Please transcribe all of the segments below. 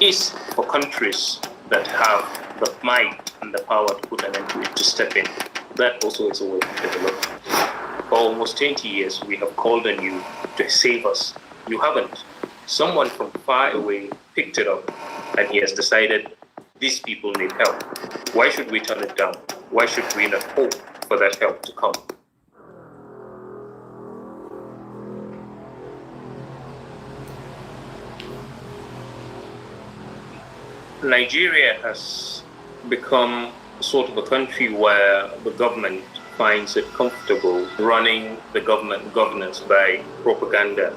is for countries that have the might and the power to put an end to it to step in. That also is a way to develop. For almost 20 years, we have called on you to save us. You haven't. Someone from far away picked it up, and he has decided these people need help. Why should we turn it down? Why should we not hope for that help to come? Nigeria has become sort of a country where the government finds it comfortable running the government governance by propaganda.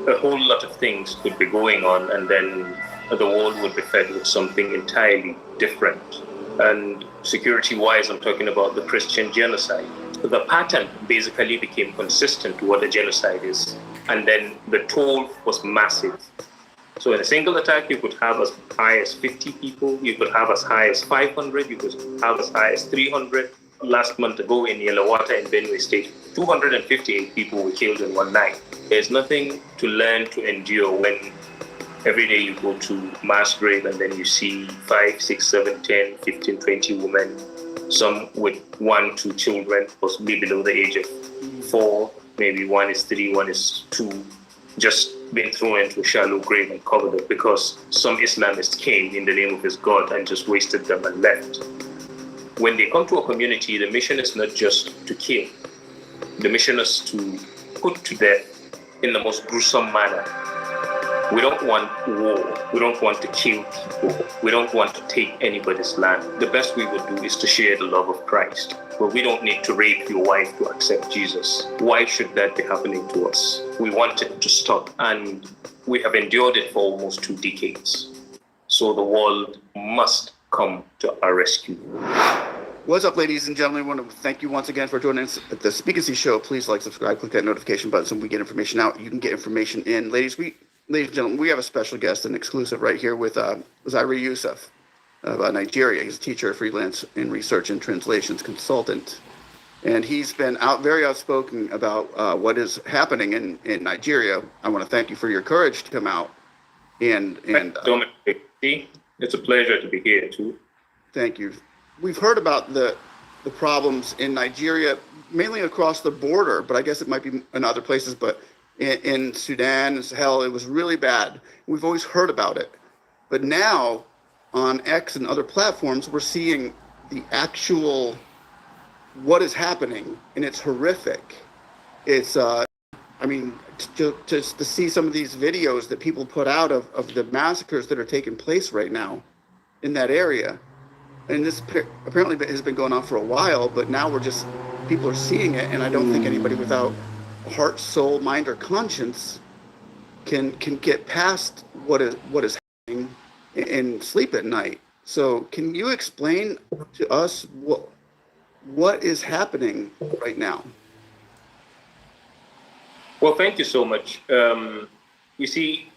A whole lot of things could be going on, and then the world would be fed with something entirely different. And security-wise, I'm talking about the Christian genocide. The pattern basically became consistent to what a genocide is. And then the toll was massive. So in a single attack, you could have as high as 50 people, you could have as high as 500, you could have as high as 300. Last month ago in Yelawata in Benue State, 258 people were killed in one night. There's nothing to learn to endure when every day you go to mass grave and then you see 5, 6, 7, 10, 15, 20 women, some with 1, 2 children, possibly below the age of 4, maybe one is 3, one is 2, just been thrown into a shallow grave and covered up because some Islamist came in the name of his God and just wasted them and left. When they come to a community, the mission is not just to kill. The mission is to put to death in the most gruesome manner. We don't want war. We don't want to kill people. We don't want to take anybody's land. The best we would do is to share the love of Christ. But we don't need to rape your wife to accept Jesus. Why should that be happening to us? We want it to stop, and we have endured it for almost 2 decades. So the world must come to our rescue. What's up, ladies and gentlemen? I want to thank you once again for joining us at the Speak and See show. Please like, subscribe, click that notification button so we get information out. You can get information in. Ladies and gentlemen, we have a special guest, an exclusive right here with Zaire Youssef of Nigeria. He's a teacher, freelance in research and translations consultant. And he's been very outspoken about what is happening in Nigeria. I want to thank you for your courage to come out. Dominic, it's a pleasure to be here too. Thank you. We've heard about the problems in Nigeria, mainly across the border, but I guess it might be in other places. But in Sudan and Sahel, it was really bad. We've always heard about it. But now on X and other platforms, we're seeing the actual what is happening, and it's horrific. It's, just to see some of these videos that people put out of the massacres that are taking place right now in that area. And this apparently has been going on for a while, but now people are seeing it, and I don't think anybody without heart, soul, mind, or conscience can get past what is happening and sleep at night. So can you explain to us what is happening right now? Well, thank you so much. You see,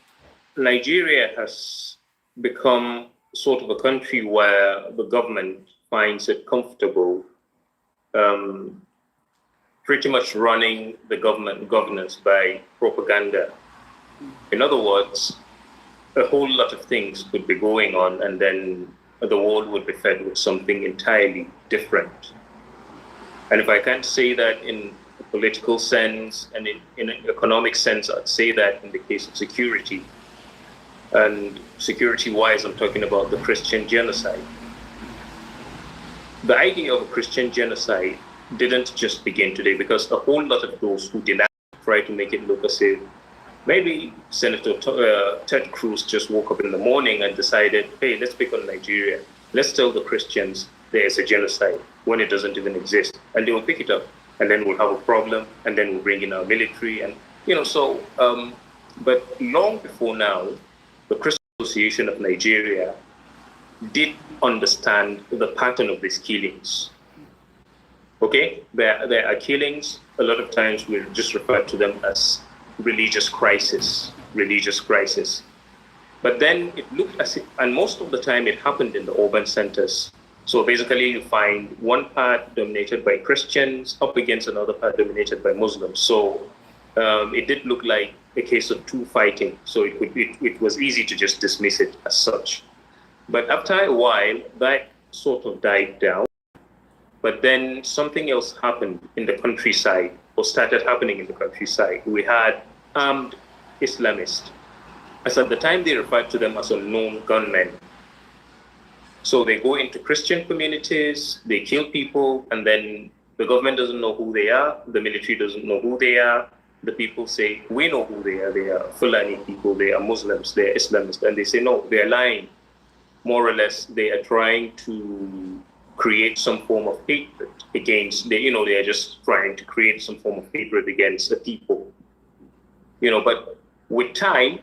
Nigeria has become sort of a country where the government finds it comfortable pretty much running the government governance by propaganda. In other words, a whole lot of things could be going on, and then the world would be fed with something entirely different. And if I can't say that in a political sense and in an economic sense, I'd say that in the case of security. And security-wise, I'm talking about the Christian genocide. The idea of a Christian genocide didn't just begin today, because a whole lot of those who deny try to make it look as if maybe Senator Ted Cruz just woke up in the morning and decided, hey, let's pick on Nigeria. Let's tell the Christians there's a genocide when it doesn't even exist. And they will pick it up, and then we'll have a problem, and then we'll bring in our military. And, but long before now, the Christian Association of Nigeria did understand the pattern of these killings. Okay, there are killings. A lot of times we just refer to them as religious crisis. But then it looked as if, and most of the time it happened in the urban centers. So basically you find one part dominated by Christians up against another part dominated by Muslims. So it did look like a case of two fighting, so it was easy to just dismiss it as such. But after a while, that sort of died down. But then something else happened in the countryside, or started happening in the countryside. We had armed Islamists. As at the time, they referred to them as unknown gunmen. So they go into Christian communities, they kill people, and then the government doesn't know who they are, the military doesn't know who they are. The people say, we know who they are Fulani people, they are Muslims, they are Islamists. And they say, no, they are lying. More or less, they are trying to create some form of hatred against, they are just trying to create some form of hatred against the people. But with time,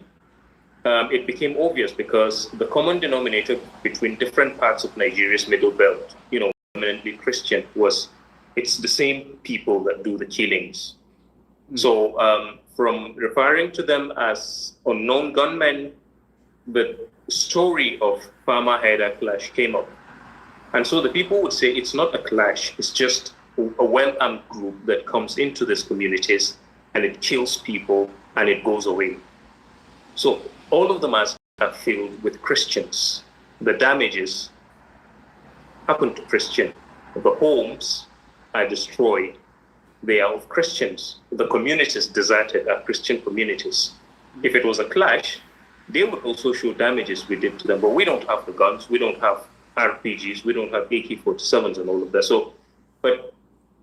it became obvious because the common denominator between different parts of Nigeria's middle belt, eminently Christian, it's the same people that do the killings. Mm-hmm. So from referring to them as unknown gunmen, the story of Farmer Haida clash came up. And so the people would say it's not a clash, it's just a well-armed group that comes into these communities and it kills people and it goes away. So all of the masks are filled with Christians. The damages happen to Christians. The homes are destroyed. They are of Christians. The communities deserted are Christian communities. If it was a clash, they would also show damages we did to them. But we don't have the guns. We don't have RPGs. We don't have AK-47s and all of that. So, but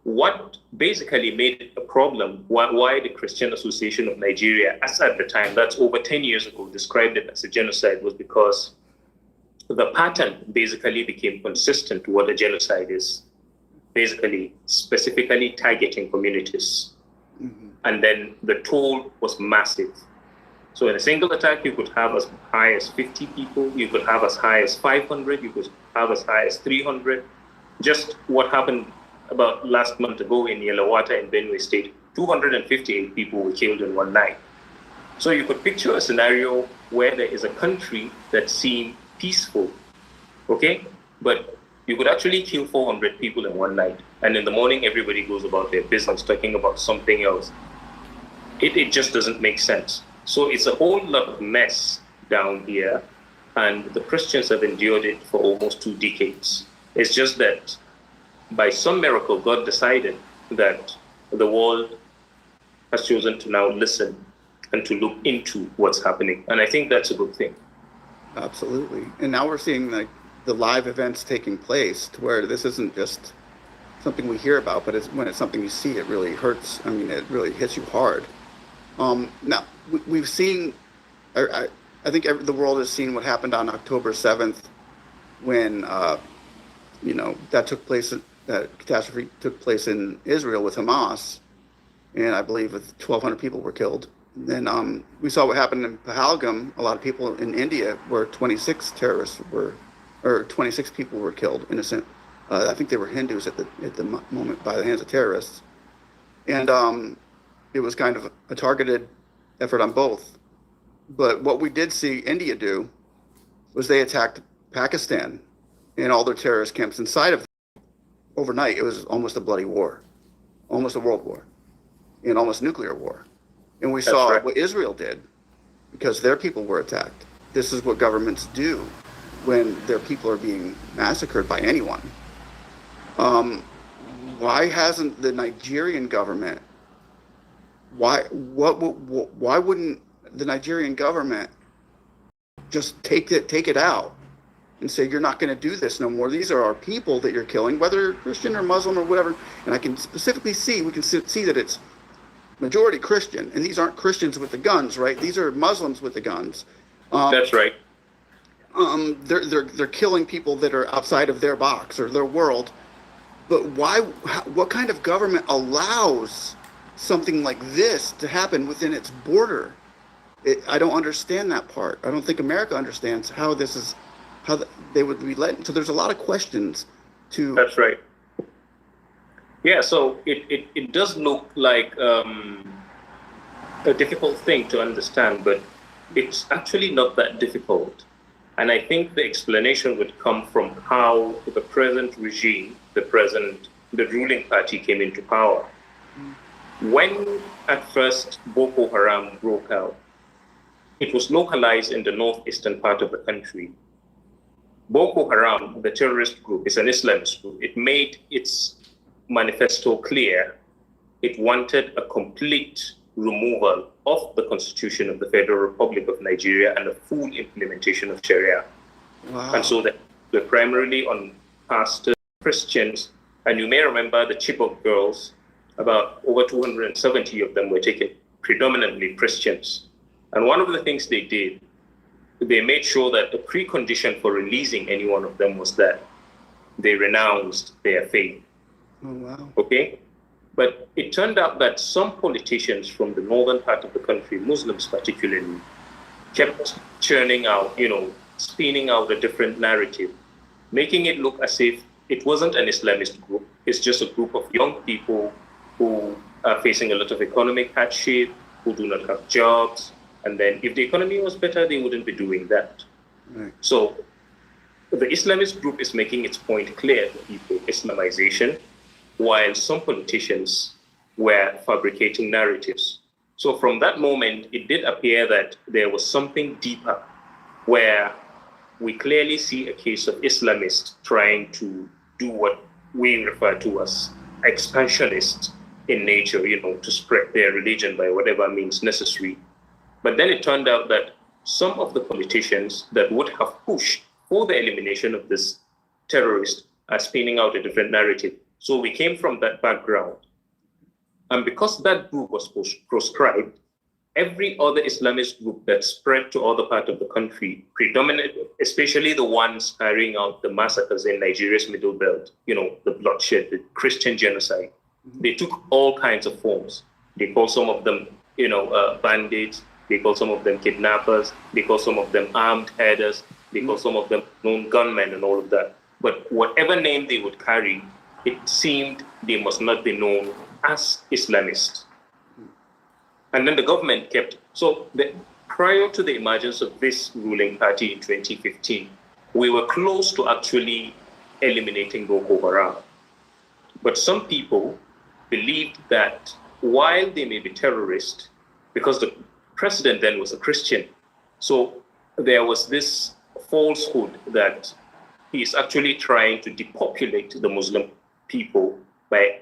what basically made it a problem, why the Christian Association of Nigeria, as at the time, that's over 10 years ago, described it as a genocide, was because the pattern basically became consistent to what a genocide is, basically specifically targeting communities. Mm-hmm. And then the toll was massive. So in a single attack, you could have as high as 50 people, you could have as high as 500, you could have as high as 300. Just what happened about last month ago in Yelawata in Benue State, 258 people were killed in one night. So you could picture a scenario where there is a country that seemed peaceful, okay? But you could actually kill 400 people in one night. And in the morning, everybody goes about their business, talking about something else. It just doesn't make sense. So it's a whole lot of mess down here. And the Christians have endured it for almost 2 decades. It's just that by some miracle, God decided that the world has chosen to now listen and to look into what's happening. And I think that's a good thing. Absolutely. And now we're seeing the live events taking place to where this isn't just something we hear about, but when it's something you see, it really hurts. I mean, it really hits you hard. Now, we've seen, I think the world has seen what happened on October 7th when, that took place, that catastrophe took place in Israel with Hamas, and I believe 1,200 people were killed. And then we saw what happened in Pahalgam, a lot of people in India, where 26 people were killed, innocent. I think they were Hindus at the moment by the hands of terrorists. And it was kind of a targeted effort on both. But what we did see India do was they attacked Pakistan and all their terrorist camps inside of them. Overnight. It was almost a bloody war, almost a world war, and almost nuclear war. And we saw what Israel did because their people were attacked. This is what governments do when their people are being massacred by anyone. Why hasn't the Nigerian government? Why wouldn't the Nigerian government just take it out and say, you're not going to do this no more? These are our people that you're killing, whether Christian or Muslim or whatever. And I can specifically see that it's majority Christian, and these aren't Christians with the guns, right? These are Muslims with the guns. That's right. They're killing people that are outside of their box or their world. But what kind of government allows something like this to happen within its border? I don't understand that part. I don't think America understands how they would be let. So there's a lot of questions to. That's right. Yeah, so it does look like a difficult thing to understand, but it's actually not that difficult. And I think the explanation would come from how the present regime, the ruling party came into power. When at first Boko Haram broke out, it was localized in the northeastern part of the country. Boko Haram, the terrorist group, is an Islamist group. It made its manifesto clear. It wanted a complete removal of the Constitution of the Federal Republic of Nigeria and a full implementation of Sharia. Wow. And so they're primarily on pastors, Christians, and you may remember the Chibok girls, about over 270 of them were taken, predominantly Christians. And one of the things they did, they made sure that the precondition for releasing any one of them was that they renounced their faith. Oh, wow. Okay? But it turned out that some politicians from the northern part of the country, Muslims particularly, kept churning out, spinning out a different narrative, making it look as if it wasn't an Islamist group. It's just a group of young people who are facing a lot of economic hardship, who do not have jobs. And then if the economy was better, they wouldn't be doing that. Right. So the Islamist group is making its point clear to people, Islamization, while some politicians were fabricating narratives. So from that moment, it did appear that there was something deeper where we clearly see a case of Islamists trying to do what we refer to as expansionist in nature, to spread their religion by whatever means necessary. But then it turned out that some of the politicians that would have pushed for the elimination of this terrorist are spinning out a different narrative. So we came from that background. And because that group was proscribed, every other Islamist group that spread to other parts of the country, predominantly, especially the ones carrying out the massacres in Nigeria's Middle Belt, the bloodshed, the Christian genocide, they took all kinds of forms. They call some of them, bandits. They call some of them kidnappers. They call some of them armed herders. They call some of them known gunmen and all of that. But whatever name they would carry, it seemed they must not be known as Islamists. And then the government kept, prior to the emergence of this ruling party in 2015, we were close to actually eliminating Boko Haram. But some people believed that while they may be terrorists, because the president then was a Christian, so there was this falsehood that he is actually trying to depopulate the Muslim people by,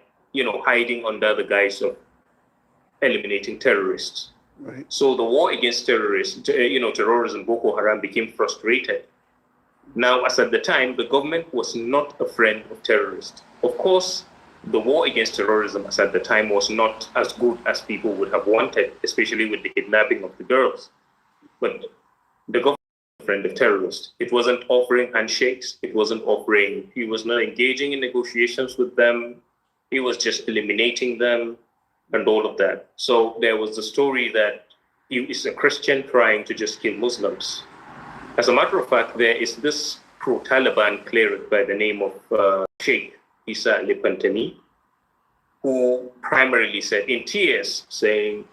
hiding under the guise of eliminating terrorists. Right. So the war against terrorism, Boko Haram became frustrated. Now, as at the time, the government was not a friend of terrorists. Of course, the war against terrorism as at the time was not as good as people would have wanted, especially with the kidnapping of the girls. But the government was a friend of terrorists. It wasn't offering handshakes. He was not engaging in negotiations with them. He was just eliminating them and all of that. So there was the story that he is a Christian trying to just kill Muslims. As a matter of fact, there is this pro-Taliban cleric by the name of Sheikh Isa Ali Pantani, who primarily said in tears, saying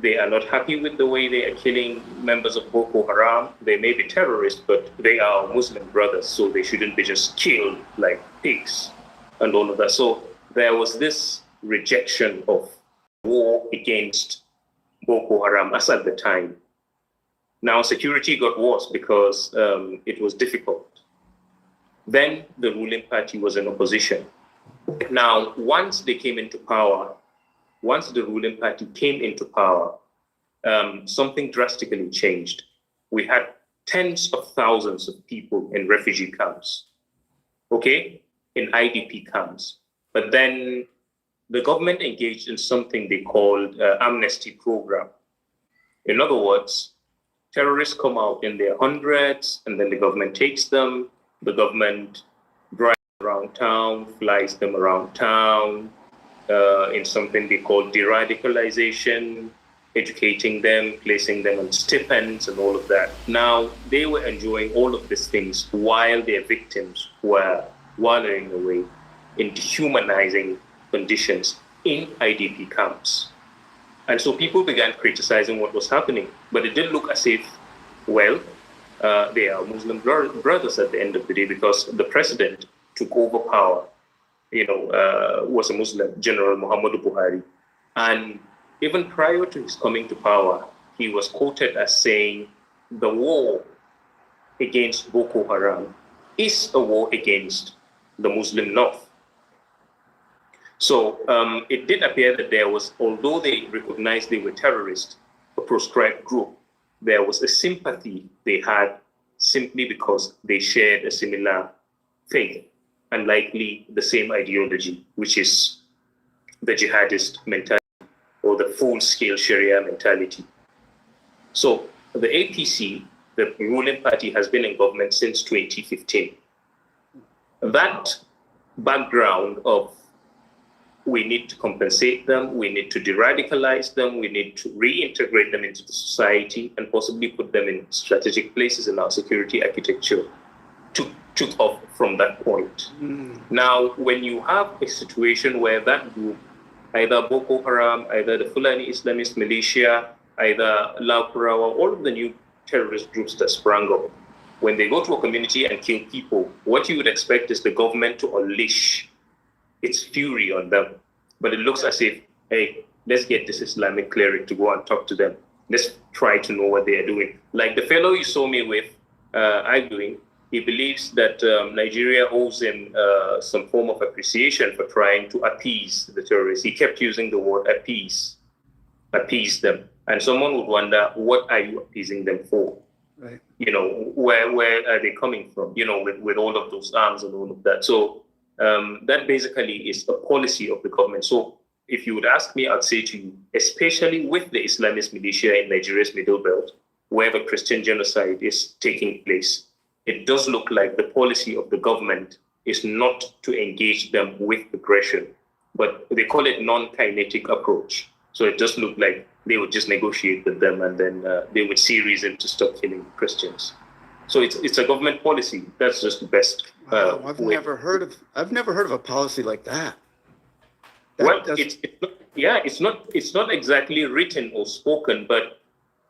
they are not happy with the way they are killing members of Boko Haram. They may be terrorists, but they are Muslim brothers, so they shouldn't be just killed like pigs and all of that. So there was this rejection of war against Boko Haram as at the time. Now security got worse because it was difficult. Then the ruling party was in opposition. Now, once the ruling party came into power, something drastically changed. We had tens of thousands of people in refugee camps, in IDP camps. But then the government engaged in something they called amnesty program. In other words, terrorists come out in their hundreds, and then the government takes them. The government drives around town, flies them around town in something they call de-radicalization, educating them, placing them on stipends and all of that. Now, they were enjoying all of these things while their victims were wallowing away in dehumanizing conditions in IDP camps. And so people began criticizing what was happening. But it did look as if, they are Muslim brothers at the end of the day, because the president took over power, was a Muslim, General Muhammadu Buhari. And even prior to his coming to power, he was quoted as saying, the war against Boko Haram is a war against the Muslim North. So it did appear that there was, although they recognized they were terrorists, a proscribed group, there was a sympathy they had simply because they shared a similar faith and likely the same ideology, which is the jihadist mentality or the full-scale Sharia mentality. So the APC, the ruling party, has been in government since 2015. That background of we need to compensate them, we need to de-radicalize them, we need to reintegrate them into the society and possibly put them in strategic places in our security architecture took off from that point. Now, when you have a situation where that group, either Boko Haram, either the Fulani Islamist militia, either La Kurawa, all of the new terrorist groups that sprang up, when they go to a community and kill people, what you would expect is the government to unleash its fury on them. But it looks as if, hey, let's get this Islamic cleric to go and talk to them. Let's try to know what they are doing. Like the fellow you saw me with arguing, he believes that Nigeria owes him some form of appreciation for trying to appease the terrorists. He kept using the word appease them. And someone would wonder, what are you appeasing them for? Right. You know, where are they coming from? You know, with all of those arms and all of that. So that basically is a policy of the government. So if you would ask me, I'd say to you, especially with the Islamist militia in Nigeria's Middle Belt, where the Christian genocide is taking place, it does look like the policy of the government is not to engage them with aggression, but they call it non-kinetic approach. So it does look like they would just negotiate with them and then they would see reason to stop killing Christians. So it's a government policy. That's just the best. Wow, I've never heard of a policy like that. It's not exactly written or spoken, but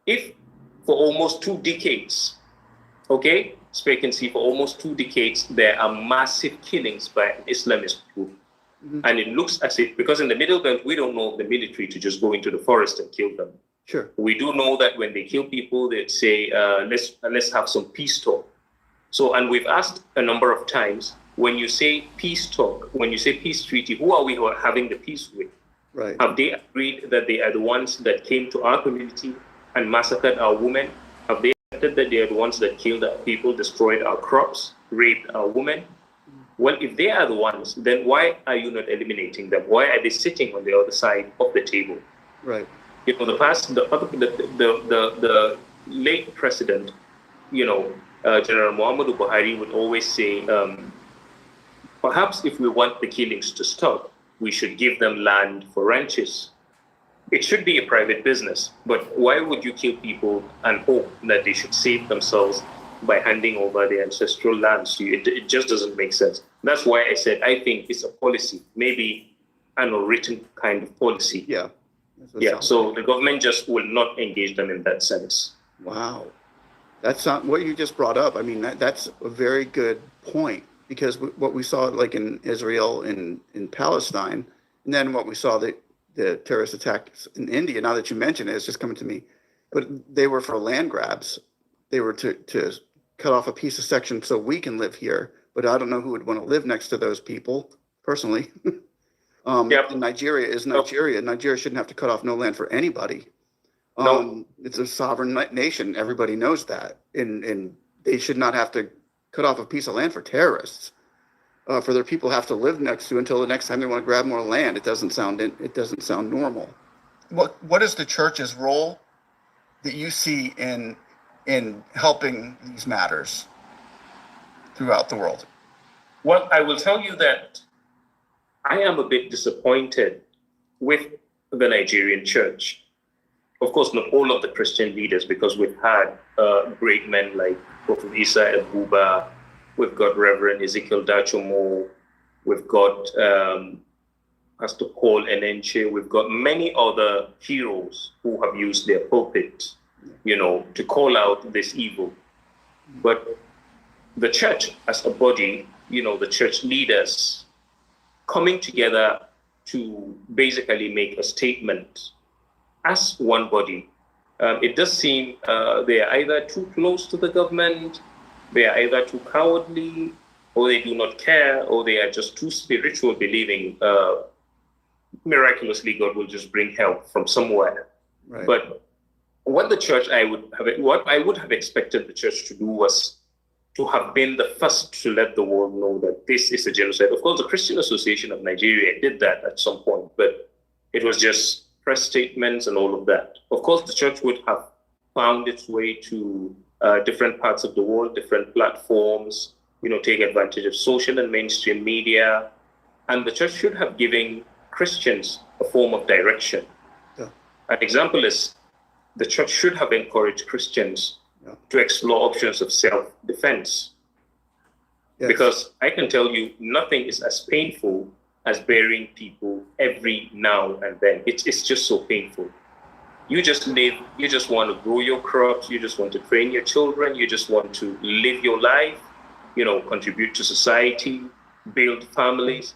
if for almost 2 decades, okay, for almost 2 decades, there are massive killings by an Islamist group. Mm-hmm. And it looks as if, because in the Middle Belt, we don't know the military to just go into the forest and kill them. Sure. We do know that when they kill people, they say, let's have some peace talk. So, and we've asked a number of times, when you say peace talk, when you say peace treaty, who are we having the peace with? Right. Have they agreed that they are the ones that came to our community and massacred our women? Have they accepted that they are the ones that killed our people, destroyed our crops, raped our women? Well, if they are the ones, then why are you not eliminating them? Why are they sitting on the other side of the table? Right. You know, the late president, General Muhammadu Buhari would always say, perhaps if we want the killings to stop, we should give them land for ranches. It should be a private business, but why would you kill people and hope that they should save themselves by handing over their ancestral lands to you? It just doesn't make sense. That's why I said I think it's a policy, maybe an unwritten kind of policy. Yeah. Yeah. So the government just will not engage them in that sense. Wow. That's not what you just brought up. I mean, that's a very good point, because what we saw like in Israel, in Palestine, and then what we saw the terrorist attacks in India, now that you mention it, it's just coming to me, but they were for land grabs. They were to cut off a piece of section so we can live here, but I don't know who would want to live next to those people personally. Yep. Nigeria is Nigeria. Nigeria shouldn't have to cut off no land for anybody. No. It's a sovereign nation. Everybody knows that, and they should not have to cut off a piece of land for terrorists. For their people have to live next to until the next time they want to grab more land. It doesn't sound normal. What is the church's role that you see in helping these matters throughout the world? Well, I will tell you that I am a bit disappointed with the Nigerian church. Of course, not all of the Christian leaders, because we've had great men like Prophet Isa Ebuba, we've got Reverend Ezekiel Dachomo, we've got Pastor Paul Enenche, we've got many other heroes who have used their pulpit, to call out this evil. But the church as a body, the church leaders coming together to basically make a statement as one body. It does seem they are either too close to the government, they are either too cowardly, or they do not care, or they are just too spiritual, believing miraculously God will just bring help from somewhere. Right. But what I would have expected the church to do was to have been the first to let the world know that this is a genocide. Of course, the Christian Association of Nigeria did that at some point, but it was just press statements and all of that. Of course, the church would have found its way to different parts of the world, different platforms, take advantage of social and mainstream media. And the church should have given Christians a form of direction. Yeah. An example is the church should have encouraged Christians to explore options of self-defense. Yes. Because I can tell you, nothing is as painful as burying people every now and then. It's just so painful. You just live, you just want to grow your crops, you just want to train your children, you just want to live your life, contribute to society, build families.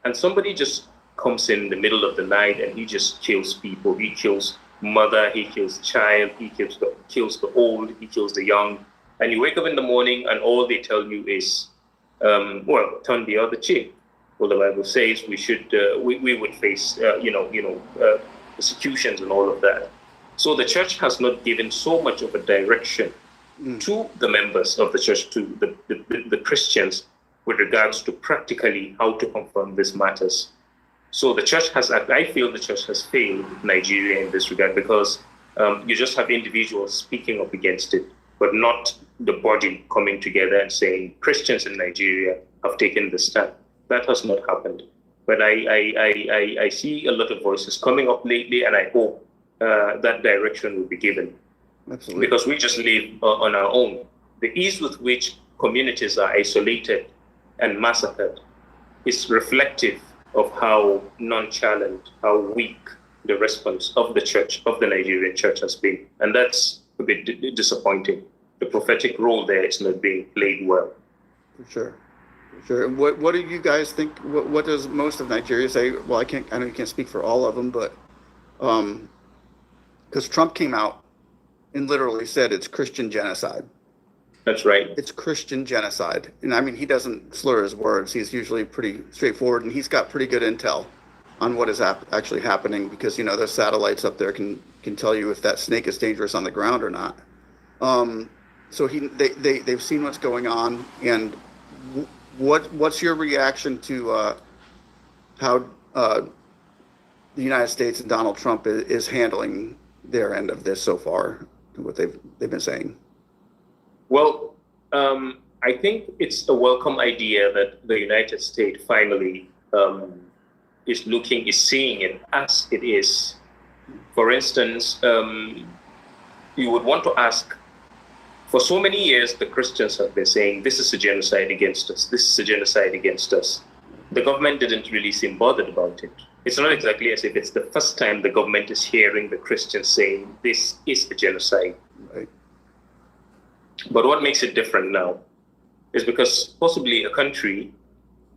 And somebody just comes in the middle of the night and he just kills people. He kills mother, he kills child, he kills the old, he kills the young. And you wake up in the morning and all they tell you is, turn the other cheek. Well, the Bible says we would face, persecutions and all of that. So the church has not given so much of a direction to the members of the church, to the Christians, with regards to practically how to confront these matters. So I feel the church has failed Nigeria in this regard, because you just have individuals speaking up against it, but not the body coming together and saying Christians in Nigeria have taken this stand. That has not happened. But I see a lot of voices coming up lately, and I hope that direction will be given. Absolutely. Because we just live on our own. The ease with which communities are isolated and massacred is reflective of how nonchalant, how weak the response of the church, of the Nigerian church has been. And that's a bit disappointing. The prophetic role there is not being played well. For sure. Sure. And what do you guys think? What does most of Nigeria say? Well, I know you can't speak for all of them, but because Trump came out and literally said it's Christian genocide. That's right. It's Christian genocide. And I mean, he doesn't slur his words. He's usually pretty straightforward, and he's got pretty good intel on what is actually happening, because, those satellites up there can tell you if that snake is dangerous on the ground or not. So they've seen what's going on. And what's your reaction to how the United States and Donald Trump is handling their end of this so far, what they've been saying? Well, I think it's a welcome idea that the United States finally is seeing it as it is. For instance, you would want to ask, for so many years, the Christians have been saying, this is a genocide against us. This is a genocide against us. The government didn't really seem bothered about it. It's not exactly as if it's the first time the government is hearing the Christians saying, this is a genocide. Right. But what makes it different now is because possibly a country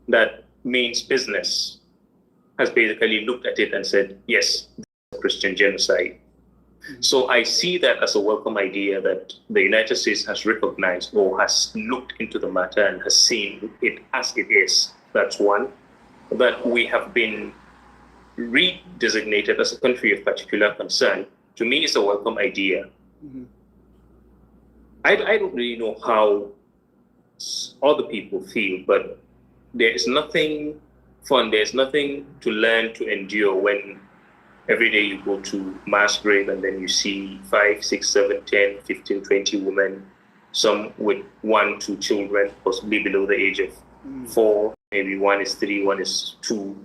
that means business has basically looked at it and said, yes, this is a Christian genocide. So I see that as a welcome idea that the United States has recognized or has looked into the matter and has seen it as it is. That's one. That we have been redesignated as a country of particular concern, to me, is a welcome idea. Mm-hmm. I don't really know how other people feel, but there is nothing fun, there's nothing to learn, to endure when every day you go to mass grave and then you see 5, 6, 7, 10, 15, 20 women, some with 1, 2 children, possibly below the age of 4, maybe one is 3, one is 2,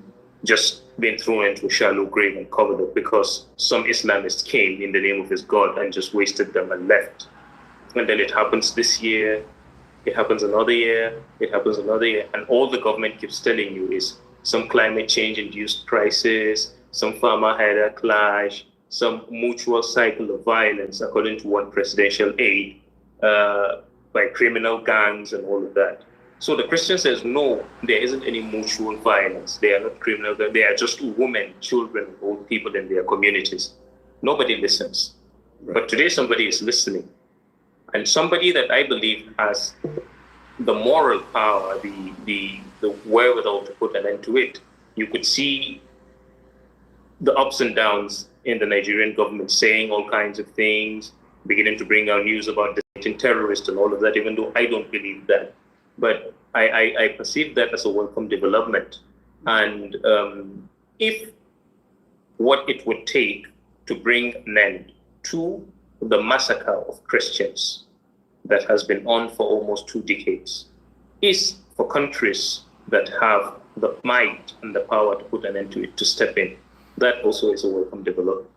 just being thrown into a shallow grave and covered up because some Islamist came in the name of his God and just wasted them and left. And then it happens this year, it happens another year, it happens another year. And all the government keeps telling you is some climate change induced crisis, some farmer had a clash, some mutual cycle of violence, according to one presidential aide, by criminal gangs and all of that. So the Christian says, no, there isn't any mutual violence. They are not criminal. They are just women, children, old people in their communities. Nobody listens. Right. But today somebody is listening. And somebody that I believe has the moral power, the wherewithal to put an end to it. You could see the ups and downs in the Nigerian government saying all kinds of things, beginning to bring out news about detenting terrorists and all of that, even though I don't believe that. But I perceive that as a welcome development. And if what it would take to bring an end to the massacre of Christians that has been on for almost 2 decades is for countries that have the might and the power to put an end to it, to step in, that also is a welcome development.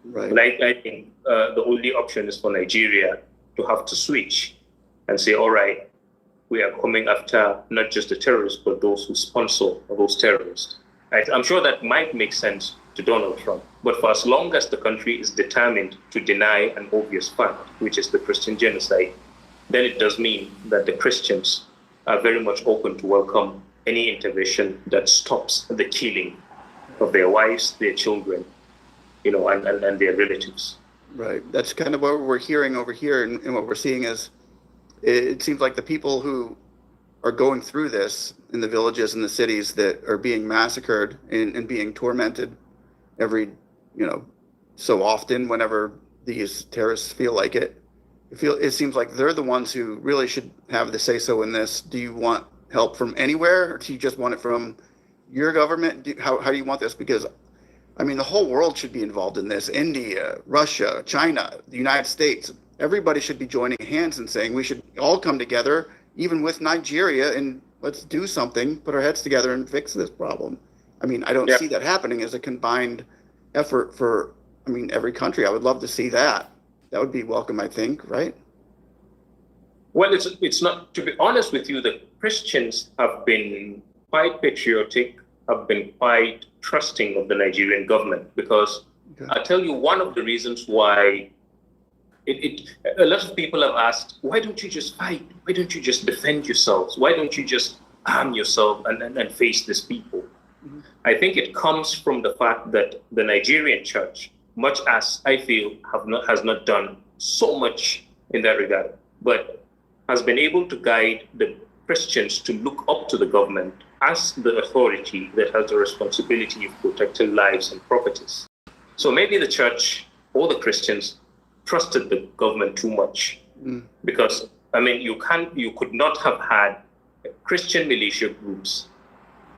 Right. But I think the only option is for Nigeria to have to switch and say, all right, we are coming after not just the terrorists, but those who sponsor those terrorists. I'm sure that might make sense to Donald Trump. But for as long as the country is determined to deny an obvious fact, which is the Christian genocide, then it does mean that the Christians are very much open to welcome any intervention that stops the killing of their wives, their children, and their relatives. Right. That's kind of what we're hearing over here, and what we're seeing is it seems like the people who are going through this in the villages and the cities that are being massacred and being tormented every, so often whenever these terrorists feel like it. It seems like they're the ones who really should have the say-so in this. Do you want help from anywhere, or do you just want it from your government? How do you want this? Because, the whole world should be involved in this. India, Russia, China, the United States. Everybody should be joining hands and saying we should all come together, even with Nigeria, and let's do something, put our heads together and fix this problem. I don't see that happening as a combined effort for, every country. I would love to see that. That would be welcome, I think, right? Well, it's not, to be honest with you, the Christians have been quite patriotic, have been quite trusting of the Nigerian government, because I'll tell you one of the reasons why a lot of people have asked, why don't you just fight? Why don't you just defend yourselves? Why don't you just arm yourself and face these people? Mm-hmm. I think it comes from the fact that the Nigerian church, much as I feel has not done so much in that regard, but has been able to guide the Christians to look up to the government as the authority that has the responsibility of protecting lives and properties. So maybe the church or the Christians trusted the government too much, because you could not have had Christian militia groups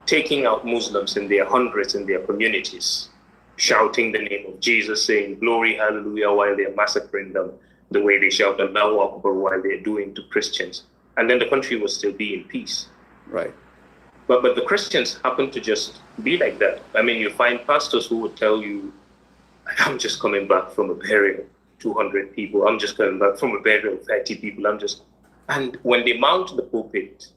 taking out Muslims in their hundreds in their communities, shouting the name of Jesus, saying glory, hallelujah, while they're massacring them the way they shout Allahu Akbar while they're doing to Christians. And then the country will still be in peace. Right. But the Christians happen to just be like that. You find pastors who would tell you, I'm just coming back from a burial, 200 people. I'm just coming back from a burial, 30 people. And when they mount the pulpit,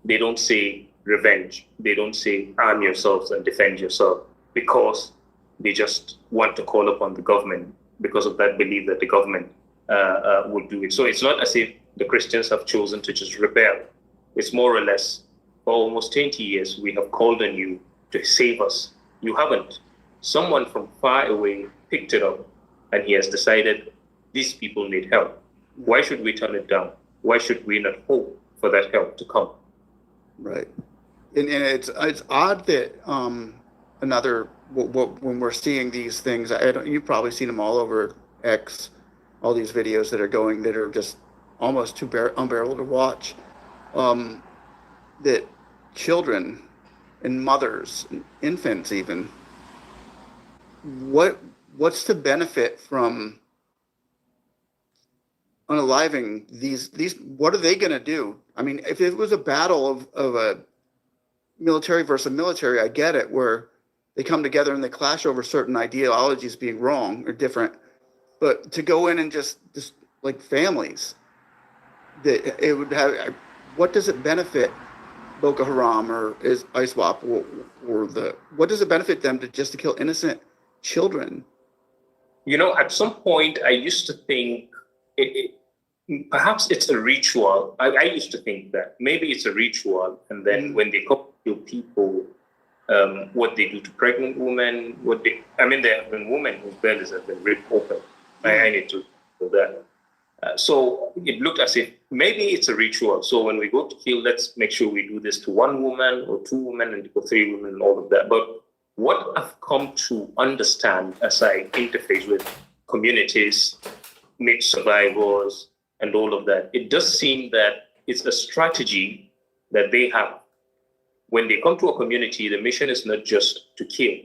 they don't say revenge. They don't say arm yourselves and defend yourself, because they just want to call upon the government because of that belief that the government would do it. So it's not as if the Christians have chosen to just rebel. It's more or less, for almost 20 years, we have called on you to save us. You haven't. Someone from far away picked it up, and he has decided these people need help. Why should we turn it down? Why should we not hope for that help to come? Right. And it's odd that when we're seeing these things, you've probably seen them all over X, all these videos that are just almost too unbearable to watch, that children and mothers, and infants even, what's the benefit from unaliving these? What are they going to do? If it was a battle of a military versus military, I get it, where they come together and they clash over certain ideologies being wrong or different. But to go in and just like families, that it would have, what does it benefit Boko Haram or is ISWAP what does it benefit them to kill innocent children? At some point, I used to think perhaps it's a ritual. I used to think that maybe it's a ritual, and then when they come to people, what they do to pregnant women, there have been women whose bellies have been ripped open. I need to do that. So it looked as if maybe it's a ritual. So when we go to kill, let's make sure we do this to one woman or two women or three women and all of that. But what I've come to understand as I interface with communities, meet survivors, and all of that, it does seem that it's a strategy that they have. When they come to a community, the mission is not just to kill.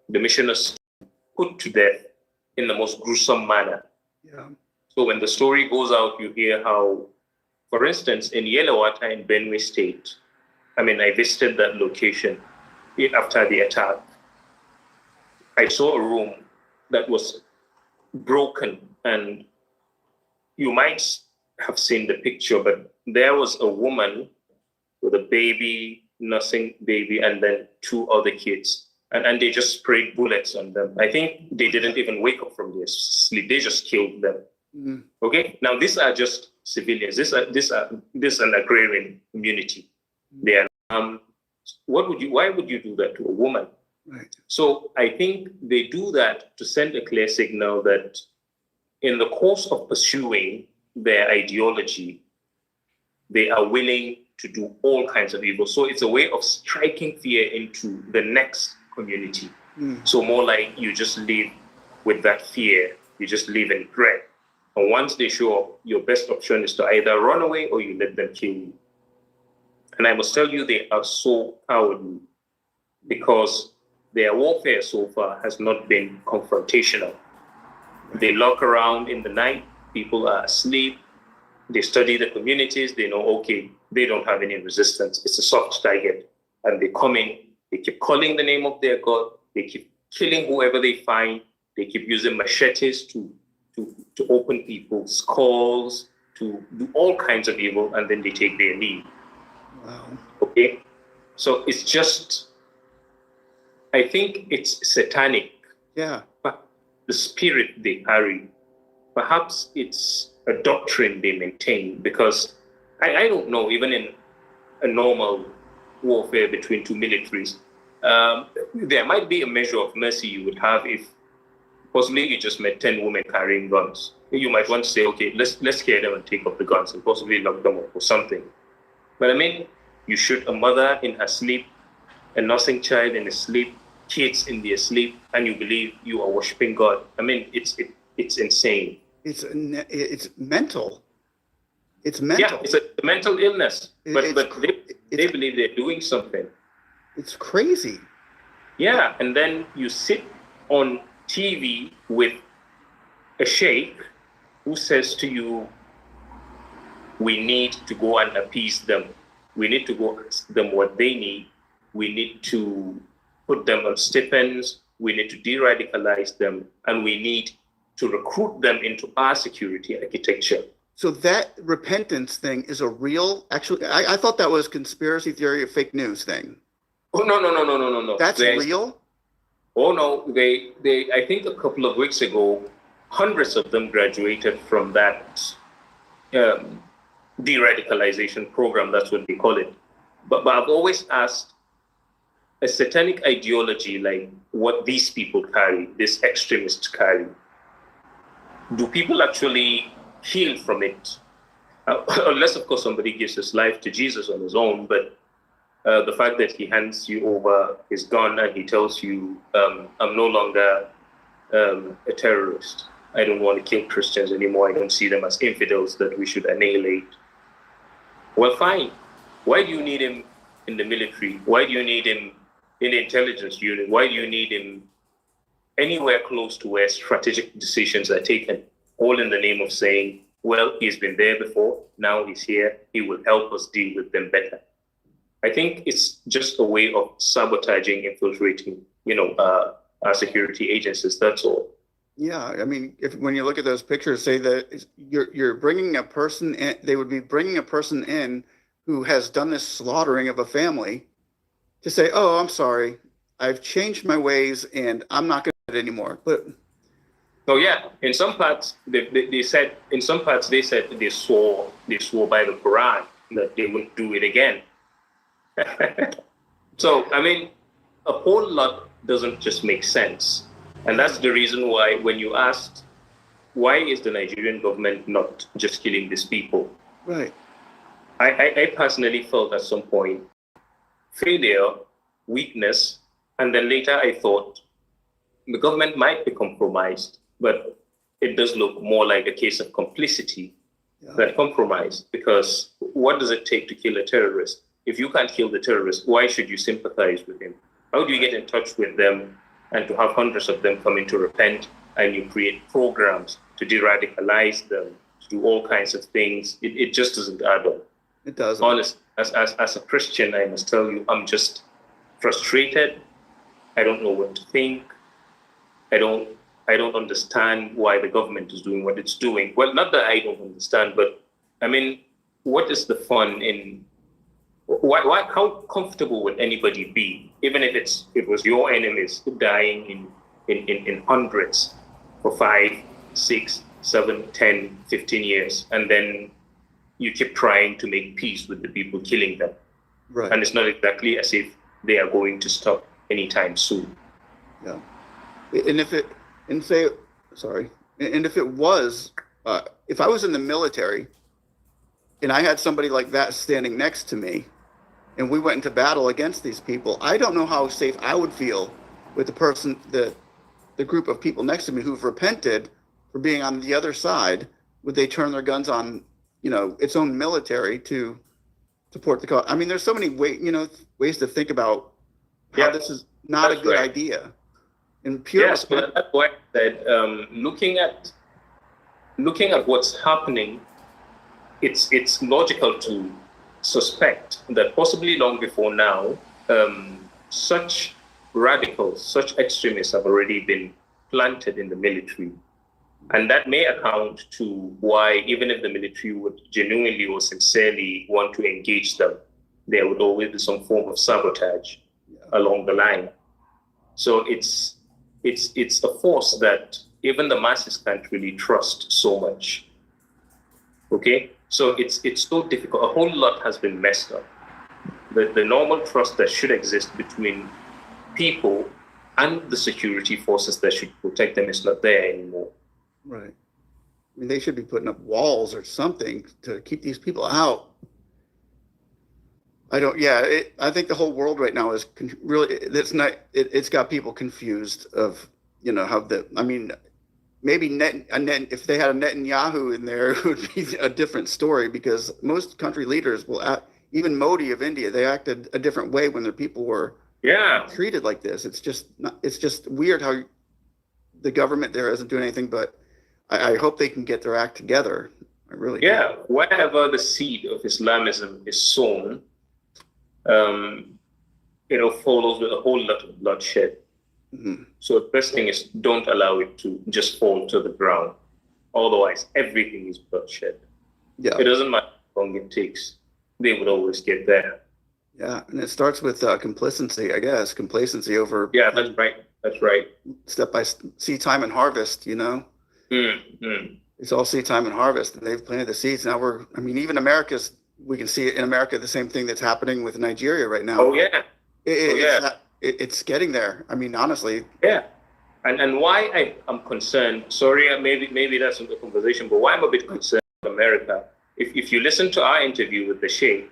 The mission is to put to death in the most gruesome manner. Yeah. So when the story goes out, you hear how, for instance, in Yelawata in Benue State, I visited that location after the attack. I saw a room that was broken, and you might have seen the picture, but there was a woman with a baby, nursing baby, and then two other kids. And they just sprayed bullets on them. I think they didn't even wake up from their sleep. They just killed them. Mm. Okay. Now these are just civilians. This is an agrarian community. They are. Why would you do that to a woman? Right. So I think they do that to send a clear signal that in the course of pursuing their ideology, they are willing to do all kinds of evil. So it's a way of striking fear into the next community. Mm. So more like you just live with that fear. You just live in dread. And once they show up, your best option is to either run away or you let them kill you. And I must tell you, they are so cowardly because their warfare so far has not been confrontational. They lurk around in the night. People are asleep. They study the communities. They know, okay, they don't have any resistance. It's a soft target. And they come in. They keep calling the name of their God. They keep killing whoever they find. They keep using machetes to open people's skulls, to do all kinds of evil, and then they take their leave. Wow. Okay? So it's just, I think it's satanic. Yeah. But the spirit they carry, perhaps it's a doctrine they maintain, because I don't know, even in a normal warfare between two militaries, there might be a measure of mercy you would have if possibly you just met 10 women carrying guns. You might want to say, okay, let's scare them and take up the guns and possibly lock them up or something. But you shoot a mother in her sleep, a nursing child in his sleep, kids in their sleep, and you believe you are worshiping God. It's insane. It's mental. It's mental. Yeah, it's a mental illness. But they believe they're doing something. It's crazy. Yeah, and then you sit on TV with a sheikh who says to you, we need to go and appease them. We need to go ask them what they need. We need to put them on stipends. We need to de-radicalize them. And we need to recruit them into our security architecture. So that repentance thing is a real, actually, I thought that was conspiracy theory or fake news thing. Oh, no. That's real? Oh, no. They, I think a couple of weeks ago, hundreds of them graduated from that de-radicalization program. That's what they call it. But I've always asked, a satanic ideology like what these people carry, these extremists carry, do people actually heal from it? Unless, of course, somebody gives his life to Jesus on his own, but the fact that he hands you over his gun and he tells you, I'm no longer a terrorist. I don't want to kill Christians anymore. I don't see them as infidels that we should annihilate. Well, fine. Why do you need him in the military? Why do you need him in the intelligence unit? Why do you need him anywhere close to where strategic decisions are taken? All in the name of saying, well, he's been there before. Now he's here. He will help us deal with them better. I think it's just a way of sabotaging, infiltrating, our security agencies. That's all. Yeah, when you look at those pictures, say that you're bringing a person in, they would be bringing a person in who has done this slaughtering of a family to say, oh, I'm sorry, I've changed my ways and I'm not going to do it anymore. But Oh yeah, in some parts they said they swore by the Quran that they wouldn't do it again. So I mean, a whole lot doesn't just make sense, and that's the reason why when you asked why is the Nigerian government not just killing these people, Right. I personally felt at some point failure, weakness, and then later I thought the government might be compromised, but it does look more like a case of complicity than compromise. Because what does it take to kill a terrorist? If you can't kill the terrorist, why should you sympathize with him? How do you get in touch with them and to have hundreds of them coming to repent, and you create programs to de-radicalize them, to do all kinds of things? It just doesn't add up. It doesn't. Honest, as a Christian, I must tell you, I'm just frustrated. I don't know what to think. I don't understand why the government is doing what it's doing. Well, not that I don't understand, but I mean, what is the fun in why how comfortable would anybody be, even if it was your enemies dying in hundreds for 5, 6, 7, 10, 15 years, and then you keep trying to make peace with the people killing them. Right. And it's not exactly as if they are going to stop anytime soon. Yeah. And if it was, if I was in the military and I had somebody like that standing next to me and we went into battle against these people, I don't know how safe I would feel with the group of people next to me who've repented for being on the other side. Would they turn their guns on, its own military to support the cause? I mean, there's so many ways to think about how this is not a good idea. Yes, but that's why I said, looking at what's happening, it's logical to suspect that possibly long before now, such radicals, such extremists have already been planted in the military. And that may account to why, even if the military would genuinely or sincerely want to engage them, there would always be some form of sabotage along the line. So it's a force that even the masses can't really trust so much. Okay? So it's so difficult. A whole lot has been messed up. The normal trust that should exist between people and the security forces that should protect them is not there anymore. Right. I mean, they should be putting up walls or something to keep these people out. I think the whole world right now is really, it's got people confused of, maybe if they had a Netanyahu in there, it would be a different story, because most country leaders will act, even Modi of India, they acted a different way when their people were treated like this. It's just weird how the government there isn't doing anything, but I hope they can get their act together. I really do. Wherever the seed of Islamism is sown, follows with a whole lot of bloodshed. Mm-hmm. So the best thing is don't allow it to just fall to the ground. Otherwise, everything is bloodshed. Yeah. It doesn't matter how long it takes. They would always get there. Yeah, and it starts with complacency, I guess. Complacency over... Yeah, that's right. Step by seed time and harvest, Mm-hmm. It's all seed time and harvest, and they've planted the seeds. Now even we can see it in America, the same thing that's happening with Nigeria right now. Oh, yeah. It's getting there. I mean, honestly. Yeah. And why I'm concerned, sorry, maybe that's in the conversation, but why I'm a bit concerned with America, if you listen to our interview with the Sheikh,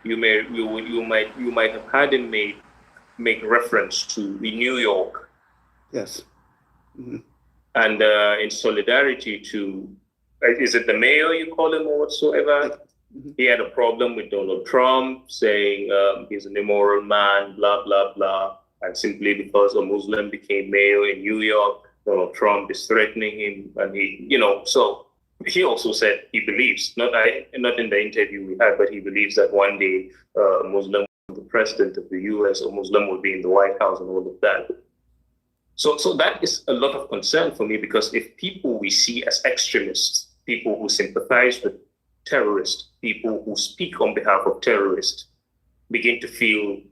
you might have heard him make reference to New York. Yes. Mm-hmm. And in solidarity to, is it the mayor you call him or whatsoever? Mm-hmm. He had a problem with Donald Trump, saying he's an immoral man, blah, blah, blah. And simply because a Muslim became mayor in New York, Donald Trump is threatening him. And so he also said he believes, not in the interview we had, but he believes that one day a Muslim will be the president of the US, or Muslim will be in the White House and all of that. So that is a lot of concern for me, because if people we see as extremists, people who sympathize with terrorists, people who speak on behalf of terrorists, begin to feel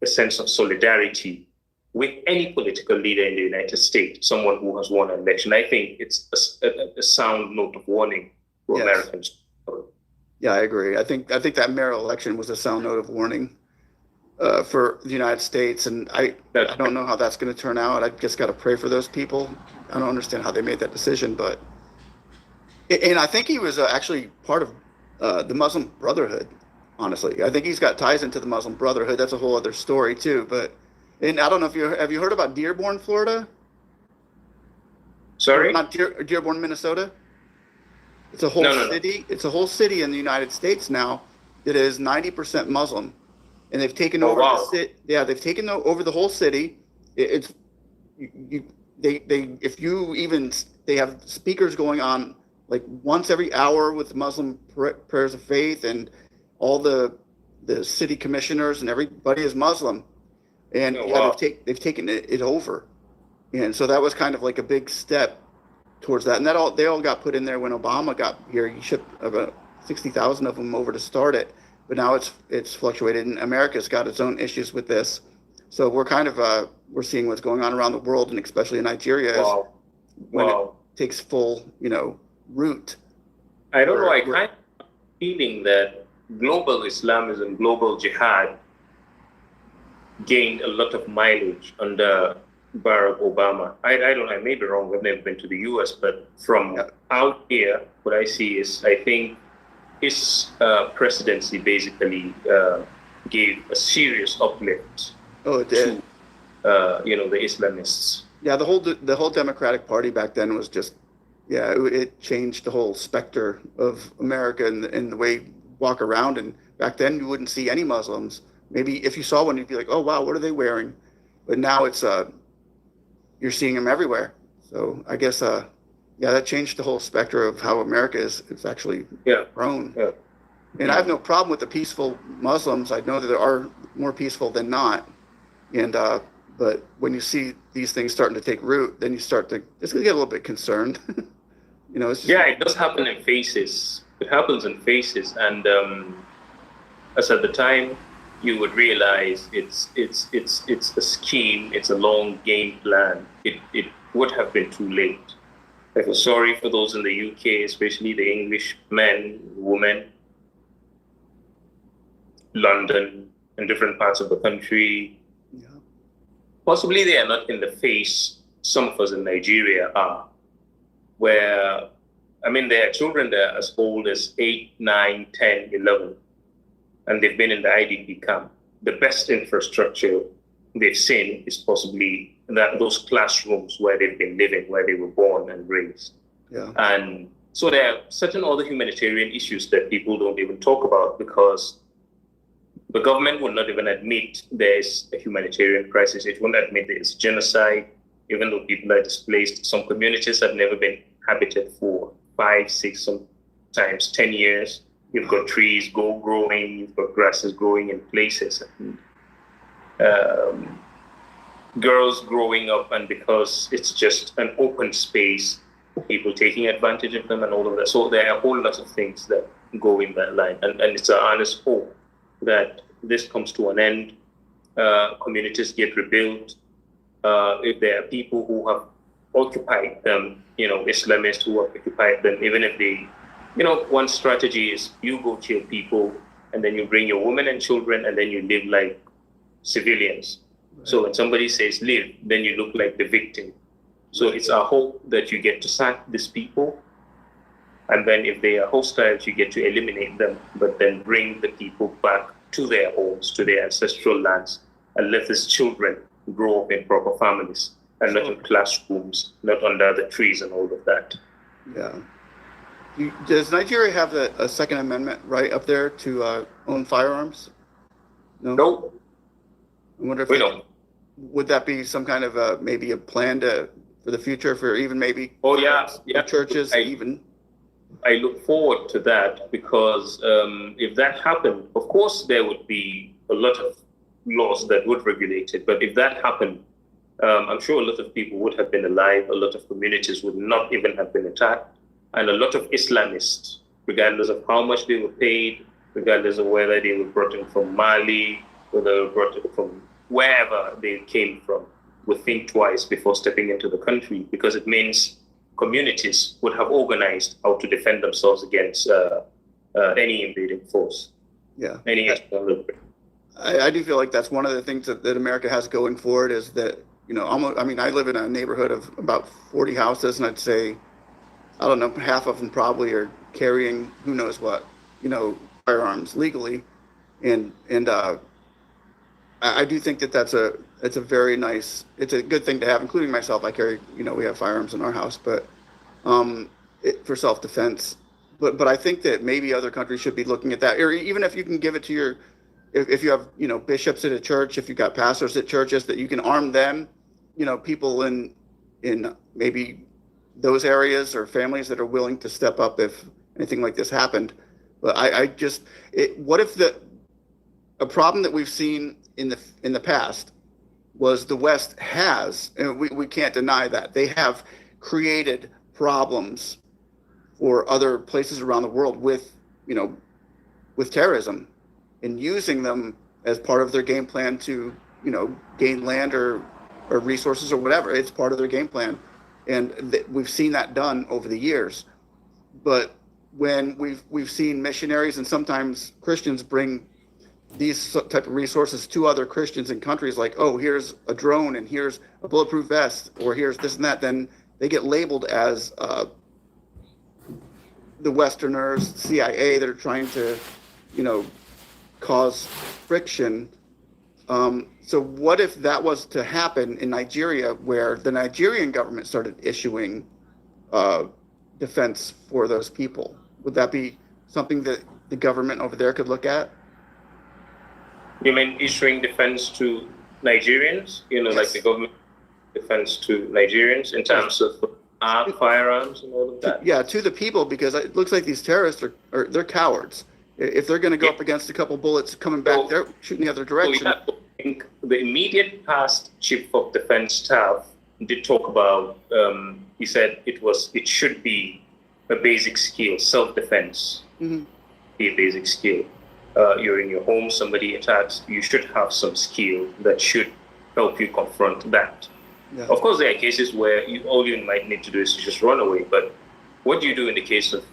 a sense of solidarity with any political leader in the United States, someone who has won an election. I think it's a sound note of warning for Americans. Yeah, I agree. I think that mayor election was a sound note of warning for the United States, and I don't know how that's going to turn out. I just got to pray for those people. I don't understand how they made that decision, and I think he was actually part of the Muslim Brotherhood. Honestly, I think he's got ties into the Muslim Brotherhood. That's a whole other story too. And I don't know if have you heard about Dearborn, Florida? Sorry, not Dearborn, Minnesota. It's a whole city. It's a whole city in the United States now that is 90% Muslim, and they've taken over the city. Yeah, they've taken over the whole city. They have speakers going on like once every hour with Muslim prayers of faith, and all the city commissioners and everybody is Muslim, and they've taken it over, and so that was kind of like a big step towards that. And they all got put in there when Obama got here. He shipped about 60,000 of them over to start it, but now it's fluctuated, and America's got its own issues with this. So we're kind of we're seeing what's going on around the world, and especially in Nigeria, when it takes full root. I don't know. I kind of have a feeling that global Islamism, global jihad, gained a lot of mileage under Barack Obama. I don't know, I may be wrong, I've never been to the US, but from out here, what I see is, I think his presidency basically gave a serious uplift to the Islamists. Yeah, the whole Democratic Party back then was just, it changed the whole specter of America and the way you walk around. And back then you wouldn't see any Muslims. Maybe if you saw one, you'd be like, oh wow, what are they wearing? But now it's you're seeing them everywhere. So I guess that changed the whole specter of how America is actually grown. Yeah. And I have no problem with the peaceful Muslims. I know that there are more peaceful than not. And but when you see these things starting to take root, then you start to get a little bit concerned. It's just, it does happen in phases. It happens in phases, and as at the time, you would realize it's a scheme. It's a long game plan. It would have been too late. I feel sorry for those in the UK, especially the English men, women, London, and different parts of the country. Yeah. Possibly they are not in the phase some of us in Nigeria are, where, there are children there as old as 8, 9, 10, 11, and they've been in the IDP camp. The best infrastructure they've seen is possibly those classrooms where they've been living, where they were born and raised. Yeah. And so there are certain other humanitarian issues that people don't even talk about, because the government will not even admit there's a humanitarian crisis. It won't admit there's genocide, even though people are displaced. Some communities have never been inhabited for 5, 6, sometimes 10 years. You've got trees growing, you've got grasses growing in places, and girls growing up, and because it's just an open space, people taking advantage of them and all of that. So there are a whole lot of things that go in that line. And it's an honest hope that this comes to an end, communities get rebuilt. If there are people who have occupied them, Islamists who have occupied them, even if they, one strategy is you go to your people and then you bring your women and children and then you live like civilians. Right. So when somebody says live, then you look like the victim. So it's our hope that you get to sack these people. And then if they are hostiles, you get to eliminate them, but then bring the people back to their homes, to their ancestral lands, and let these children grow up in proper families and not in classrooms, not under the trees and all of that. Yeah. Does Nigeria have a Second Amendment right up there to own firearms? No. I wonder if we don't. Would that be some kind of maybe a plan for the future, for even maybe churches even? I look forward to that, because if that happened, of course there would be a lot of laws that would regulate it. But if that happened, I'm sure a lot of people would have been alive. A lot of communities would not even have been attacked. And a lot of Islamists, regardless of how much they were paid, regardless of whether they were brought in from Mali, whether they were brought in from wherever they came from, would think twice before stepping into the country, because it means communities would have organized how to defend themselves against any invading force, any external. I do feel like that's one of the things that America has going for it, is that, I live in a neighborhood of about 40 houses, and I'd say, I don't know, half of them probably are carrying who knows what, firearms legally. And I do think that it's a very nice, it's a good thing to have, including myself. I carry, we have firearms in our house, but for self-defense. But I think that maybe other countries should be looking at that, or even if you can give it to if you have, bishops at a church, if you've got pastors at churches, that you can arm them, people in maybe those areas, or families that are willing to step up if anything like this happened. But what if a problem that we've seen in the past was the West has, and we can't deny that, they have created problems for other places around the world with terrorism, and using them as part of their game plan to, gain land or resources or whatever. It's part of their game plan. And we've seen that done over the years. But when we've seen missionaries and sometimes Christians bring these type of resources to other Christians in countries, like, oh, here's a drone and here's a bulletproof vest, or here's this and that, then they get labeled as the Westerners, CIA, that are trying to, cause friction. So what if that was to happen in Nigeria, where the Nigerian government started issuing defense for those people? Would that be something that the government over there could look at? You mean issuing defense to Nigerians? Yes. Like the government defense to Nigerians in terms of firearms and all of that? Yeah, to the people, because it looks like these terrorists they're cowards. If they're going to go up against a couple bullets coming back, they're shooting the other direction. So I think the immediate past chief of defense staff did talk about, he said it should be a basic skill, self-defense, be a basic skill. You're in your home, somebody attacks, you should have some skill that should help you confront that. Yeah. Of course, there are cases where all you might need to do is to just run away. But what do you do in the case of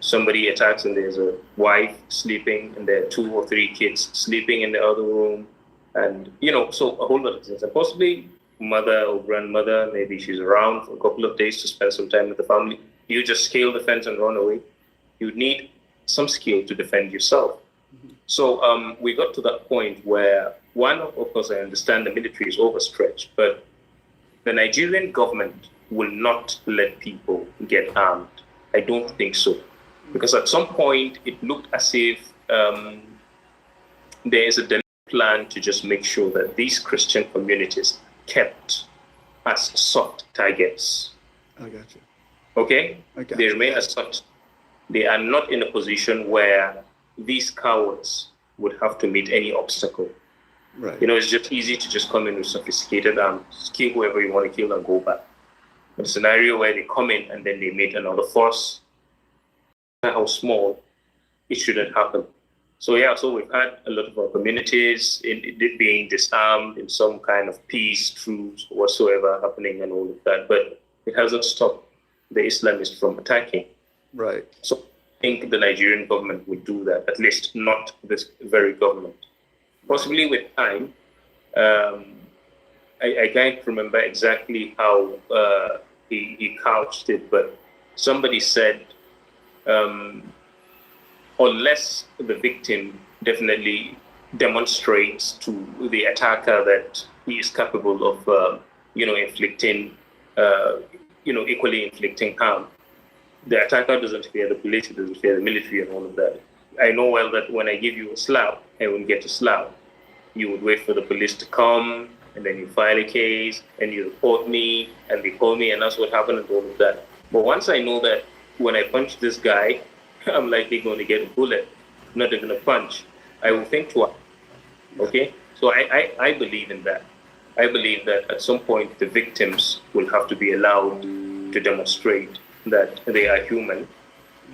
somebody attacks and there's a wife sleeping and there are 2 or 3 kids sleeping in the other room? And, so a whole lot of things. And possibly mother or grandmother, maybe she's around for a couple of days to spend some time with the family. You just scale the fence and run away. You need some skill to defend yourself. So we got to that point where, one, of course, I understand the military is overstretched, but the Nigerian government will not let people get armed. I don't think so. Because at some point, it looked as if there is a deliberate plan to just make sure that these Christian communities kept as soft targets. I got you. Okay? They remain as such. They are not in a position where these cowards would have to meet any obstacle. Right. It's just easy to just come in with sophisticated arms, kill whoever you want to kill and go back. But a scenario where they come in and then they meet another force, how small, it shouldn't happen. So we've had a lot of our communities being disarmed in some kind of peace, truce, whatsoever happening and all of that. But it hasn't stopped the Islamists from attacking. Right. So I think the Nigerian government would do that, at least not this very government. Possibly with time. I can't remember exactly how he couched it, but somebody said, unless the victim definitely demonstrates to the attacker that he is capable of, inflicting, equally inflicting harm, the attacker doesn't fear the police, he doesn't fear the military and all of that. I know well that when I give you a slap, I won't get a slap. You would wait for the police to come, and then you file a case, and you report me, and they call me, and that's what happened and all of that. But once I know that when I punch this guy, I'm likely going to get a bullet, not even a punch, I will think twice. Okay? So I believe in that. I believe that at some point the victims will have to be allowed to demonstrate that they are human,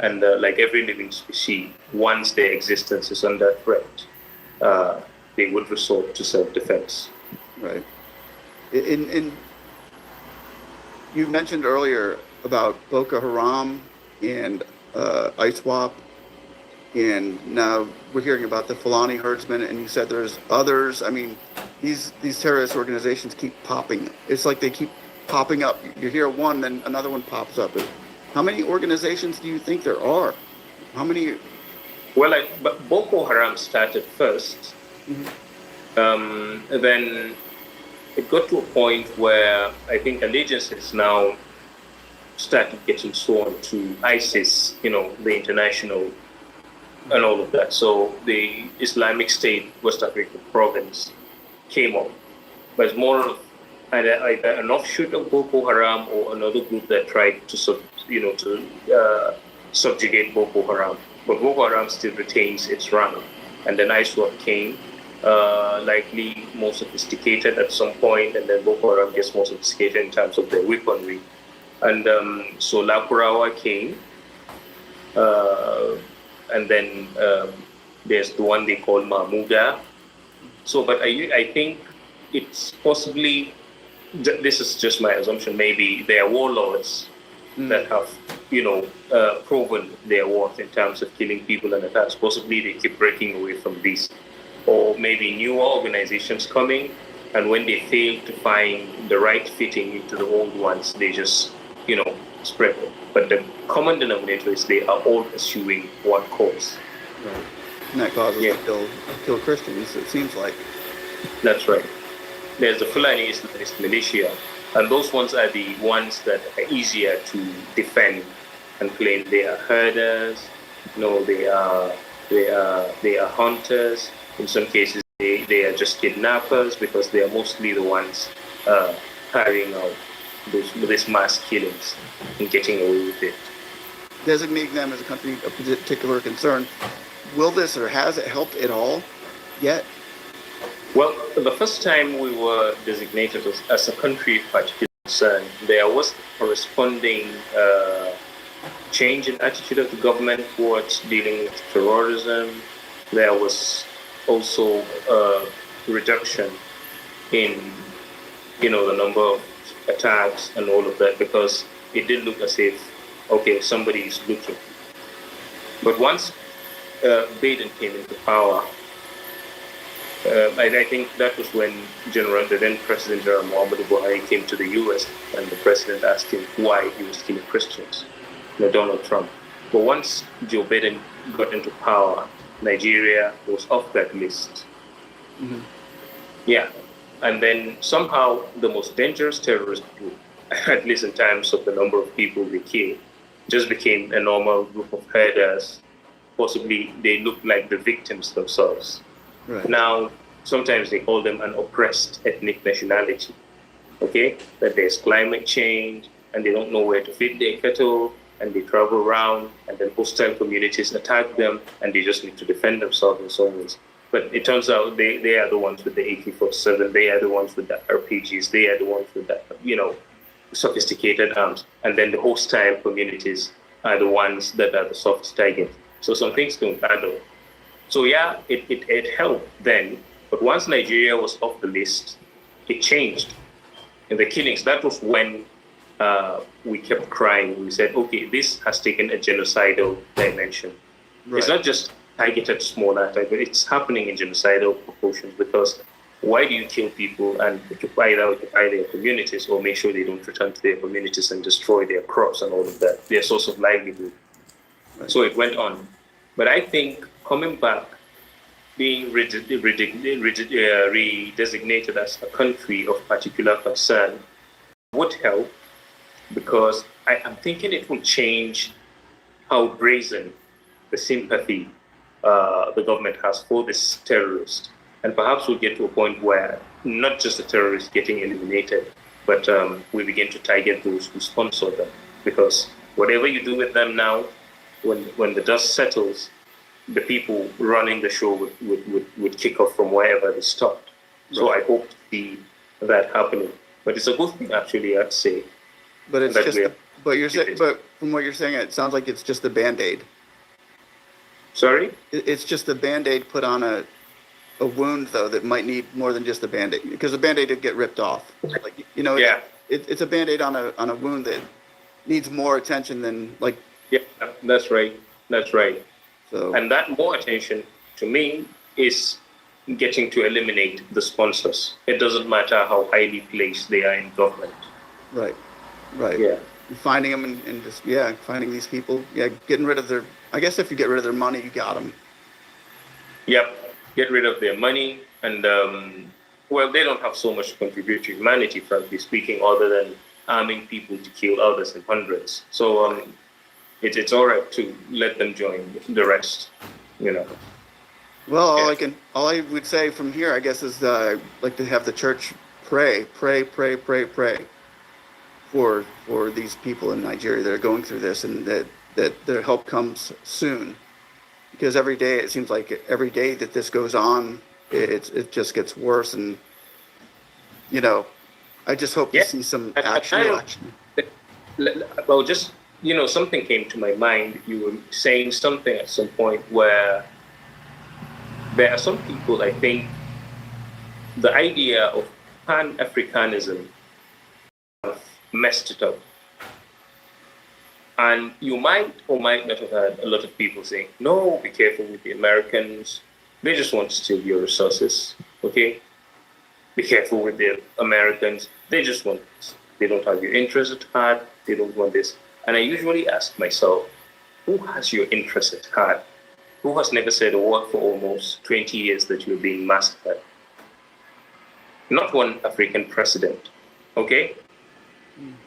and like every living species, once their existence is under threat, they would resort to self-defense. Right. In you mentioned earlier about Boko Haram and ISWAP, and now we're hearing about the Fulani herdsmen, and you said there's others. I mean, these terrorist organizations keep popping. It's like they keep popping up. You hear one, then another one pops up. How many organizations do you think there are? How many? Well, but Boko Haram started first. Then it got to a point where I think allegiances now started getting sworn to ISIS, the international and all of that. So the Islamic State West African province came up, but it's more of either an offshoot of Boko Haram or another group that tried to subjugate Boko Haram. But Boko Haram still retains its rank, and then ISWAP came, likely more sophisticated at some point, and then Boko Haram gets more sophisticated in terms of their weaponry. And so Lakurawa came, and then there's the one they call Mahmuda. So, but I think it's possibly, this is just my assumption, maybe they are warlords that have, proven their worth in terms of killing people and attacks. Possibly they keep breaking away from these. Or maybe newer organizations coming, and when they fail to find the right fitting into the old ones, they just, spread it. But the common denominator is they are all pursuing one cause. Right. And that causes to kill Christians, it seems like. That's right. There's the Fulani Islamist militia, and those ones are the ones that are easier to defend and claim they are herders. They are hunters. In some cases, they are just kidnappers because they are mostly the ones carrying out these mass killings and getting away with it. Designating them as a country of particular concern, will this or has it helped at all yet? Well, the first time we were designated as a country of particular concern, there was a corresponding change in attitude of the government towards dealing with terrorism. There was also a reduction in, the number of attacks and all of that, because it did look as if, okay, somebody is looking. But once Biden came into power, I think that was when the then President General Muhammadu Buhari came to the US, and the president asked him why he was killing Christians, Donald Trump. But once Joe Biden got into power, Nigeria was off that list. Mm-hmm. Yeah. And then somehow the most dangerous terrorist group, at least in terms of the number of people they killed, just became a normal group of herders. Possibly they look like the victims themselves. Right. Now, sometimes they call them an oppressed ethnic nationality. Okay? That there's climate change and they don't know where to feed their cattle, and they travel around, and then hostile communities attack them, and they just need to defend themselves in some ways. But it turns out they are the ones with the AK-47, they are the ones with the RPGs, they are the ones with the, sophisticated arms. And then the hostile communities are the ones that are the soft target. So some things don't add up. So yeah, it helped then. But once Nigeria was off the list, it changed. In the killings, that was when we kept crying. We said, okay, this has taken a genocidal dimension. Right. It's not just targeted small attack, but it's happening in genocidal proportions, because why do you kill people and occupy their communities, or make sure they don't return to their communities and destroy their crops and all of that, their source of livelihood? Right. So it went on. But I think coming back, being redesignated as a country of particular concern would help, because I'm thinking it will change how brazen the sympathy the government has for this terrorist. And perhaps we'll get to a point where not just the terrorists getting eliminated, but we begin to target those who sponsor them. Because whatever you do with them now, when the dust settles, the people running the show would kick off from wherever they stopped. Right. So I hope to see that happening. But it's a good thing, actually, I'd say. But it's but from what you're saying, it sounds like it's just a Band-Aid. Sorry? It's just a Band-Aid put on a a wound though that might need more than just a Band-Aid, because the Band-Aid did get ripped off. Like, you know, Yeah. it's a Band-Aid on a wound that needs more attention than like. Yeah, that's right. That's right. So. And that more attention to me is getting to eliminate the sponsors. It doesn't matter how highly placed they are in government. Right. Right. Yeah. Finding them and just, finding these people. Yeah. Getting rid of their, I guess if you get rid of their money, you got them. Yep. Get rid of their money. And, well, they don't have so much to contribute to humanity, frankly speaking, other than arming people to kill others in hundreds. So it's all right to let them join the rest, you know. Well, all I would say from here, I guess, is like to have the church pray for these people in Nigeria that are going through this, and that their help comes soon. Because every day, it seems like every day that this goes on, it just gets worse. And, you know, I just hope to see some action. Well, just, you know, something came to my mind. You were saying something at some point where there are some people, I think, the idea of Pan-Africanism messed it up. And you might or might not have heard a lot of people saying, no, be careful with the Americans. They just want to steal your resources, okay? Be careful with the Americans. They just want this. They don't have your interest at heart. They don't want this. And I usually ask myself, who has your interest at heart? Who has never said a word for almost 20 years that you're being massacred? Not one African president, okay?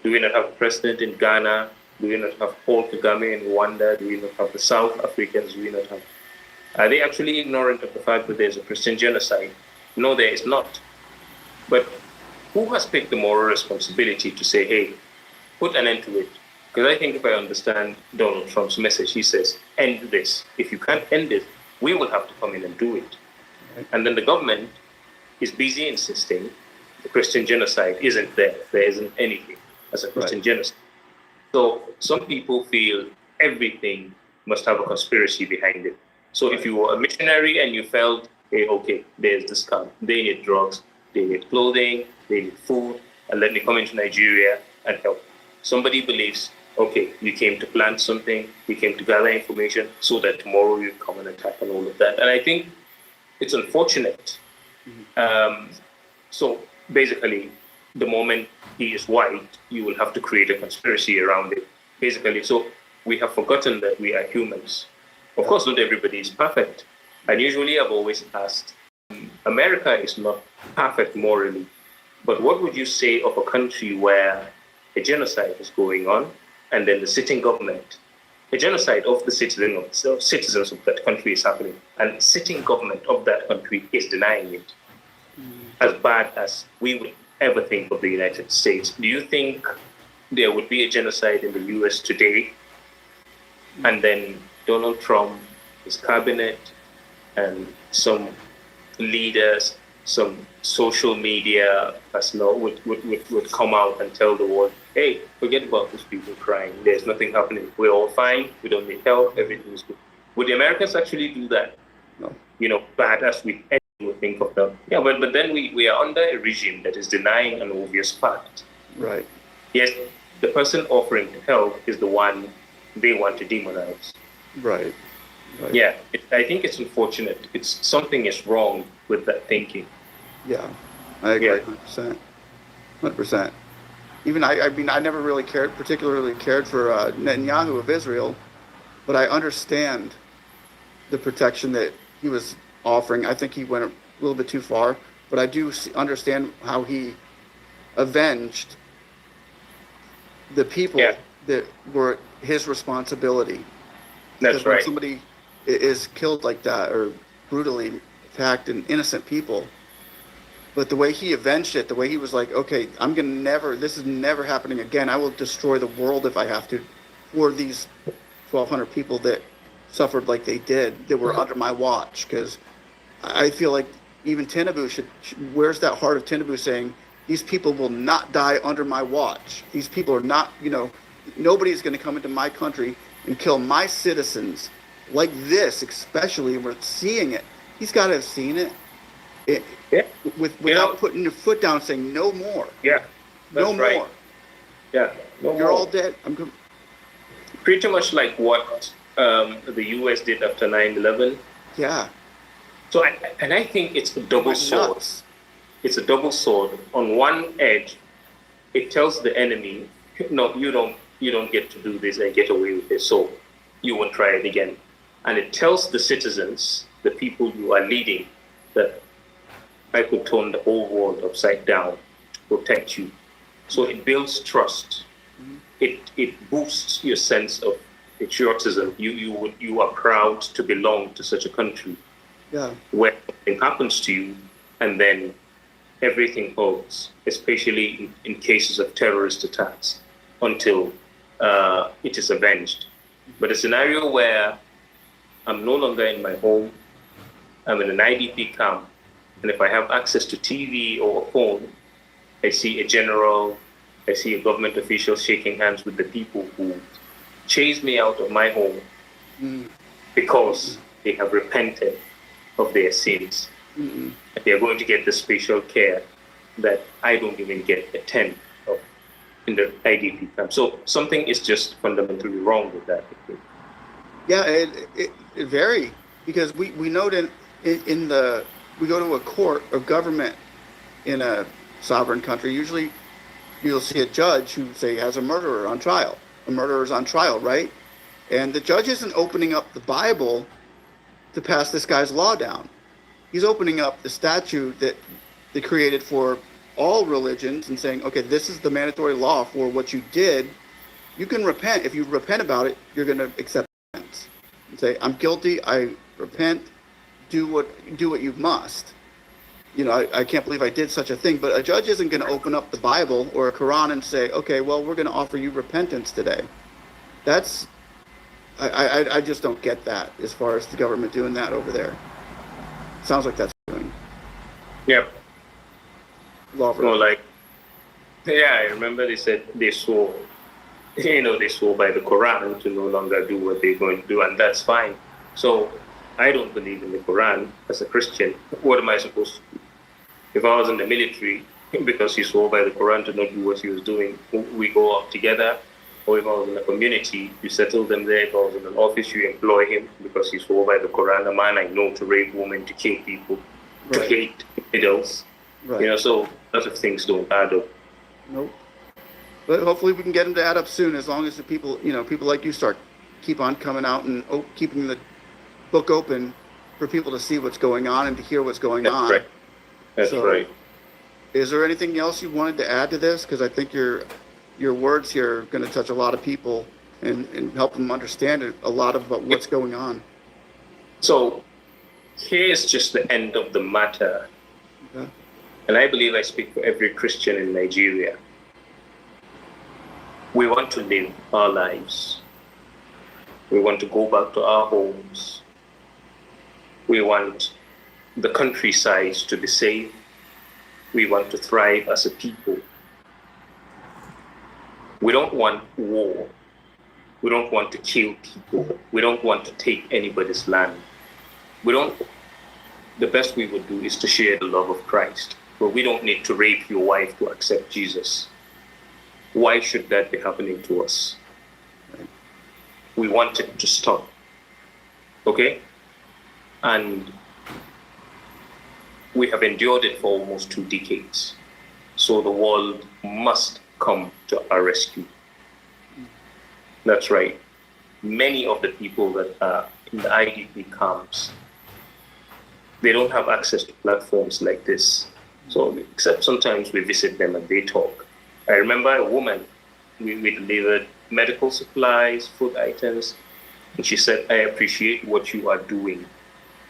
Do we not have a president in Ghana? Do we not have Paul Kagame in Rwanda? Do we not have the South Africans? Do we not have... Are they actually ignorant of the fact that there's a Christian genocide? No, there is not. But who has picked the moral responsibility to say, hey, put an end to it? Because I think if I understand Donald Trump's message, he says, end this. If you can't end it, we will have to come in and do it. And then the government is busy insisting the Christian genocide isn't there. There isn't anything as a Christian genocide. So some people feel everything must have a conspiracy behind it. So if you were a missionary and you felt, hey, okay, there's this camp, they need drugs, they need clothing, they need food, and let me come into Nigeria and help. Somebody believes, okay, we came to plant something, we came to gather information so that tomorrow you come and attack and all of that. And I think it's unfortunate. So basically, the moment he is white, you will have to create a conspiracy around it. Basically, so we have forgotten that we are humans. Of course, not everybody is perfect. And usually I've always asked, America is not perfect morally, but what would you say of a country where a genocide is going on, and then the sitting government, a genocide of the citizens of that country is happening, and the sitting government of that country is denying it? As bad as we would ever think of the United States, do you think there would be a genocide in the US today, and then Donald Trump, his cabinet, and some leaders, some social media personnel would come out and tell the world, hey, forget about these people crying. There's nothing happening. We're all fine. We don't need help. Everything is good. Would the Americans actually do that? No. You know, bad as we would think of them. Yeah, but then we are under a regime that is denying an obvious fact. Right. Yes, the person offering to help is the one they want to demonize. Right. Yeah, I think it's unfortunate. Something is wrong with that thinking. Yeah, I agree, 100%. 100%. Even I mean, I never really particularly cared for Netanyahu of Israel, but I understand the protection that he was offering. I think he went a little bit too far, but I do understand how he avenged the people that were his responsibility. That's right. When somebody is killed like that or brutally attacked and innocent people, but the way he avenged it, the way he was like, okay, this is never happening again. I will destroy the world if I have to, for these 1,200 people that suffered like they did, that were under my watch. Because I feel like even Tinubu where's that heart of Tinubu saying, these people will not die under my watch. These people are not, nobody's going to come into my country and kill my citizens like this, especially. We're seeing it. He's got to have seen it. it, Yeah. without putting your foot down, saying no more. Yeah. That's No right. more. Yeah. No You're more. all dead. Pretty much like what the US did after 9/11. Yeah. So, I think it's a double Went sword. nuts. It's a double sword. On one edge, it tells the enemy, no, you don't get to do this and get away with it. So you won't try it again. And it tells the citizens, the people you are leading, that I could turn the whole world upside down to protect you. So it builds trust. It boosts your sense of patriotism. You are proud to belong to such a country. Yeah. Where something happens to you, and then everything holds, especially in cases of terrorist attacks, until it is avenged. But a scenario where I'm no longer in my home, I'm in an IDP camp, and if I have access to TV or a phone, I see a general, I see a government official shaking hands with the people who chased me out of my home because they have repented of their sins. They are going to get the special care that I don't even get a tenth of in the IDP camp. So something is just fundamentally wrong with that. Yeah, it vary because we know that in the we go to a court of government in a sovereign country. Usually, you'll see a judge who say has a murderer on trial. A murderer is on trial, right? And the judge isn't opening up the Bible to pass this guy's law down. He's opening up the statute that they created for all religions and saying, okay, this is the mandatory law for what you did. You can repent. If you repent about it, you're going to accept repentance and say, I'm guilty. I repent. Do what you must. You know, I can't believe I did such a thing. But a judge isn't going to open up the Bible or a Quran and say, okay, well, we're going to offer you repentance today. That's, I just don't get that as far as the government doing that over there. Sounds like that's what they're doing. Yep. Law like, yeah, I remember they said they swore by the Quran to no longer do what they're going to do, and that's fine. So I don't believe in the Quran as a Christian. What am I supposed to do? If I was in the military, because he swore by the Quran to not do what he was doing, we go out together. Or if I was in a community, you settle them there. If I was in an office, you employ him because he swore by the Quran. A man I know to rape women, to kill people, to hate idols. Right. So lots of things don't add up. Nope. But hopefully we can get them to add up soon, as long as the people like you keep on coming out and keeping the book open for people to see what's going on and to hear what's going on. Right. That's right. Is there anything else you wanted to add to this? Because I think your words here are going to touch a lot of people and help them understand a lot about what's going on. So here's just the end of the matter. Okay. And I believe I speak for every Christian in Nigeria. We want to live our lives. We want to go back to our homes. We want the countryside to be safe. We want to thrive as a people. We don't want war. We don't want to kill people. We don't want to take anybody's land. The best we would do is to share the love of Christ. But we don't need to rape your wife to accept Jesus. Why should that be happening to us? We want it to stop. Okay? And we have endured it for almost 2 decades. So the world must come to our rescue. That's right. Many of the people that are in the IDP camps, they don't have access to platforms like this. So, except sometimes we visit them and they talk. I remember a woman, we delivered medical supplies, food items, and she said, I appreciate what you are doing,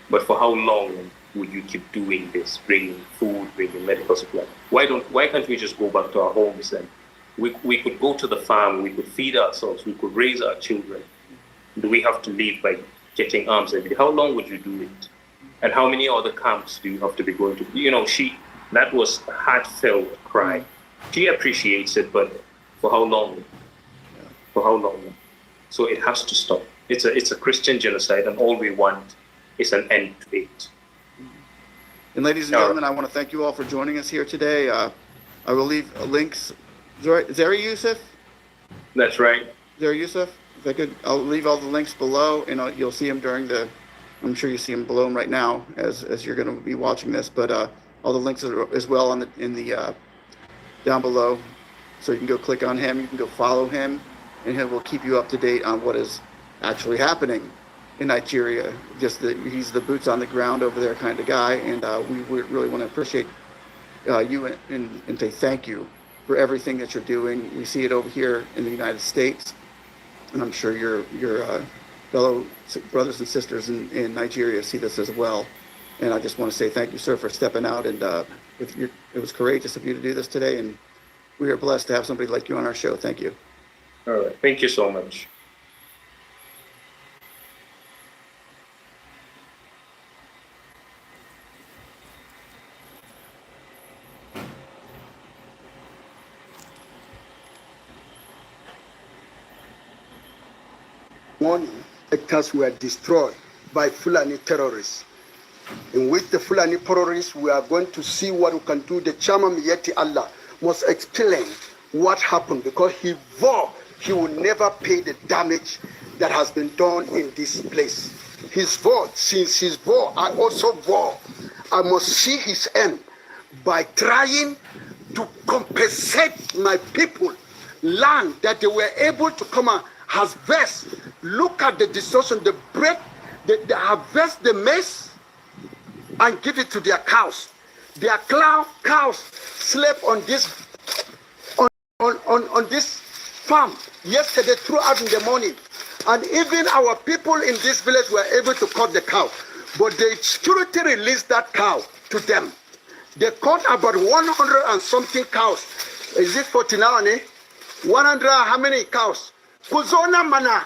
but for how long would you keep doing this, bringing food, bringing medical supplies? Why can't we just go back to our homes and we could go to the farm, we could feed ourselves, we could raise our children. Do we have to live by getting arms every day? How long would you do it? And how many other camps do you have to be going to? That was a heartfelt cry. She appreciates it, but for how long? For how long? So it has to stop. It's a Christian genocide, and all we want is an end to it. And ladies and gentlemen, I want to thank you all for joining us here today. I will leave links. Zari Yusuf? That's right. Zari Yusuf? If I could, I'll leave all the links below, and you'll see them I'm sure you see them below them right now as you're going to be watching this, but all the links are as well down below. So you can go click on him, you can go follow him, and he will keep you up to date on what is actually happening in Nigeria. He's the boots on the ground over there kind of guy, and we really want to appreciate you and say thank you for everything that you're doing. We see it over here in the United States, and I'm sure your fellow brothers and sisters in Nigeria see this as well. And I just want to say thank you, sir, for stepping out, and it was courageous of you to do this today, and we are blessed to have somebody like you on our show. Thank you. All right. Thank you so much. Hectares were destroyed by Fulani terrorists. In which the Fulani terrorists, we are going to see what we can do. The Chairman Yeti Allah must explain what happened, because he vowed he will never pay the damage that has been done in this place. Since his vow, I also vow I must see his end by trying to compensate my people land that they were able to come and harvest. Look at the destruction, the break, they harvest the maize and give it to their cows. Their cows slept on this on this farm yesterday throughout in the morning, and even our people in this village were able to cut the cow, but the security released that cow to them. They caught about 100 and something cows. Is it 49? 100 how many cows? Kuzona mana.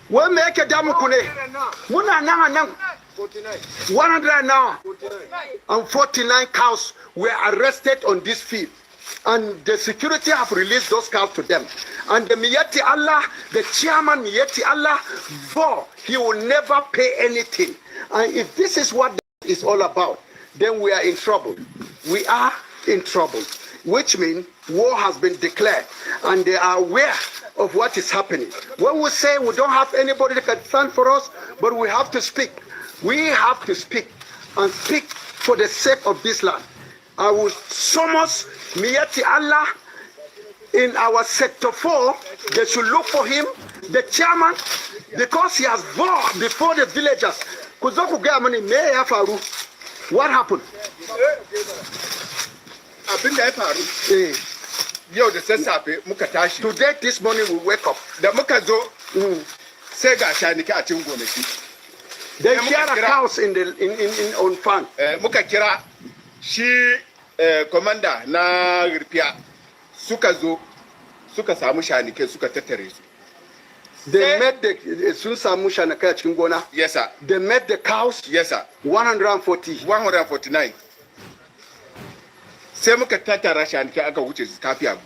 What make a damu kune? Muna nang 100 now. And 49 cows were arrested on this field. And the security have released those cows to them. And the Miyati Allah, the chairman Miyati Allah, vowed he will never pay anything. And if this is what is all about, then we are in trouble. We are in trouble, which means war has been declared, and they are aware of what is happening. When we say we don't have anybody that can stand for us, but we have to speak. We have to speak, and speak for the sake of this land. I will summon Miyati Allah in our sector 4. They should look for him, the chairman, because he has vowed before the villagers. What happened? Today, this morning, we wake up. They hear a cows on farm. Shi commander na Ripia suka samu shanike suka tattare su. They met the sun samu shanike a cikin gona. Yes sir. They met the cows. Yes sir. 149. Sai muka tattara shanike aka wuce su Kafi Abu.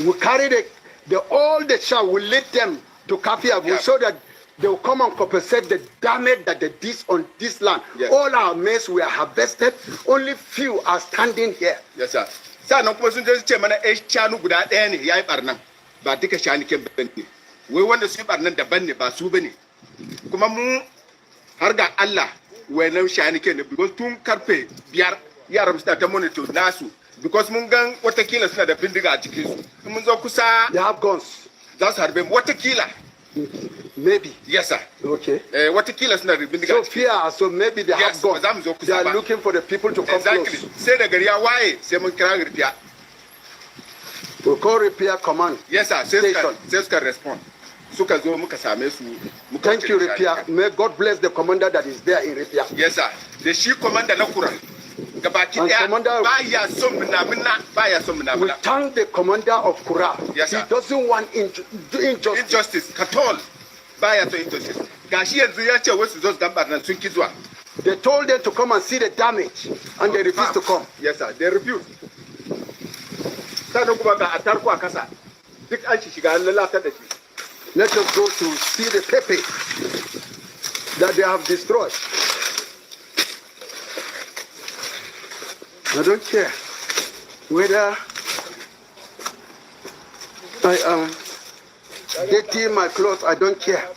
We carry all the shall we lead them to Kafi Abu, so that they will come and compensate the damage that they did on this land. Yes. All our maize were harvested. Only few are standing here. Yes, sir. Sannan kuma sun je ce mana shanu guda ɗaya ne yayi barnan, ba duka shaniken bane. Wai wanda su yi barnan daban ne, ba su bane. Kuma mu har ga Allah wayannan shaniken ne, because tun karfe 5 yaran suna ta monitor nasu, because mun gan watakila suna da bindiga a cikin su. Mun zo kusa, they have guns. Za su harbe mu watakila. Maybe. Yes, sir. Okay. Watakila suna da bindiga. So fear, so maybe they have guns. They are looking for the people to come close. Exactly. Sai da gari ya waye sai mun kira Ripiya. We call Ripiya command. Yes, sir. Sai suka respond. Suka zo muka same su. Thank you, Ripiya. May God bless the commander that is there in Ripiya. Yes, sir. The she commander na Kura. Gabaki daya baya son munamuna. We thank the commander of Kura. Yes, sir. He doesn't want injustice at all. Baya to injustice. Gashi yanzu ya ce wasu zo gambar nan sun ki zuwa. They told them to come and see the damage, and they refused to come. Yes, sir. They refused. Sannan kuma ga atarku a kasa. Duk an shiga lalata da shi. Let us go to see the pepper that they have destroyed. I don't care whether I am dirty my clothes. I don't care.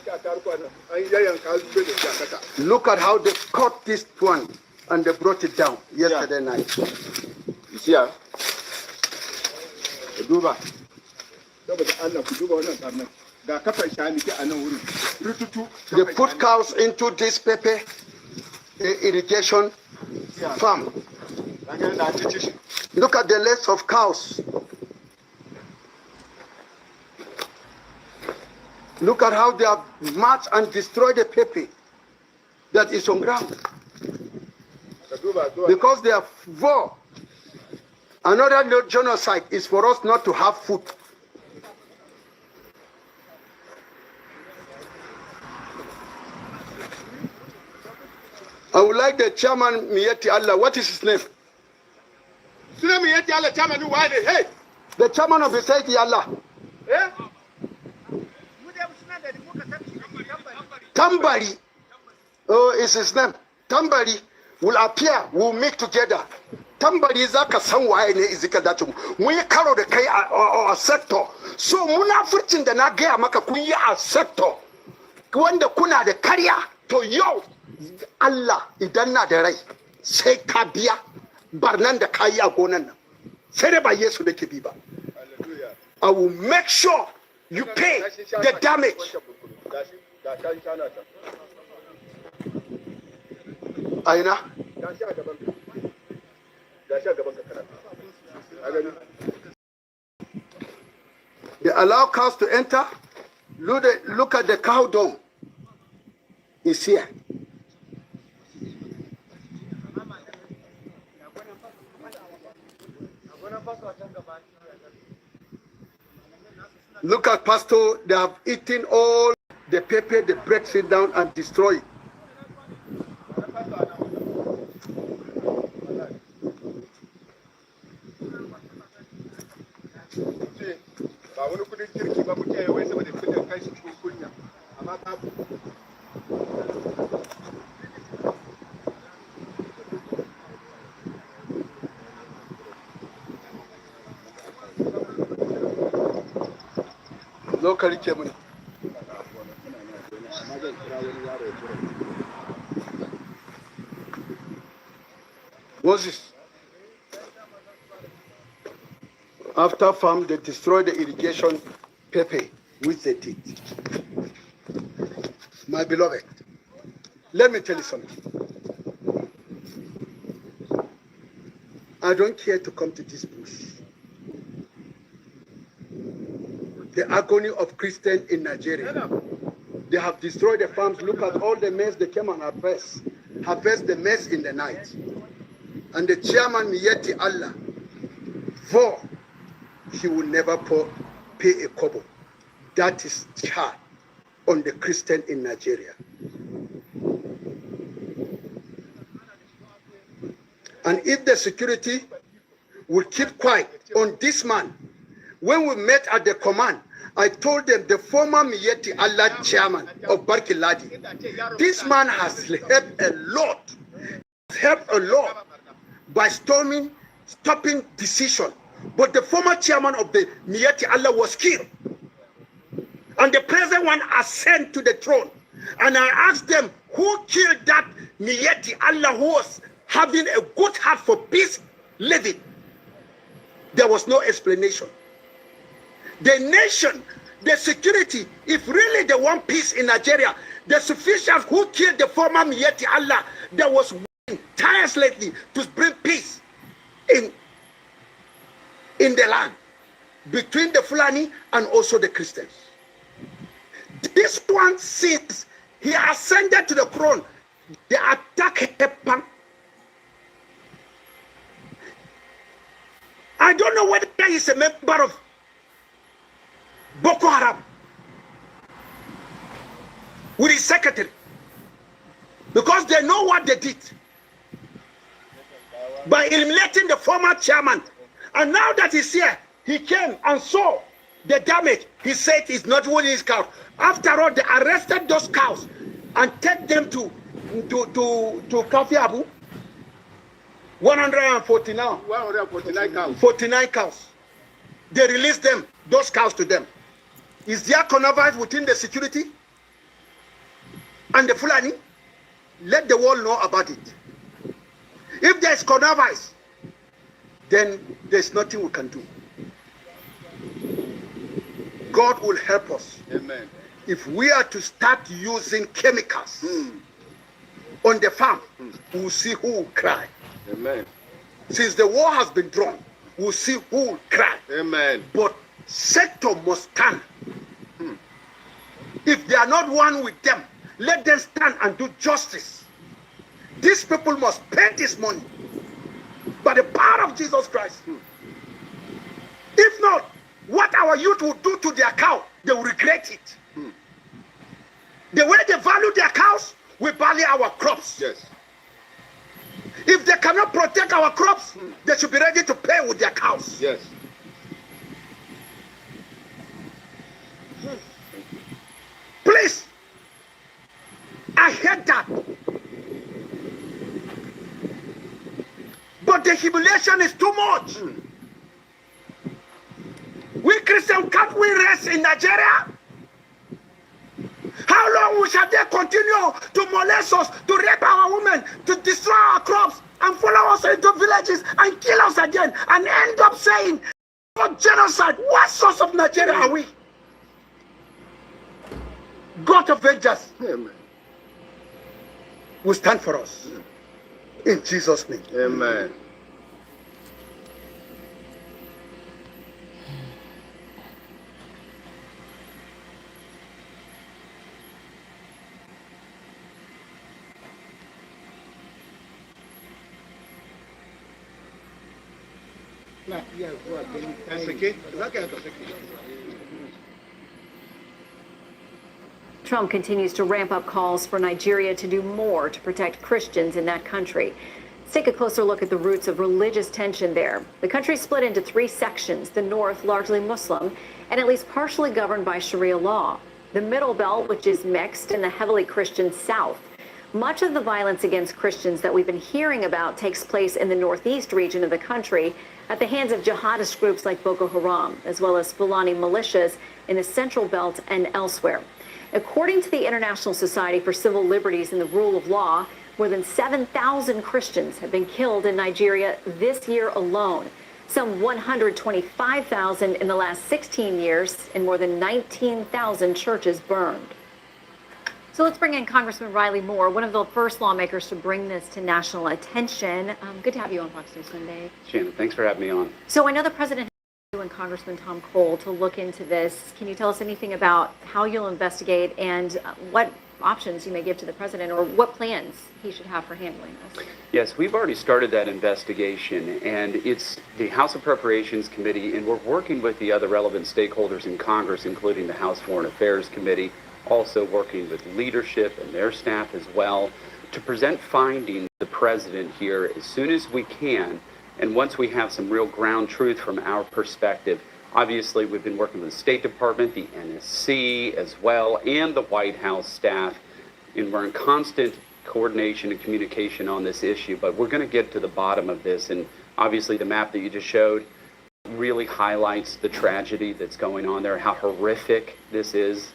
Look at how they cut this one and they brought it down yesterday night. You see, they put cows into this pepper irrigation farm. Look at the list of cows. Look at how they have marched and destroyed the pepper that is on ground. Because they are war. Another genocide is for us not to have food. I would like the chairman, Miyeti Allah. What is his name? Hey! The chairman of the Society Allah. Tambari. Oh, is his name. Tambari will appear, will meet together. Tambari zaka san waye ne izika dace mu. Mun yi karo da kai a sector. So munafurcin da na gaya maka kun yi a sector. Wanda kuna da karya to yau Allah idan na da rai sai ka biya barnan da ka yi a gonan nan. Sai da ba Yesu da ke bi ba. I will make sure you pay the damage. Aina? They allow cows to enter. Look at the cow dung. It's here. Look at pastor, they have eaten all the pepper, they break it down and destroy it. Locally came. Moses. After farm, they destroyed the irrigation pepper with the teeth. My beloved, let me tell you something. I don't care to come to this bush. The agony of Christians in Nigeria. They have destroyed the farms. Look at all the maize they came and harvest the maize in the night. And the chairman, Miyeti Allah, for he will never pay a kobo. That is charge on the Christian in Nigeria. And if the security will keep quiet on this man, when we met at the command, I told them the former Miyeti Allah chairman of Barkiladi, this man has helped a lot by stopping decision. But the former chairman of the Miyeti Allah was killed. And the present one ascended to the throne. And I asked them, who killed that Miyeti Allah who was having a good heart for peace living? There was no explanation. The nation, the security, if really they want peace in Nigeria, the officials who killed the former Miyeti Allah, that was working tirelessly to bring peace in the land between the Fulani and also the Christians. This one, since he ascended to the throne, the attack happened. I don't know whether he's a member of Boko Haram with his secretary, because they know what they did by eliminating the former chairman. And now that he's here, he came and saw the damage. He said he's not winning his cows. After all, they arrested those cows and take them to Kafi Abu. 140 now. 149 cows. 49 cows. They release them, those cows to them. Is there connivance within the security and the Fulani? Let the world know about it. If there is connivance, then there's nothing we can do. God will help us. Amen. If we are to start using chemicals on the farm, we'll see who will cry. Amen. Since the war has been drawn, we'll see who will cry. Amen. But sector must stand. If they are not one with them, let them stand and do justice. These people must pay this money by the power of Jesus Christ. If not, what our youth will do to their cow, they will regret it. The way they value their cows, we value our crops. Yes. If they cannot protect our crops, they should be ready to pay with their cows. Yes. Please, I hate that. But the humiliation is too much. We Christians, can't we rest in Nigeria? How long shall they continue to molest us, to rape our women, to destroy our crops, and follow us into villages and kill us again, and end up saying, "Oh, genocide, what source of Nigeria are we?" God avenge us. Amen. Will stand for us. In Jesus' name. Amen. Trump continues to ramp up calls for Nigeria to do more to protect Christians in that country. Let's take a closer look at the roots of religious tension there. The country is split into three sections, the north largely Muslim and at least partially governed by Sharia law. The middle belt, which is mixed, and the heavily Christian south. Much of the violence against Christians that we've been hearing about takes place in the northeast region of the country at the hands of jihadist groups like Boko Haram, as well as Fulani militias in the central belt and elsewhere. According to the International Society for Civil Liberties and the Rule of Law, more than 7,000 Christians have been killed in Nigeria this year alone. Some 125,000 in the last 16 years, and more than 19,000 churches burned. So let's bring in Congressman Riley Moore, one of the first lawmakers to bring this to national attention. Good to have you on Fox News Sunday. Shannon, thanks for having me on. So I know the president has you and Congressman Tom Cole to look into this. Can you tell us anything about how you'll investigate and what options you may give to the president, or what plans he should have for handling this? Yes, we've already started that investigation, and it's the House Appropriations Committee, and we're working with the other relevant stakeholders in Congress, including the House Foreign Affairs Committee, also working with leadership and their staff as well, to present findings to the president here as soon as we can. And once we have some real ground truth from our perspective, obviously we've been working with the State Department, the NSC as well, and the White House staff, and we're in constant coordination and communication on this issue, but we're going to get to the bottom of this. And obviously the map that you just showed really highlights the tragedy that's going on there, how horrific this is,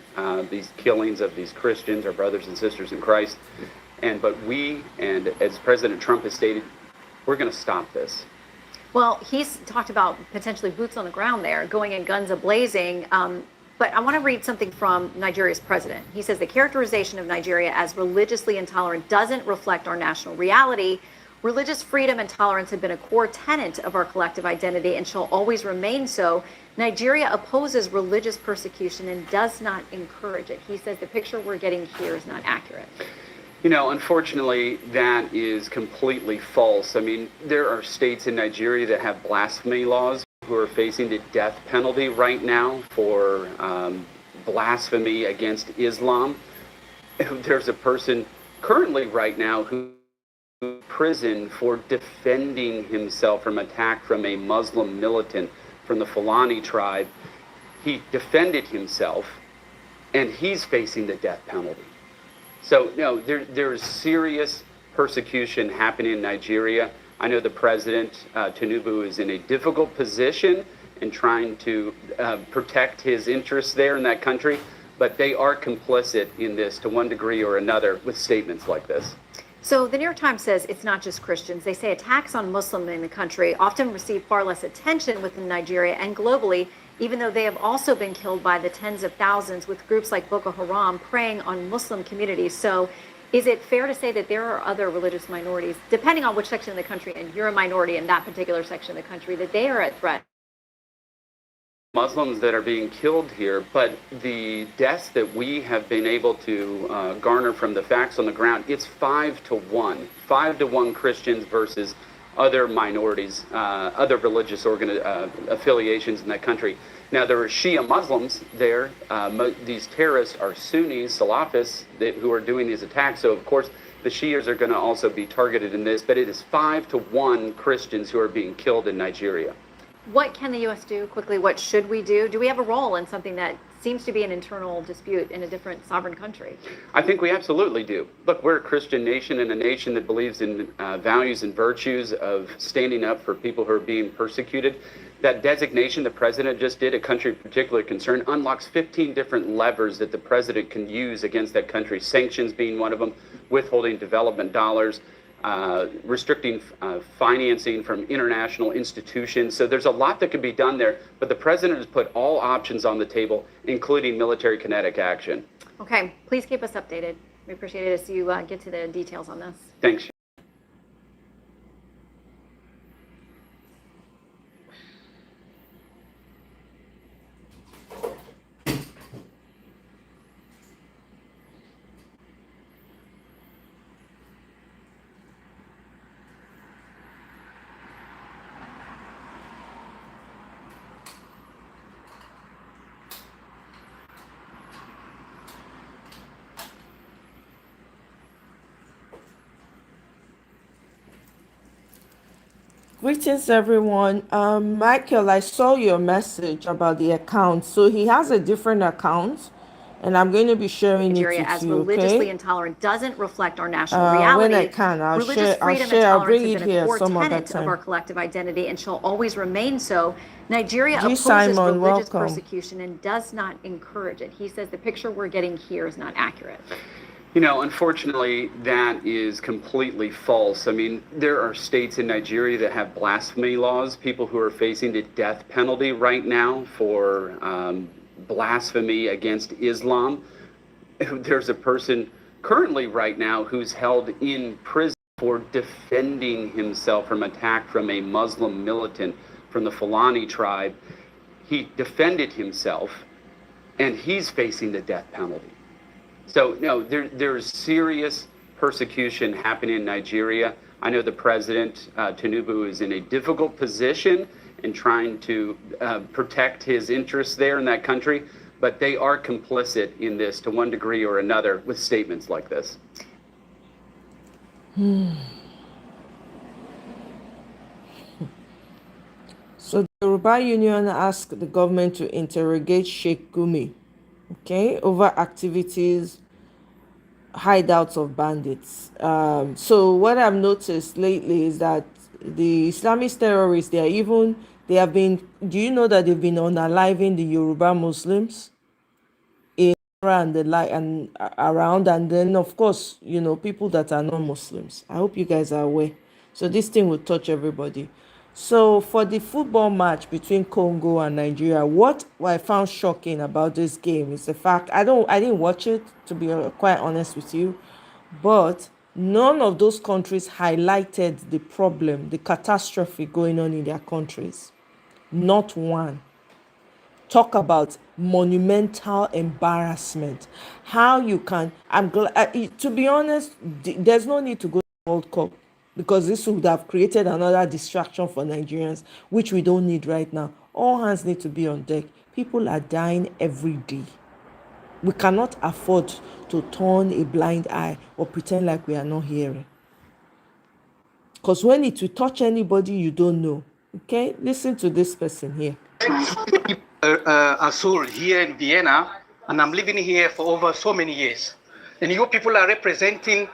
these killings of these Christians, our brothers and sisters in Christ. But we, and as President Trump has stated, we're going to stop this. Well, he's talked about potentially boots on the ground there, going in guns a-blazing. But I want to read something from Nigeria's president. He says the characterization of Nigeria as religiously intolerant doesn't reflect our national reality. Religious freedom and tolerance have been a core tenet of our collective identity and shall always remain so. Nigeria opposes religious persecution and does not encourage it. He says the picture we're getting here is not accurate. You know, unfortunately, that is completely false. I mean, there are states in Nigeria that have blasphemy laws who are facing the death penalty right now for blasphemy against Islam. There's a person currently right now who's in prison for defending himself from attack from a Muslim militant from the Fulani tribe. He defended himself, and he's facing the death penalty. So, no, there is serious persecution happening in Nigeria. I know the president, Tinubu, is in a difficult position in trying to protect his interests there in that country, but they are complicit in this to one degree or another with statements like this. So the New York Times says it's not just Christians. They say attacks on Muslims in the country often receive far less attention within Nigeria and globally, even though they have also been killed by the tens of thousands, with groups like Boko Haram preying on Muslim communities. So is it fair to say that there are other religious minorities, depending on which section of the country, and you're a minority in that particular section of the country, that they are at threat? Muslims that are being killed here, but the deaths that we have been able to garner from the facts on the ground, it's 5-1. 5-1 Christians versus other minorities, other religious affiliations in that country. Now, there are Shia Muslims there. These terrorists are Sunnis, Salafists, who are doing these attacks. So, of course, the Shias are going to also be targeted in this, but it is 5-1 Christians who are being killed in Nigeria. What can the U.S. do quickly? What should we do? Do we have a role in something that seems to be an internal dispute in a different sovereign country? I think we absolutely do. Look, we're a Christian nation and a nation that believes in values and virtues of standing up for people who are being persecuted. That designation the president just did, a country of particular concern, unlocks 15 different levers that the president can use against that country, sanctions being one of them, withholding development dollars, restricting financing from international institutions. So there's a lot that could be done there, but the president has put all options on the table, including military kinetic action. Okay, please keep us updated. We appreciate it as you get to the details on this. Thanks. Greetings, everyone. Michael, I saw your message about the account. So he has a different account, and I'm going to be sharing Nigeria it with as you, religiously okay? intolerant doesn't reflect our national reality. When I can, I'll Religious share. freedom and I'll tolerance bring has it been a here core some other tenet of our time. collective identity and shall always remain so. Nigeria G. opposes Simon, religious welcome. persecution and does not encourage it. He says the picture we're getting here is not accurate. You know, unfortunately, that is completely false. I mean, there are states in Nigeria that have blasphemy laws, people who are facing the death penalty right now for blasphemy against Islam. There's a person currently right now who's held in prison for defending himself from attack from a Muslim militant from the Fulani tribe. He defended himself, and he's facing the death penalty. So, no, there's serious persecution happening in Nigeria. I know the president, Tinubu, is in a difficult position in trying to protect his interests there in that country, but they are complicit in this to one degree or another with statements like this. So the Yoruba Union asked the government to interrogate Sheikh Gumi, okay, over activities, hideouts of bandits. So what I've noticed lately is that the Islamist terrorists, they have been, do you know that they've been unaliving the Yoruba Muslims in and the like and around, and then of course, you know, people that are non-Muslims. I hope you guys are aware. So this thing will touch everybody. So for the football match between Congo and Nigeria, what I found shocking about this game is the fact I didn't watch it, to be quite honest with you, but none of those countries highlighted the problem, the catastrophe going on in their countries. Not one. Talk about monumental embarrassment. How you can, I'm glad, to be honest, there's no need to go to the World Cup, because this would have created another distraction for Nigerians, which we don't need right now. All hands need to be on deck. People are dying every day. We cannot afford to turn a blind eye or pretend like we are not hearing. Because when it will touch anybody you don't know, okay? Listen to this person here. Are sold here in Vienna, and I'm living here for over so many years. And you people are representing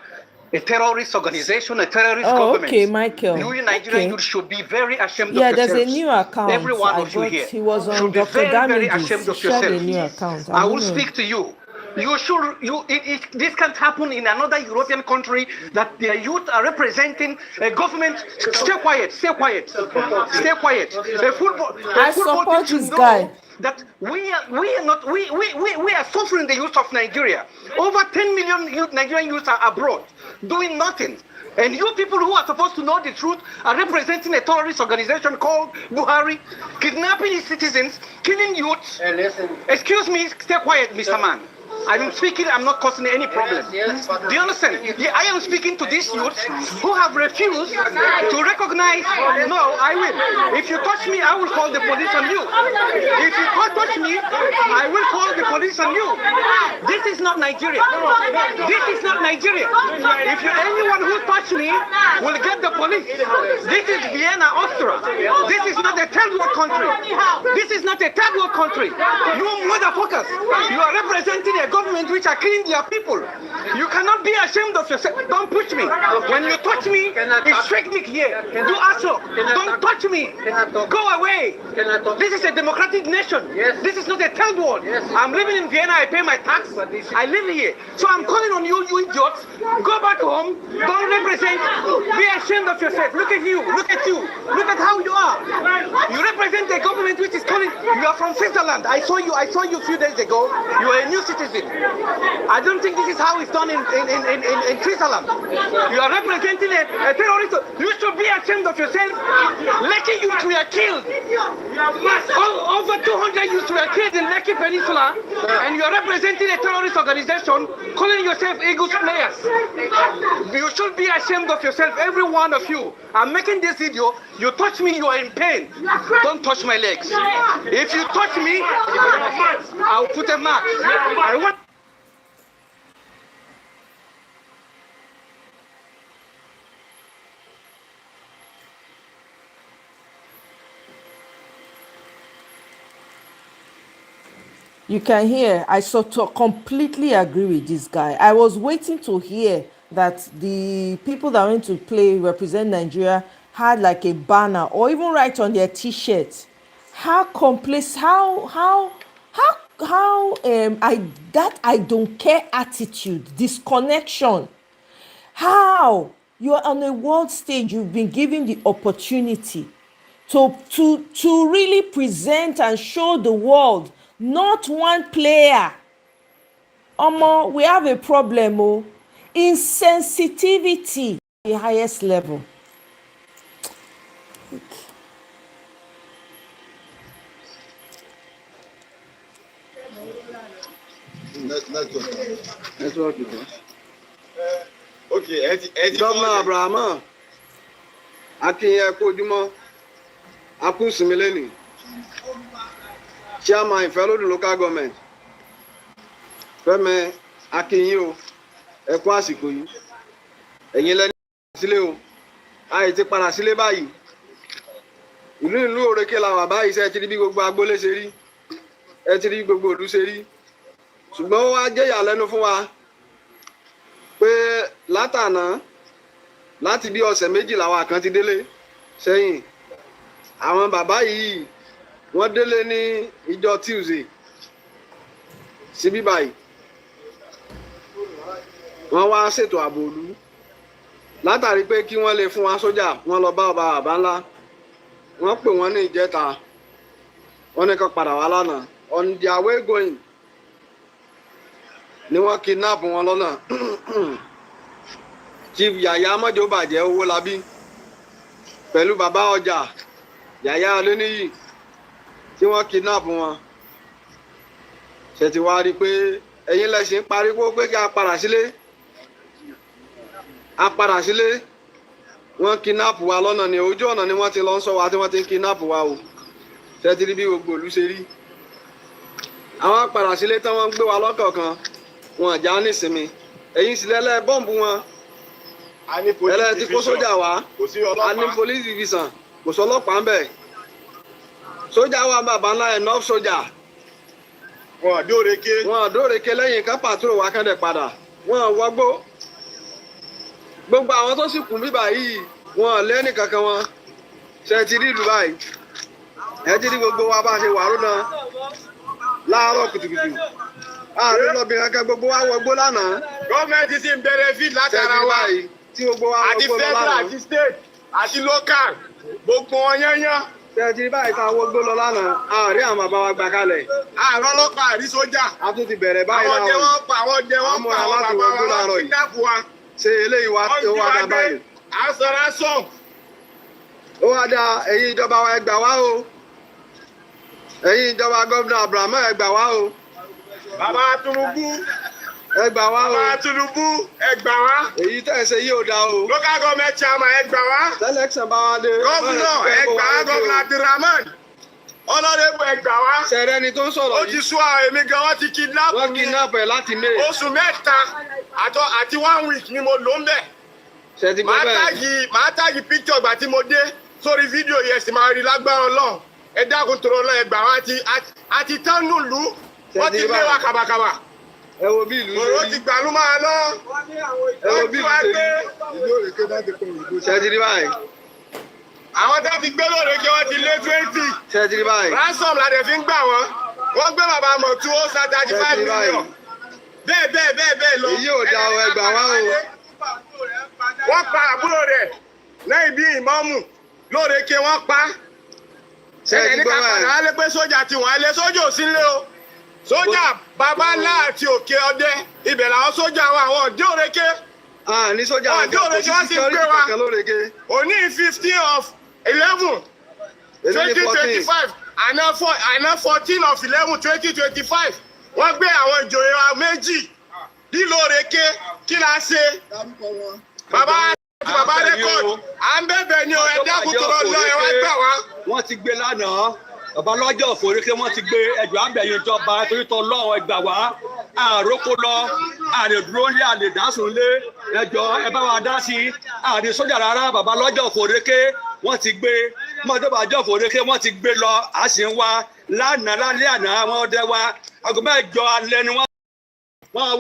a terrorist organization, a terrorist Oh, government. okay, Michael. You Nigerian, Okay. you should be very ashamed Yeah, of there's yourselves. a new account. Every one I of you got. here He was on should be Dr. very, very Damage's. ashamed He of shared a yourselves. new account. I will don't know. speak to you. This can't happen in another European country that their youth are representing a government. Stay quiet, stay quiet, stay quiet. I support team this should guy. know that we are suffering the youth of Nigeria. Over 10 million Nigerian youths are abroad doing nothing. And you people who are supposed to know the truth are representing a terrorist organization called Buhari, kidnapping his citizens, killing youths. Excuse me, stay quiet, Mr. Man. I'm speaking, I'm not causing any problem. Do you understand? Yeah, I am speaking to these youths who have refused to recognize. No, I will. If you touch me, I will call the police on you. If you touch me, I will call the police on you. This is not Nigeria. This is not Nigeria. If anyone who touch me will get the police. This is Vienna, Austria. This is not a third world country. This is not a third world country. You motherfuckers, you are representing a government which are killing their people. You cannot be ashamed of yourself. Don't push me. When you touch me, it's technique here. Do also. Don't touch me. Go away. This is a democratic nation. This is not a third world. I'm living in Vienna. I pay my tax. I live here. So I'm calling on you, you idiots. Go back home. Don't represent. Be ashamed of yourself. Look at you. Look at you. Look at how you are. You represent a government which is calling. You are from Switzerland. I saw you a few days ago. You are a new citizen. I don't think this is how it's done in Switzerland. You are representing a terrorist. You should be ashamed of yourself. Lekki youth were killed. Over 200 youth were killed in Lekki Peninsula, and you are representing a terrorist organization calling yourself Eagles players. You should be ashamed of yourself, every one of you. I'm making this video. You touch me, you are in pain. Don't touch my legs. If you touch me, I'll put a mark. I want. You can hear, I sort of completely agree with this guy. I was waiting to hear that the people that went to play represent Nigeria had like a banner or even write on their t-shirt. How complex, how I don't care attitude, disconnection. How you are on a world stage, you've been given the opportunity to really present and show the world, not one player. Omo, we have a problem. Oh, insensitivity at the highest level. Okay, Governor Abraham, Akinye Kojuma, Aku Simileni, Chairman, fellow the local government. Fẹ́mi Akinye o, ẹ kú àsìkò yìí. Ẹ̀yin lẹ́ni sílé o, àì ti padà sílé báyìí. Ìlú Òrèké la wà báyìí, ṣé ẹ ti rí bí gbogbo agboolé ṣe rí? Ẹ ti rí gbogbo ìlú ṣe rí? Ṣùgbọ́n ó wá jẹ́ ìyàlẹ́nu fún wa pé látàná láti bí ọ̀sẹ̀ méjì làwọn kan ti délé sẹ́yìn. Àwọn bàbá yìí wọ́n délé ní ìjọ Tuesday síbí báyìí. Wọ́n wá ṣètò ààbò ìlú látàrí pé kí wọ́n lè fún wa sójà. Wọ́n lọ bá ọba bàbá ńlá. Wọ́n pè wọ́n ní ìjẹta. Wọ́n ní kó padà wá lánàá. On their way going ni wọ́n kidnap wọn lọ́nà. Chief Yaya Mọ́jọ́ bàjẹ́ owó labí pẹ̀lú bàbá ọjà Yaya Olóníyì tí wọ́n kidnap wọn. Ṣé ti wá rí pé ẹ̀yin lẹ́sìn pariwo pé kí a padà sílé? A padà sílé. Wọ́n kidnap wa lọ́nà ní ojú ọ̀nà ni wọ́n ti lọ ń sọ wa tí wọ́n ti ń kidnap wa o. Ṣé ti rí bí gbogbo ìlú ṣe rí? Àwọn padà sílé tán wọ́n gbé wa lọ́kọ̀ọ̀kan. Wọn àjà nísinmi. Ẹ̀yin sì lẹ́lẹ́ bọ́ǹbù wọn. Ẹlẹ́ ti kó sójà wá. A ní police division. Kò sọ ọlọ́pàá ń bẹ̀. Sójà wa bàbá ńlá enough sójà. Wọn àdóòrèké lẹ́yìn ká pàtrò wa kán dẹ̀ padà. Wọn wọgbó. gbogbo àwọn tó sì kún bíbà yìí wọn lẹ́nì kankan wọn ṣe ti rí ìlú báyìí ẹ ti rí gbogbo wa bá ṣe wàrú náà láàárọ̀ kùtùkùtù ààrẹ lọ́bìnrin akẹ́ gbogbo wa wọgbó lánàá. Gọ́ọ̀mẹ̀ntì ti ń bẹ̀rẹ̀ fíìd látara wa tí gbogbo wa àti wọgbó lọ federal lánàá. àti state àti local gbogbo wọn yányán. ṣe ti rí báyìí ká wọgbó lọ lánàá ààrẹ àwọn bàbá wa gbà kalẹ̀. àárọ̀ ọlọ́pàá àrí sójà. a tún ti bẹ̀rẹ̀ báyìí àwọn ọdẹ wọn pa àwọn láti bàbá wọgbó wa láàárọ̀ wọn yìí. kidnap wa. ṣe eléyìí wá tó wá dá báyìí. àṣọraṣọ. ó wá dá ẹ̀yin ìjọba wa ẹ gbà wá o ẹ̀yin ìjọba gómìnà Abraham ẹ gbà wá o. bàbá Tinubu ẹ gbà wá o. bàbá Tinubu ẹ gbà wá. èyí tẹ̀ ẹ ṣe yìí ò dáa o. local government chairman ẹ gbà wá. selection bá wá dé. gómìnà ẹ gbà wá gómìnà Abdulrahman ọlọ́dẹ́gbọ̀ ẹ gbà wá. sẹ̀rẹ̀ ni tó ń sọ̀rọ̀ ó yìí. ti sún àwọn èmi gan wọ́n ti kidnap wọ́n mi. kidnap ẹ̀ láti May. oṣù mẹ́ta àti 1 week ni mo lò ń bẹ̀. ṣe ti gbọ́ bẹ́ẹ̀. màá tàgì picture ìgbà tí mo dé sórí fídíò yẹn sì máa rí lágbára Ọlọ́run ẹ dákun tòrò lọ ẹgbà wá àti tánú lù wọ́n ti gbé wa kàbàkàbà. ẹ wo bí ìlú ṣe òró rí. ti gbàlú máa lọ. ẹ wo bí ìlú ṣe rí. ìlú òrèké bá ti kọ òyìnbó. ṣe ti rí báyìí. àwọn tó ti gbé lóòrèké wọ́n ti lé 20. ṣe ti rí báyìí. ransom la dẹ̀ fi ń gbà wọ́n wọ́n gbé bàbá mọ̀tú ó san 35 million. bẹ́ẹ̀ lọ. èyí ò dá o ẹ gbà wá o. wọ́n pa àbúrò rẹ̀ lẹ́yìn bí ìmọ̀ọ́mù lóòrèké wọ́n pa. ṣe ti ẹni gbọ́ ká padà báyìí. wálé pé sójà ti wọ́n lé sójà ò sí lé o. sójà bàbá ńlá àti òkè ọdẹ ibẹ̀ làwọn sójà wa àwọn òde òrèké. ní sójà Wọ́n dé òrèké wọ́n sì ń gbé wa. lórèké. òní 15 of 11 2025 àná 14 of 11 2025 wọ́n gbé àwọn ìjòyè wa méjì nílò òrèké kí la ṣe. bàbá rẹ́kọ̀d à ń bẹ̀bẹ̀ ni ẹ dákun tó lọ ẹ wá gbà wá. wọ́n ti gbé lánàá bàbá lọ́jọ́ òfòrékè wọ́n ti gbé ẹjọ́ àbẹ̀yìn ìjọba torí tọ́ lọ́wọ́ ẹgbà wá àròkó lọ àrèdúró lé àlèdásùn lé ẹjọ́ ẹ bá wa dá sí àrè sójà rárá bàbá lọ́jọ́ òfòrékè wọ́n ti gbé mọ́tòbàjọ́ òfòrékè wọ́n ti gbé lọ à sì ń wá lánàá lálẹ́ àná àwọn ọdẹ wa aago mẹ́jọ alẹ́ ni wọ́n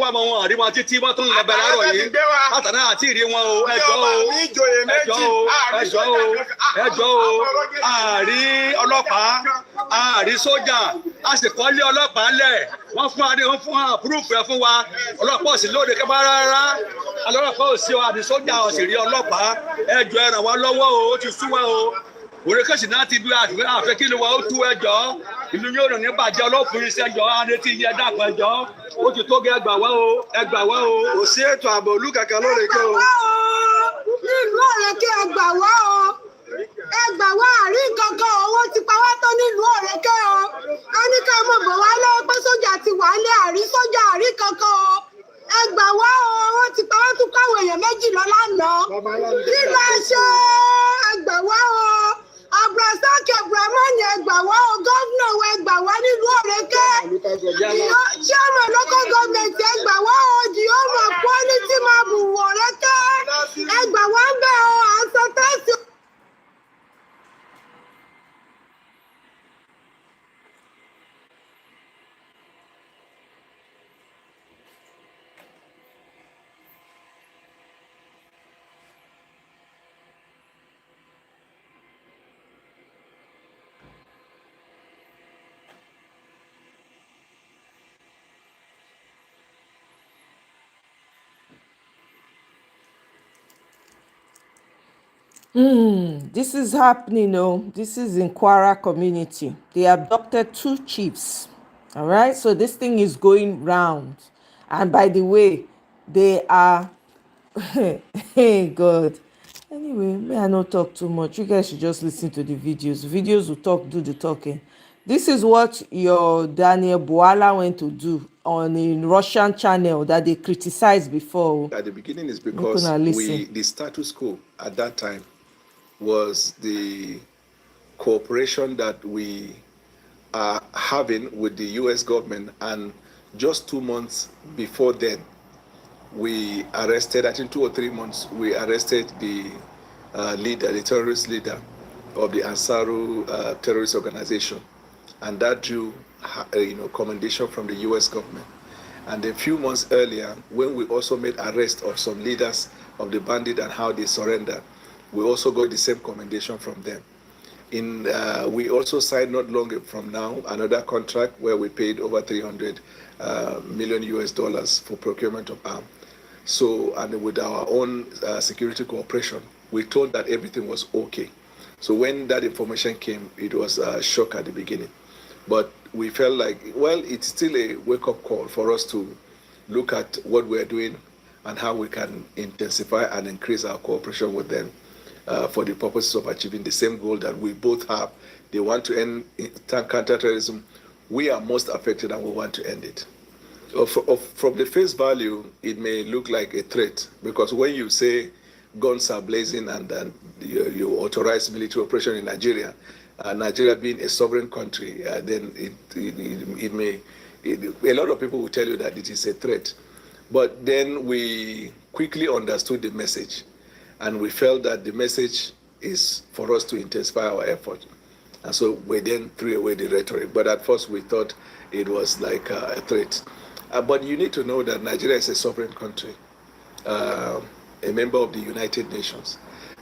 wá mọ wọn àrí wọn títí wọ́n tún lọ bẹ̀rẹ̀ àárọ̀ yìí látàná àti ìrí wọn o ẹjọ́ o àrí ọlọ́pàá àrí sójà a sì kọ́lé ọlọ́pàá lẹ̀ wọ́n fún àpúrúfù ẹ̀ fún wa ọlọ́pàá ò sí lóde kẹ́bá rárá ọlọ́pàá ò sí àrí sójà ò sì rí ọlọ́pàá ẹjọ́ ẹ ràn wá lọ́wọ́ o ó ti sú wa o òrèkèsì náà ti bí àfẹ́ kí ni wọ́n ó tú ẹjọ́ ìlú yóò rìn ní bàjẹ́ ọlọ́kùnrin iṣẹ́ ẹjọ́ adétí yẹ dàpọ̀ ẹjọ́ ó ti tó gẹ́ ẹgbà wá o ẹgbà wá o. kò sí ètò ààbò olú kankan lórèké o. nílùú òrèké ẹgbà wá o ẹgbà wá àrí kankan owó ti pa wá tó nílùú òrèké o a ní ká mọ̀ bọ̀ wá lọ́wọ́ pé sójà ti wà lé àrí sójà àrí kankan o ẹgbà wá o owó ti pa wá tún káwọn èèyàn méjì lọ lánàá kí la ṣe ẹgbà wá o abdulrasaq abdulrahman ẹgbà wá o gómìnà ẹgbà wá nílùú òrèké chairman local government ẹgbà wá o jehova quality máa bù òrèké ẹgbà wá ń bẹ o à ń sọ tẹ́sí. This is happening, this is in Kwara community. They abducted 2 chiefs. All right, so this thing is going round. And by the way, they are hey God. Anyway, may I not talk too much. You guys should just listen to the videos. Videos will talk, do the talking. This is what your Daniel Bwala went to do on a Russian channel that they criticized before. At the beginning is because the status quo at that time was the cooperation that we are having with the U.S. government, and just 2 months before then, we arrested, I think 2 or 3 months, we arrested the leader, the terrorist leader of the Ansaru terrorist organization, and that drew commendation from the U.S. government. And a few months earlier, when we also made arrest of some leaders of the bandit and how they surrendered. We also got the same commendation from them. We also signed not long from now another contract where we paid over 300 million US dollars for procurement of arms. So, and with our own security cooperation, we told that everything was okay. So when that information came, it was a shock at the beginning. But we felt like, well, it's still a wake-up call for us to look at what we're doing and how we can intensify and increase our cooperation with them for the purposes of achieving the same goal that we both have. They want to end counterterrorism. We are most affected and we want to end it. From the face value, it may look like a threat, because when you say guns are blazing and then you authorize military operation in Nigeria, Nigeria being a sovereign country, then a lot of people will tell you that it is a threat. But then we quickly understood the message, and we felt that the message is for us to intensify our effort. And so we then threw away the rhetoric. But at first we thought it was like a threat. But you need to know that Nigeria is a sovereign country, a member of the United Nations.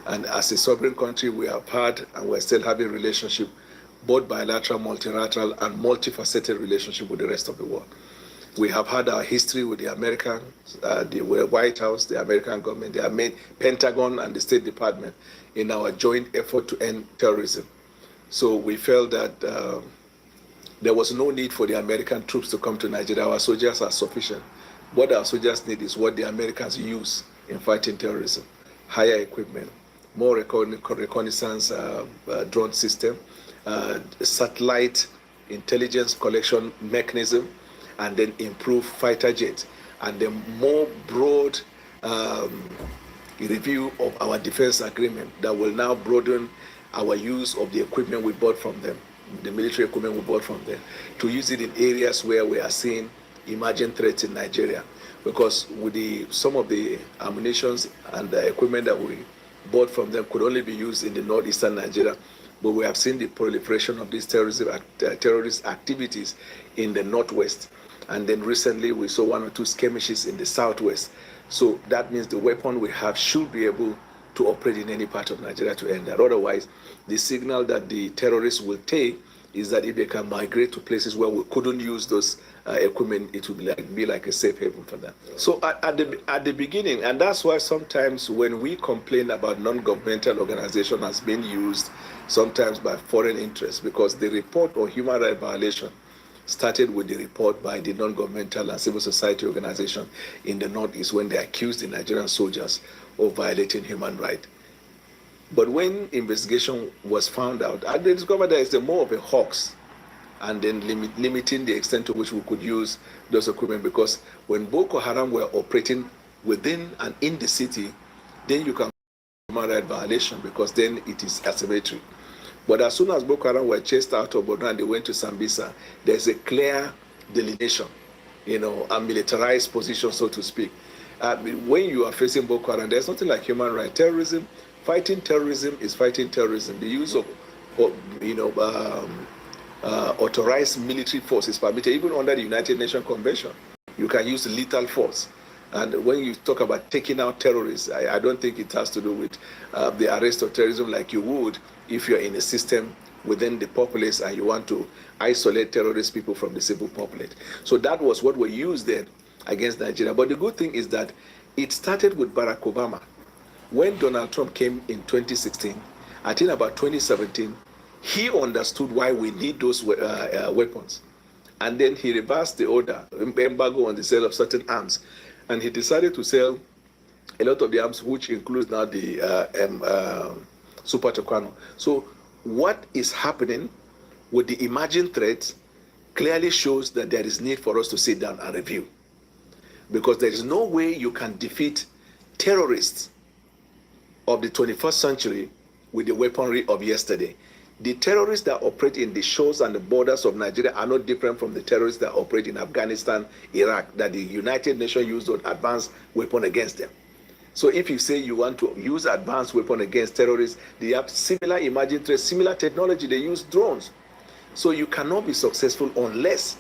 And as a sovereign country, we have had and we're still having relationship, both bilateral, multilateral, and multifaceted relationship with the rest of the world. We have had our history with the Americans, the White House, the American government, the Pentagon, and the State Department in our joint effort to end terrorism. So we felt that there was no need for the American troops to come to Nigeria. Our soldiers are sufficient. What our soldiers need is what the Americans use in fighting terrorism: higher equipment, more reconnaissance drone system, satellite intelligence collection mechanism, and then improve fighter jets, and then more broad review of our defense agreement that will now broaden our use of the equipment we bought from them, the military equipment we bought from them, to use it in areas where we are seeing emerging threats in Nigeria. Because with some of the ammunitions and the equipment that we bought from them could only be used in the northeastern Nigeria, but we have seen the proliferation of these terrorist activities in the northwest. And then recently we saw 1 or 2 skirmishes in the southwest. So that means the weapon we have should be able to operate in any part of Nigeria to end that. Otherwise, the signal that the terrorists will take is that if they can migrate to places where we couldn't use those equipment, it would be like a safe haven for them. So at the beginning, and that's why sometimes when we complain about non-governmental organization as being used sometimes by foreign interests, because the report on human rights violation started with the report by the non-governmental and civil society organization in the Northeast when they accused the Nigerian soldiers of violating human rights. But when investigation was found out, they discovered that it's more of a hoax, and then limiting the extent to which we could use those equipment, because when Boko Haram were operating within and in the city, then you can human rights violation, because then it is asymmetric. But as soon as Boko Haram were chased out of Borno and they went to Sambisa, there's a clear delineation, a militarized position, so to speak. When you are facing Boko Haram, there's nothing like human rights. Terrorism, fighting terrorism is fighting terrorism. The use of authorized military force is permitted, even under the United Nations Convention. You can use lethal force. And when you talk about taking out terrorists, I don't think it has to do with the arrest of terrorism like you would if you're in a system within the populace and you want to isolate terrorist people from the civil populace. So that was what we used then against Nigeria. But the good thing is that it started with Barack Obama. When Donald Trump came in 2016, I think about 2017, he understood why we need those weapons. And then he reversed the order, embargo on the sale of certain arms. And he decided to sell a lot of the arms, which includes now the Super Tucano. So what is happening with the emerging threats clearly shows that there is need for us to sit down and review. Because there is no way you can defeat terrorists of the 21st century with the weaponry of yesterday. The terrorists that operate in the shores and the borders of Nigeria are not different from the terrorists that operate in Afghanistan, Iraq, that the United Nations used an advanced weapon against them. So if you say you want to use advanced weapon against terrorists, they have similar emerging threats, similar technology, they use drones. So you cannot be successful unless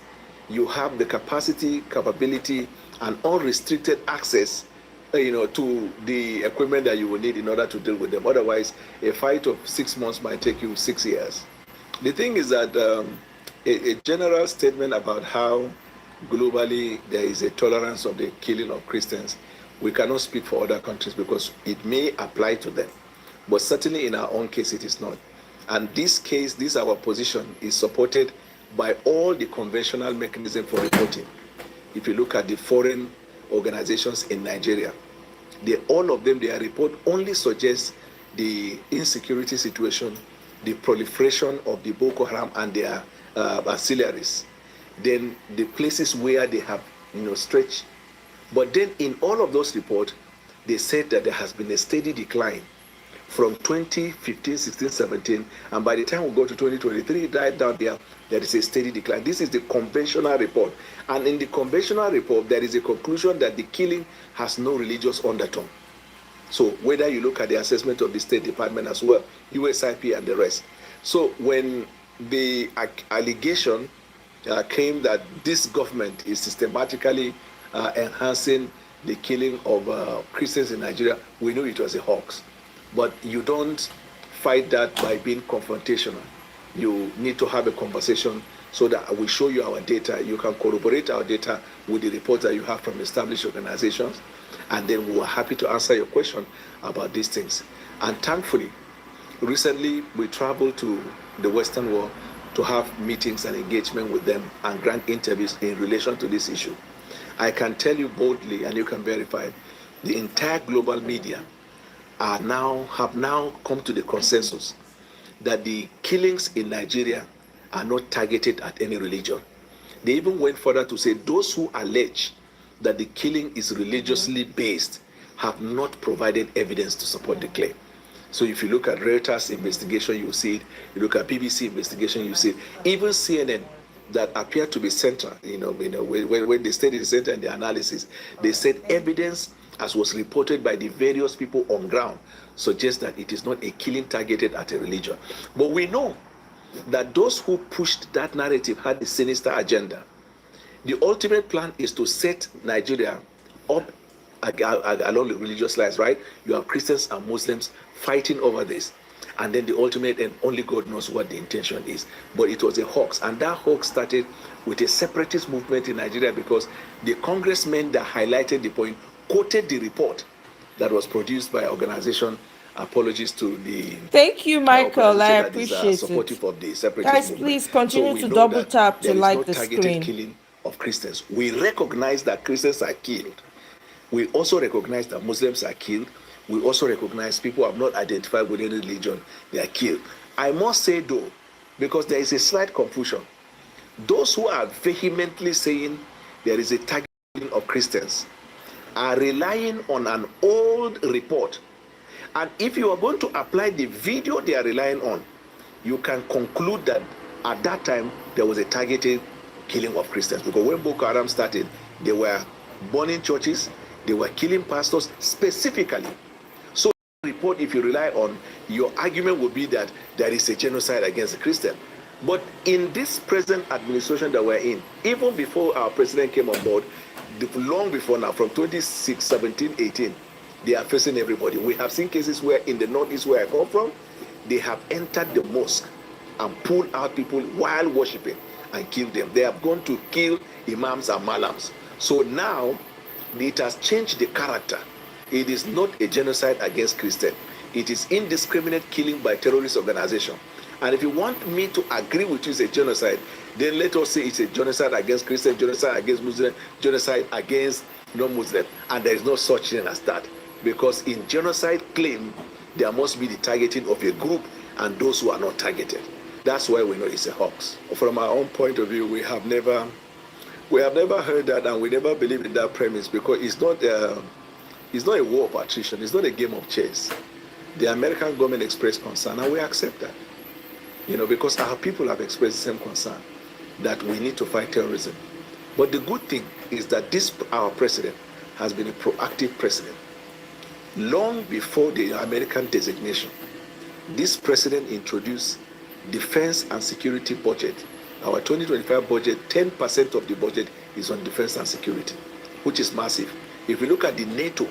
you have the capacity, capability, and unrestricted access to the equipment that you will need in order to deal with them. Otherwise, a fight of 6 months might take you 6 years. The thing is that a general statement about how globally there is a tolerance of the killing of Christians, we cannot speak for other countries because it may apply to them. But certainly in our own case, it is not. And this case, our position is supported by all the conventional mechanisms for reporting. If you look at the foreign organizations in Nigeria, all of them, their report only suggests the insecurity situation, the proliferation of the Boko Haram and their auxiliaries, then the places where they have stretched. But then in all of those reports, they said that there has been a steady decline from 2015, 16, 17, and by the time we go to 2023, right down there is a steady decline. This is the conventional report. And in the conventional report, there is a conclusion that the killing has no religious undertone. So whether you look at the assessment of the State Department as well, USIP and the rest. So when the allegation came that this government is systematically enhancing the killing of Christians in Nigeria, we knew it was a hoax. But you don't fight that by being confrontational. You need to have a conversation so that we show you our data. You can corroborate our data with the reports that you have from established organizations. And then we are happy to answer your question about these things. And thankfully, recently we traveled to the Western world to have meetings and engagement with them and grant interviews in relation to this issue. I can tell you boldly, and you can verify, the entire global media have now come to the consensus that the killings in Nigeria are not targeted at any religion. They even went further to say those who allege that the killing is religiously based have not provided evidence to support the claim. So if you look at Reuters investigation, you see it. You look at BBC investigation, you see it. Even CNN, that appear to be central, when they stayed in the center in the analysis, they said evidence as was reported by the various people on ground, suggests that it is not a killing targeted at a religion. But we know that those who pushed that narrative had a sinister agenda. The ultimate plan is to set Nigeria up along the religious lines, right? You have Christians and Muslims fighting over this. And then the ultimate, and only God knows what the intention is. But it was a hoax. And that hoax started with a separatist movement in Nigeria because the congressmen that highlighted the point quoted the report that was produced by organization. Apologies to the thank you, Michael. I appreciate supportive it. of the separatist Guys, movement. please continue So to double tap to like the targeted screen. Killing of Christians. We recognize that Christians are killed. We also recognize that Muslims are killed. We also recognize people who have not identified with any religion, they are killed. I must say though, because there is a slight confusion, those who are vehemently saying there is a targeting of Christians are relying on an old report. And if you are going to apply the video they are relying on, you can conclude that at that time there was a targeted killing of Christians. Because when Boko Haram started, they were burning churches, they were killing pastors specifically. So the report, if you rely on, your argument would be that there is a genocide against the Christian. But in this present administration that we're in, even before our president came on board, long before now, from 2017, 18, they are facing everybody. We have seen cases where in the northeast where I come from, they have entered the mosque and pulled out people while worshiping and killed them. They have gone to kill imams and malams. So now it has changed the character. It is not a genocide against Christians. It is indiscriminate killing by terrorist organization. And if you want me to agree with you it's a genocide, then let us say it's a genocide against Christians, genocide against Muslims, genocide against non-Muslim. And there is no such thing as that. Because in genocide claim, there must be the targeting of a group and those who are not targeted. That's why we know it's a hoax. From our own point of view, we have never heard that, and we never believed in that premise, because it's not a war of attrition. It's not a game of chess. The American government expressed concern, and we accept that. Because our people have expressed the same concern that we need to fight terrorism. But the good thing is that our president has been a proactive president. Long before the American designation, this president introduced defense and security budget. Our 2025 budget, 10% of the budget is on defense and security, which is massive. If you look at the NATO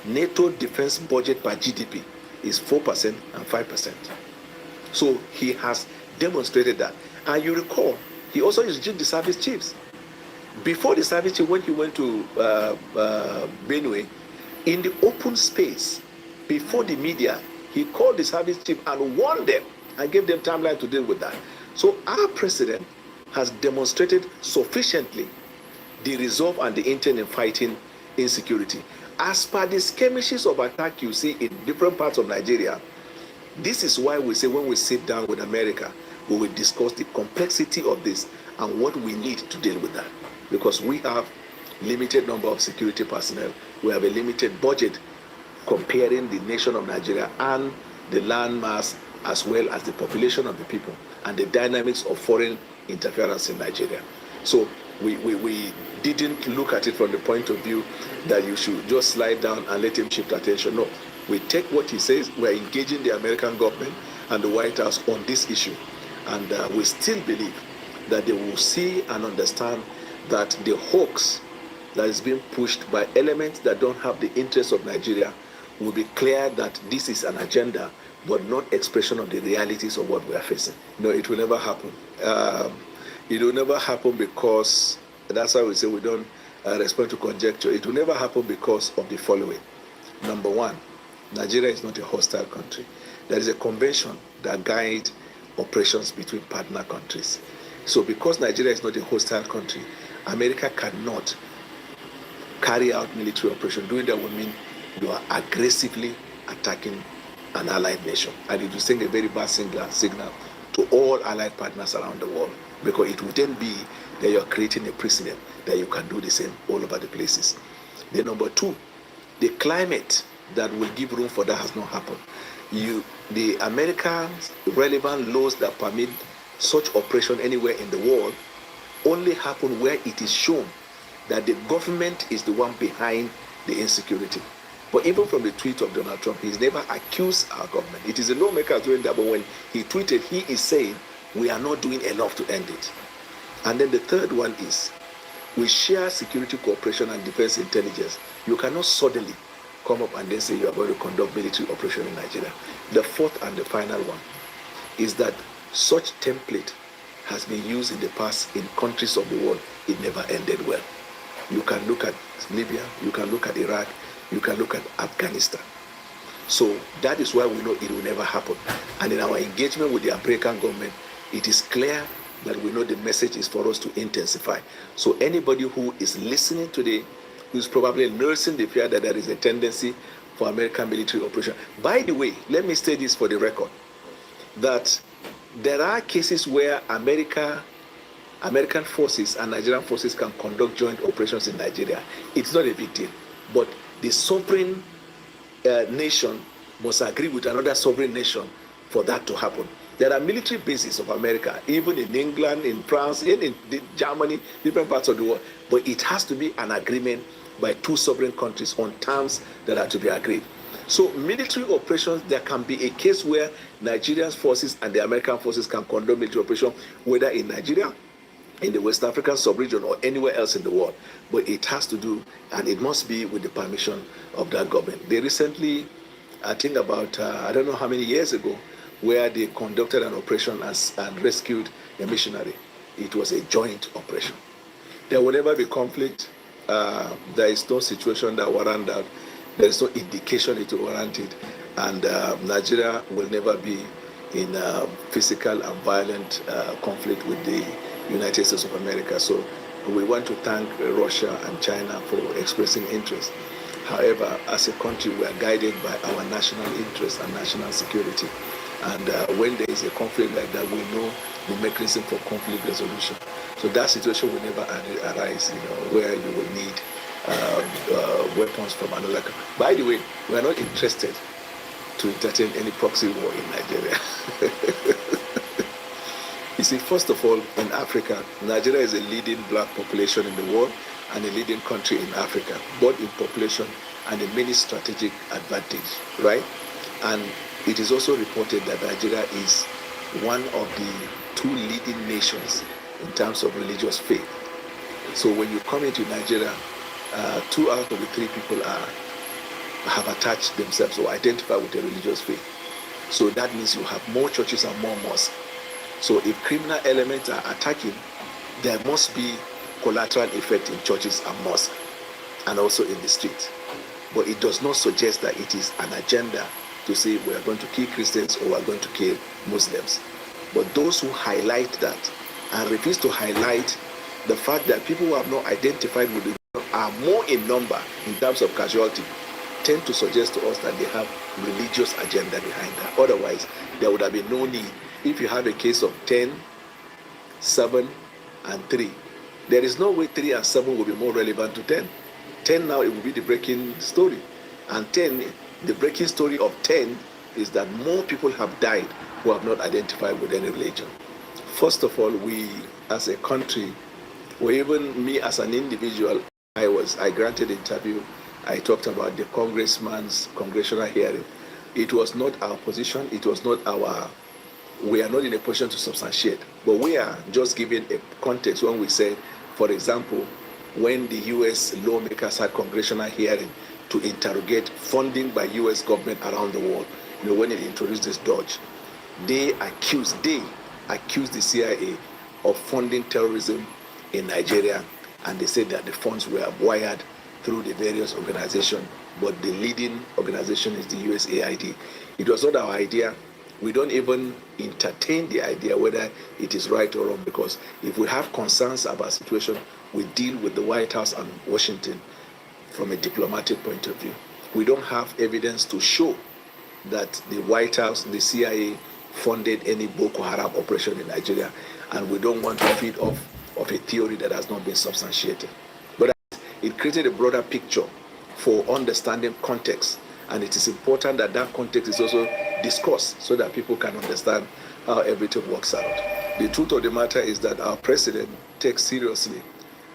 NATO defense budget per GDP is 4% and 5%. So he has demonstrated that. And you recall, he also reduced the service chiefs. Before the service chief, when he went to Benue, in the open space, before the media, he called the service chief and warned them and gave them timeline to deal with that. So our president has demonstrated sufficiently the resolve and the intent in fighting insecurity. As per the skirmishes of attack you see in different parts of Nigeria, this is why we say when we sit down with America, we will discuss the complexity of this and what we need to deal with that. Because we have limited number of security personnel, we have a limited budget comparing the nation of Nigeria and the land mass as well as the population of the people and the dynamics of foreign interference in Nigeria. So we didn't look at it from the point of view that you should just slide down and let him shift attention. No, we take what he says, we're engaging the American government and the White House on this issue. And we still believe that they will see and understand that the hoax that is being pushed by elements that don't have the interests of Nigeria will be clear that this is an agenda, but not expression of the realities of what we are facing. No, it will never happen. It will never happen because, that's why we say we don't respond to conjecture. It will never happen because of the following. Number one, Nigeria is not a hostile country. There is a convention that guides operations between partner countries. So because Nigeria is not a hostile country, America cannot carry out military operation. Doing that would mean you are aggressively attacking an allied nation. And it will send a very bad signal to all allied partners around the world, because it would then be that you're creating a precedent that you can do the same all over the places. Then number two, the climate that will give room for that has not happened. The Americans' relevant laws that permit such operation anywhere in the world only happen where it is shown that the government is the one behind the insecurity. But even from the tweet of Donald Trump, he's never accused our government. It is the lawmakers doing that, but when he tweeted, he is saying, we are not doing enough to end it. And then the third one is, we share security cooperation and defense intelligence. You cannot suddenly come up and then say you are going to conduct military operation in Nigeria. The fourth and the final one is that such template has been used in the past in countries of the world. It never ended well. You can look at Libya, you can look at Iraq, you can look at Afghanistan. So that is why we know it will never happen. And in our engagement with the American government, it is clear that we know the message is for us to intensify. So anybody who is listening today, who is probably nursing the fear that there is a tendency for American military operation. By the way, let me say this for the record, that there are cases where American forces and Nigerian forces can conduct joint operations in Nigeria. It's not a big deal. But the sovereign nation must agree with another sovereign nation for that to happen. There are military bases of America, even in England, in France, in Germany, different parts of the world. But it has to be an agreement by two sovereign countries on terms that are to be agreed. So military operations, there can be a case where Nigerian forces and the American forces can conduct military operations, whether in Nigeria, in the West African sub-region, or anywhere else in the world. But it has to do, and it must be with the permission of that government. They recently, I think about, I don't know how many years ago, where they conducted an operation and rescued a missionary. It was a joint operation. There will never be conflict. There is no situation that warrants that. There is no indication it will warrant it. And Nigeria will never be in physical and violent conflict with the United States of America. So we want to thank Russia and China for expressing interest. However, as a country, we are guided by our national interest and national security. And when there is a conflict like that, we know the mechanism for conflict resolution. So that situation will never arise, where you will need weapons from another country. By the way, we are not interested to entertain any proxy war in Nigeria. You see, first of all, in Africa, Nigeria is a leading black population in the world and a leading country in Africa, both in population and in many strategic advantage, right? And it is also reported that Nigeria is one of the two leading nations in terms of religious faith. So when you come into Nigeria, 2 out of the 3 people are have attached themselves or identify with a religious faith. So that means you have more churches and more mosques. So if criminal elements are attacking, there must be collateral effect in churches and mosques and also in the streets. But it does not suggest that it is an agenda to say we are going to kill Christians or we are going to kill Muslims. But those who highlight that and refuse to highlight the fact that people who have not identified with the are more in number in terms of casualty tend to suggest to us that they have religious agenda behind that. Otherwise, there would have been no need. If you have a case of 10, 7, and 3, there is no way 3 and 7 will be more relevant to 10. 10 now, it will be the breaking story. And 10, the breaking story of 10 is that more people have died who have not identified with any religion. First of all, we as a country, or even me as an individual, I granted an interview. I talked about the congressman's congressional hearing. It was not our position. It was not we are not in a position to substantiate. But we are just giving a context when we say, for example, when the U.S. lawmakers had congressional hearing to interrogate funding by U.S. government around the world, when it introduced this Dodge, they accused the CIA of funding terrorism in Nigeria, and they said that the funds were wired through the various organizations, but the leading organization is the USAID. It was not our idea. We don't even entertain the idea whether it is right or wrong, because if we have concerns about situation, we deal with the White House and Washington from a diplomatic point of view. We don't have evidence to show that the White House, the CIA, funded any Boko Haram operation in Nigeria, and we don't want to feed off of a theory that has not been substantiated. But it created a broader picture for understanding context, and it is important that that context is also discussed so that people can understand how everything works out. The truth of the matter is that our president takes seriously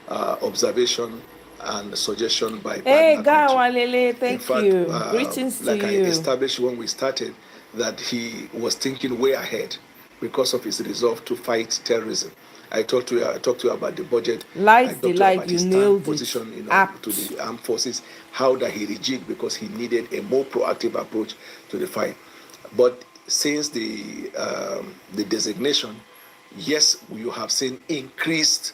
observation and suggestion by Hey, partner Gawalele, thank you. Greetings like to I you. established when we started, that he was thinking way ahead because of his resolve to fight terrorism. I talked to you about the budget. Lights, I talked the to you light, about you his nailed position, it. to the armed forces, how that he rejigged because he needed a more proactive approach to the fight. But since the designation, yes, you have seen increased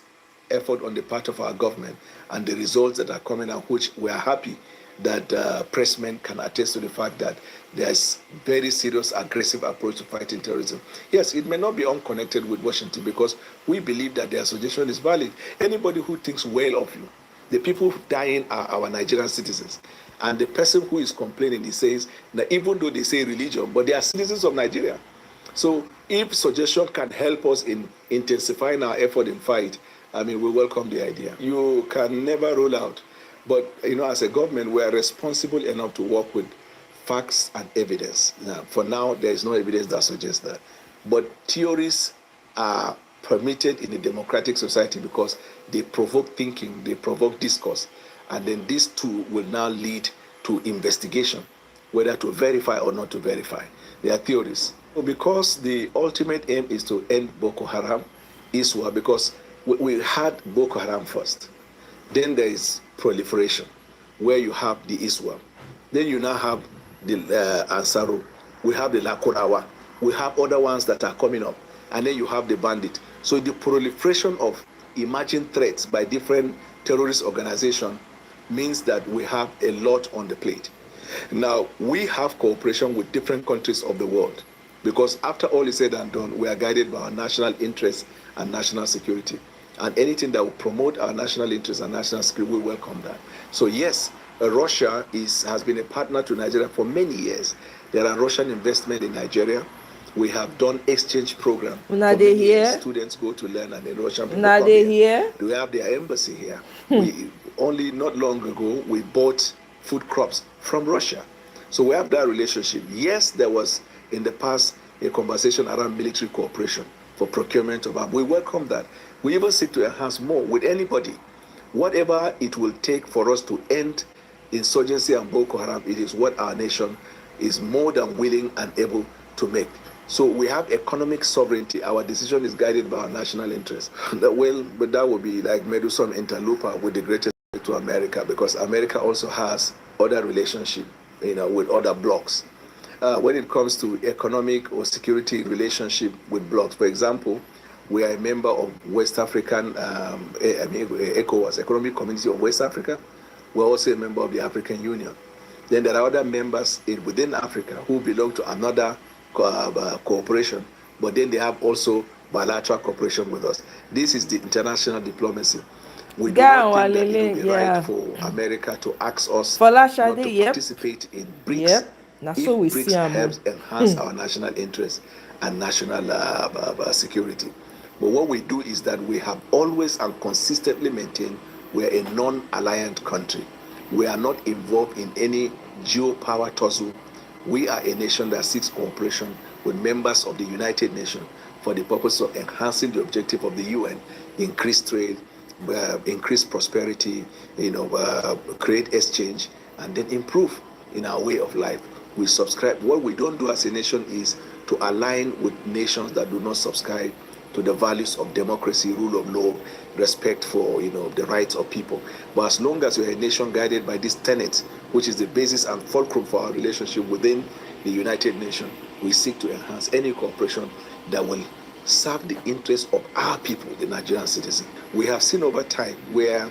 effort on the part of our government, and the results that are coming out, which we are happy that pressmen can attest to the fact that there's very serious, aggressive approach to fighting terrorism. Yes, it may not be unconnected with Washington, because we believe that their suggestion is valid. Anybody who thinks well of you, the people dying are our Nigerian citizens. And the person who is complaining, he says that even though they say religion, but they are citizens of Nigeria. So if suggestion can help us in intensifying our effort in fight, I mean, we welcome the idea. You can never rule out. But, as a government, we are responsible enough to work with facts and evidence. Now, for now, there is no evidence that suggests that. But theories are permitted in a democratic society because they provoke thinking, they provoke discourse. And then these two will now lead to investigation, whether to verify or not to verify. They are theories. Because the ultimate aim is to end Boko Haram, ISWA, because we had Boko Haram first. Then there is proliferation, where you have the ISWA. Then you now have the Ansaru. We have the Lakurawa. We have other ones that are coming up. And then you have the bandit. So the proliferation of emerging threats by different terrorist organizations means that we have a lot on the plate. Now, we have cooperation with different countries of the world, because after all is said and done, we are guided by our national interests and national security. And anything that will promote our national interests and national security, we welcome that. So yes, Russia has been a partner to Nigeria for many years. There are Russian investment in Nigeria. We have done exchange program. Now they here. Students go to learn, and the Russian people Now come they here. here. We have their embassy here. We only not long ago we bought food crops from Russia. So we have that relationship. Yes, there was in the past a conversation around military cooperation for procurement of arms. We welcome that. We even seek to enhance more with anybody. Whatever it will take for us to end insurgency and Boko Haram, it is what our nation is more than willing and able to make. So we have economic sovereignty. Our decision is guided by our national interests. But that would be like meddlesome interloper with the greatest to America, because America also has other relationship with other blocs. When it comes to economic or security relationship with blocs, for example, we are a member of West African ECOWAS, Economic Community of West Africa. We're also a member of the African Union. Then there are other members within Africa who belong to another cooperation, but then they have also bilateral cooperation with us. This is the international diplomacy. We do not think that it would be right for America to ask us not to participate in BRICS if BRICS helps enhance our national interests and national security. But what we do is that we have always and consistently maintained we are a non-alliant country. We are not involved in any geo-power tussle. We are a nation that seeks cooperation with members of the United Nations for the purpose of enhancing the objective of the UN, increase trade, increase prosperity, create exchange, and then improve in our way of life. We subscribe. What we don't do as a nation is to align with nations that do not subscribe to the values of democracy, rule of law, respect for the rights of people. But as long as we are a nation guided by these tenets, which is the basis and fulcrum for our relationship within the United Nations, we seek to enhance any cooperation that will serve the interests of our people, the Nigerian citizen. We have seen over time where,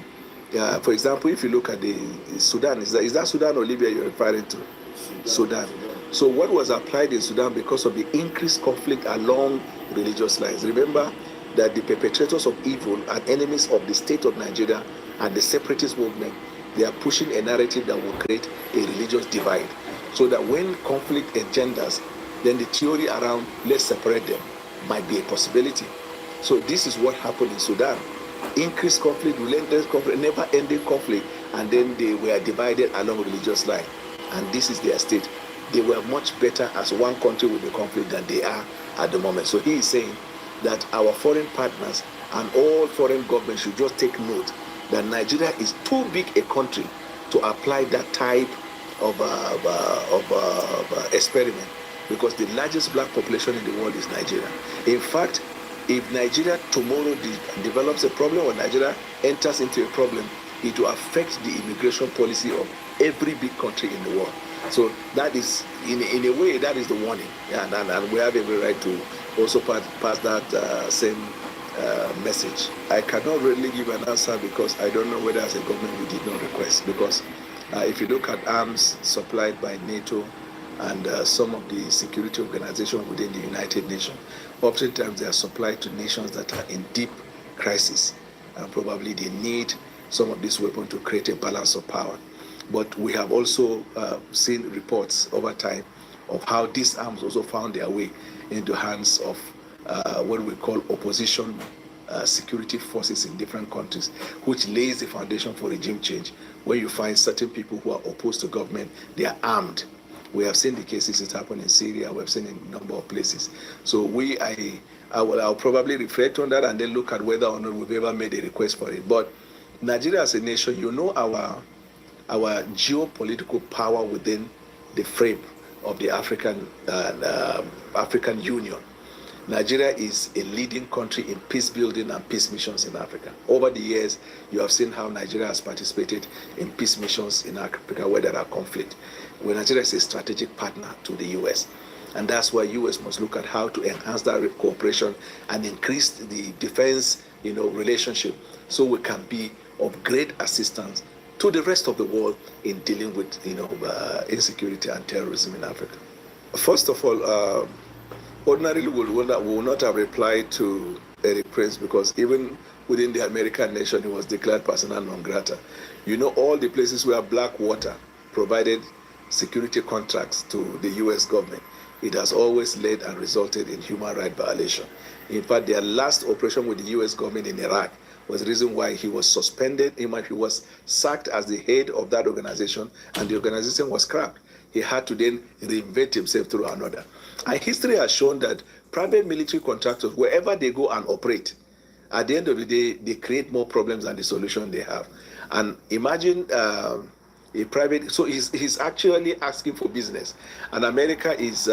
for example, if you look at the Sudan, is that Sudan or Libya you're referring to? Sudan. So what was applied in Sudan because of the increased conflict along religious lines? Remember that the perpetrators of evil and enemies of the state of Nigeria and the separatist movement, they are pushing a narrative that will create a religious divide. So that when conflict engenders, then the theory around let's separate them might be a possibility. So this is what happened in Sudan. Increased conflict, relentless conflict, never-ending conflict, and then they were divided along religious lines. And this is their state. They were much better as one country with the conflict than they are at the moment. So he is saying that our foreign partners and all foreign governments should just take note that Nigeria is too big a country to apply that type of experiment, because the largest black population in the world is Nigeria. In fact, if Nigeria tomorrow develops a problem or Nigeria enters into a problem, it will affect the immigration policy of every big country in the world. So that is, in a way, that is the warning. And we have every right to also pass that same message. I cannot really give an answer because I don't know whether as a government we did not request. Because if you look at arms supplied by NATO and some of the security organizations within the United Nations, oftentimes they are supplied to nations that are in deep crisis. And probably they need some of these weapons to create a balance of power. But we have also seen reports over time of how these arms also found their way into hands of what we call opposition security forces in different countries, which lays the foundation for regime change. Where you find certain people who are opposed to government, they are armed. We have seen the cases it happened in Syria. We have seen in a number of places. So I'll probably reflect on that and then look at whether or not we've ever made a request for it. But Nigeria as a nation, our geopolitical power within the frame of the African Union. Nigeria is a leading country in peace building and peace missions in Africa. Over the years, you have seen how Nigeria has participated in peace missions in Africa where there are conflict. Where Nigeria is a strategic partner to the U.S. And that's why U.S. must look at how to enhance that cooperation and increase the defense, relationship, so we can be of great assistance to the rest of the world in dealing with, insecurity and terrorism in Africa. First of all, ordinarily we will not have replied to Eric Prince because even within the American nation, he was declared persona non grata. All the places where Blackwater provided security contracts to the U.S. government, it has always led and resulted in human rights violation. In fact, their last operation with the U.S. government in Iraq was the reason why he was suspended. He was sacked as the head of that organization, and the organization was scrapped. He had to then reinvent himself through another. And history has shown that private military contractors, wherever they go and operate, at the end of the day, they create more problems than the solution they have. And imagine a private, so he's actually asking for business. And America is,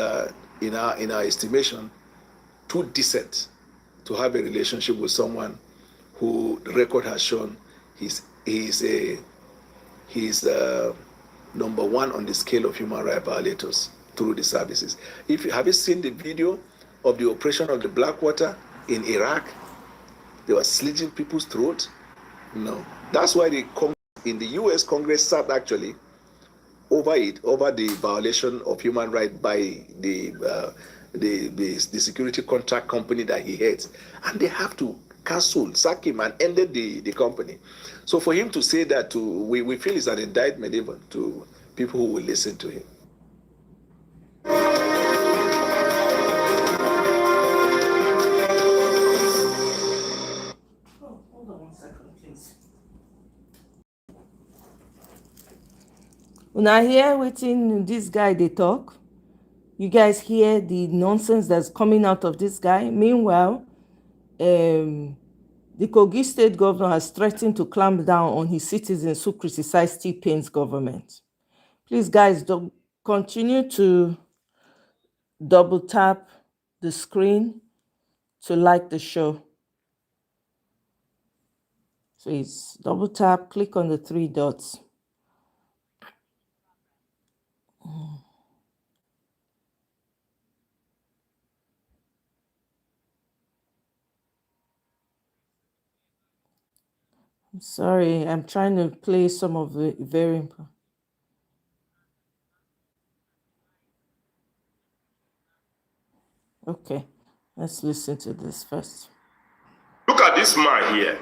in our estimation, too decent to have a relationship with someone who the record has shown he's number one on the scale of human rights violators through the services. Have you seen the video of the operation of the Blackwater in Iraq? They were slitting people's throats. No, that's why in the U.S. Congress sat actually over the violation of human rights by the security contract company that he heads, and they have to sack him, and ended the company. So for him to say that, we feel is an indictment even to people who will listen to him. Hold on 1 second, please. When I hear within this guy they talk, you guys hear the nonsense that's coming out of this guy. Meanwhile, the Kogi state governor has threatened to clamp down on his citizens who criticize T-Pain's government. Please, guys, don't continue to double tap the screen to like the show. Please double tap, click on the 3 dots. I'm sorry, I'm trying to play some of the very important. Okay, let's listen to this first. Look at this man here.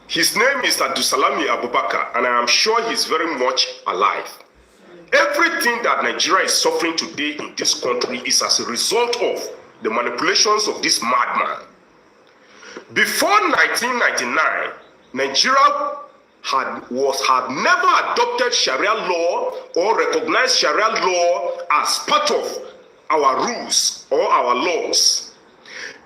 His name is Abdusalami Abubakar, and I am sure he's very much alive. Everything that Nigeria is suffering today in this country is as a result of the manipulations of this madman. Before 1999, Nigeria had never adopted Sharia law or recognized Sharia law as part of our rules or our laws.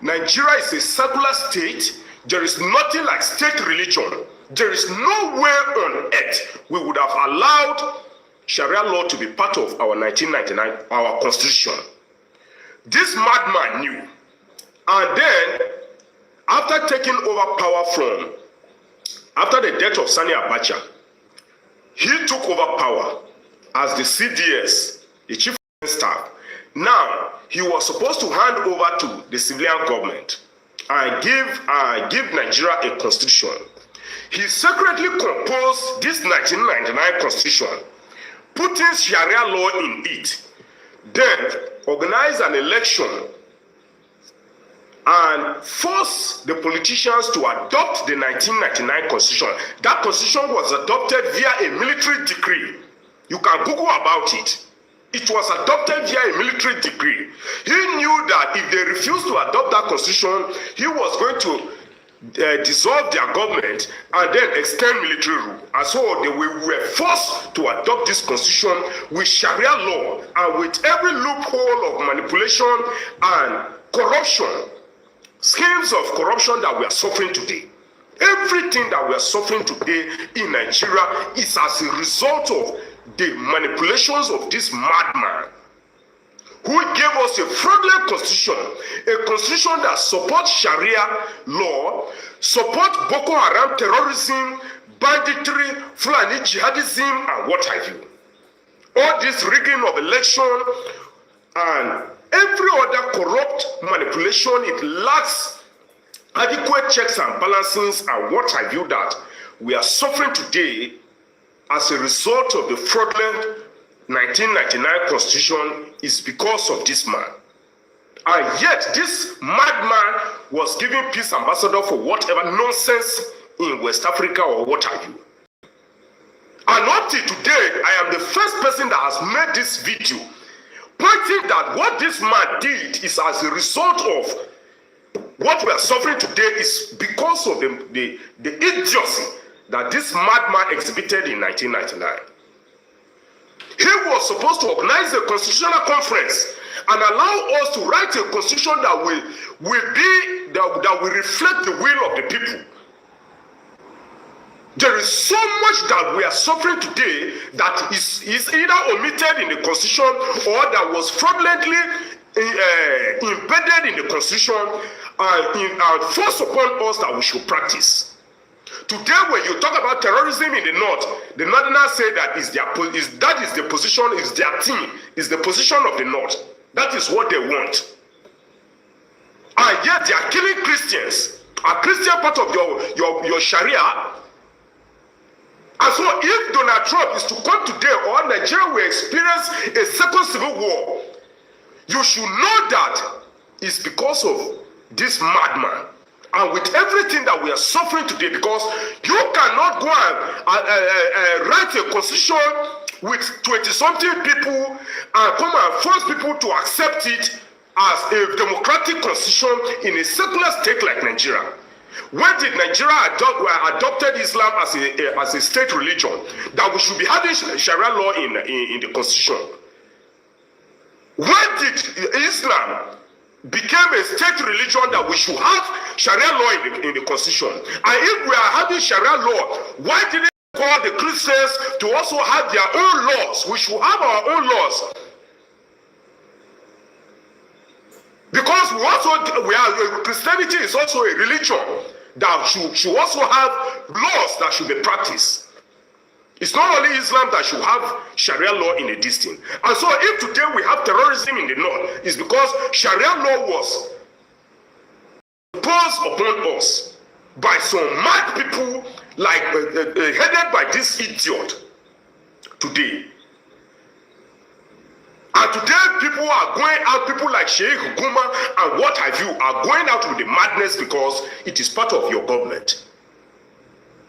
Nigeria is a secular state. There is nothing like state religion. There is nowhere on earth we would have allowed Sharia law to be part of our 1999, our constitution. This madman knew. And then, after taking over power after the death of Sani Abacha, he took over power as the CDS, the chief of staff. Now, he was supposed to hand over to the civilian government and give Nigeria a constitution. He secretly composed this 1999 constitution, putting Sharia law in it, then organized an election and forced the politicians to adopt the 1999 constitution. That constitution was adopted via a military decree. You can Google about it. It was adopted via a military decree. He knew that if they refused to adopt that constitution, he was going to dissolve their government and then extend military rule. And so they were forced to adopt this constitution with Sharia law and with every loophole of manipulation and corruption, schemes of corruption that we are suffering today. Everything that we are suffering today in Nigeria is as a result of the manipulations of this madman who gave us a fraudulent constitution, a constitution that supports Sharia law, supports Boko Haram terrorism, banditry, Fulani jihadism, and what have you. All this rigging of election and every other corrupt manipulation, it lacks adequate checks and balances and what have you that we are suffering today as a result of the fraudulent 1999 constitution is because of this man. And yet this madman was given peace ambassador for whatever nonsense in West Africa or what have you. And until today, I am the first person that has made this video pointing that what this man did is as a result of what we are suffering today is because of the idiocy that this madman exhibited in 1999. He was supposed to organize a constitutional conference and allow us to write a constitution that will reflect the will of the people. There is so much that we are suffering today that is either omitted in the constitution or that was fraudulently embedded in the constitution and forced upon us that we should practice. Today, when you talk about terrorism in the north, the northerners say that is the position, is their team, is the position of the north. That is what they want. And yet they are killing Christians. A Christian part of your Sharia. And so if Donald Trump is to come today, or Nigeria will experience a second civil war, you should know that it's because of this madman. And with everything that we are suffering today, because you cannot go and write a constitution with 20-something people and come and force people to accept it as a democratic constitution in a secular state like Nigeria. When did Nigeria adopted Islam as a state religion, that we should be having Sharia law in the constitution? When did Islam became a state religion that we should have Sharia law in the constitution? And if we are having Sharia law, why didn't they call the Christians to also have their own laws? We should have our own laws. Because Christianity is also a religion that should also have laws that should be practiced. It's not only Islam that should have Sharia law in a distance. And so if today we have terrorism in the north, it's because Sharia law was imposed upon us by some mad people like headed by this idiot today. And today people are going out, people like Sheikh Guma and what have you are going out with the madness because it is part of your government.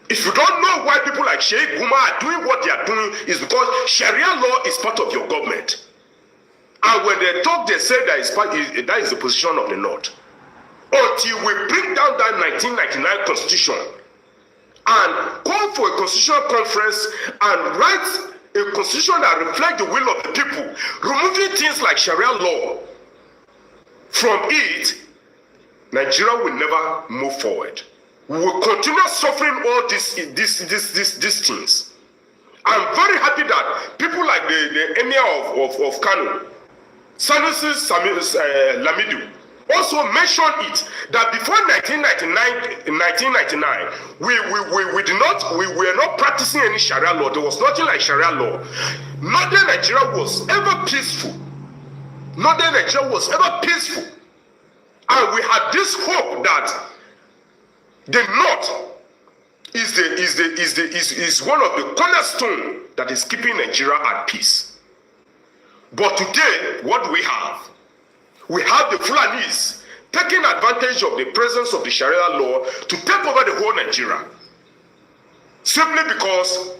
If you don't know why people like Sheikh Guma are doing what they are doing, is because Sharia law is part of your government. And when they talk, they say that is the position of the North. Until we bring down that 1999 constitution and call for a constitutional conference and write a constitution that reflects the will of the people, removing things like Sharia law from it, Nigeria will never move forward. We will continue suffering all these things. I'm very happy that people like the Emir of Kano, Sanusi Lamidu, also mentioned it, that before 1999, we were not practicing any Sharia law. There was nothing like Sharia law. Northern Nigeria was ever peaceful. Northern Nigeria was ever peaceful. And we had this hope that the North is one of the cornerstones that is keeping Nigeria at peace. But today, what do we have? We have the Fulanis taking advantage of the presence of the Sharia law to take over the whole Nigeria. Simply because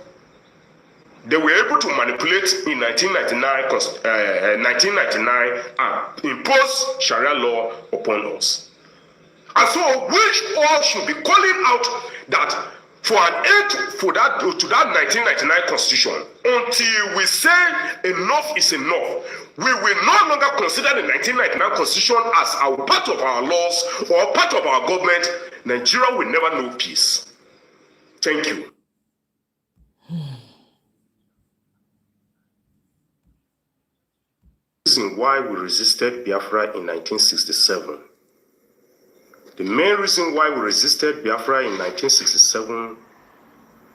they were able to manipulate in 1999 and impose Sharia law upon us. And so we all should be calling out that for an end to that 1999 constitution, until we say enough is enough, we will no longer consider the 1999 constitution as our part of our laws or part of our government. Nigeria will never know peace. Thank you. The reason why we resisted Biafra in 1967. The main reason why we resisted Biafra in 1967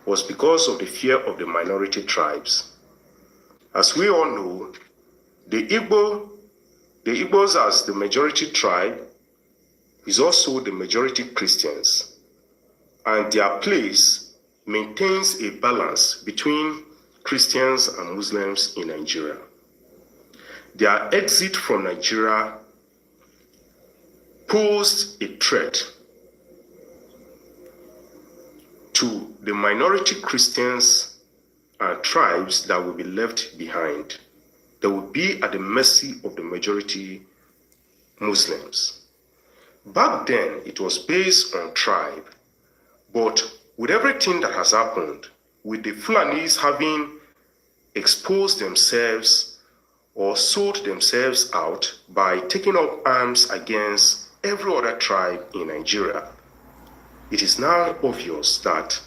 was because of the fear of the minority tribes. As we all know, the Igbos as the majority tribe is also the majority Christians, and their place maintains a balance between Christians and Muslims in Nigeria. Their exit from Nigeria posed a threat to the minority Christians and tribes that will be left behind. They will be at the mercy of the majority Muslims. Back then, it was based on tribe, but with everything that has happened, with the Fulanis having exposed themselves or sold themselves out by taking up arms against every other tribe in Nigeria, it is now obvious that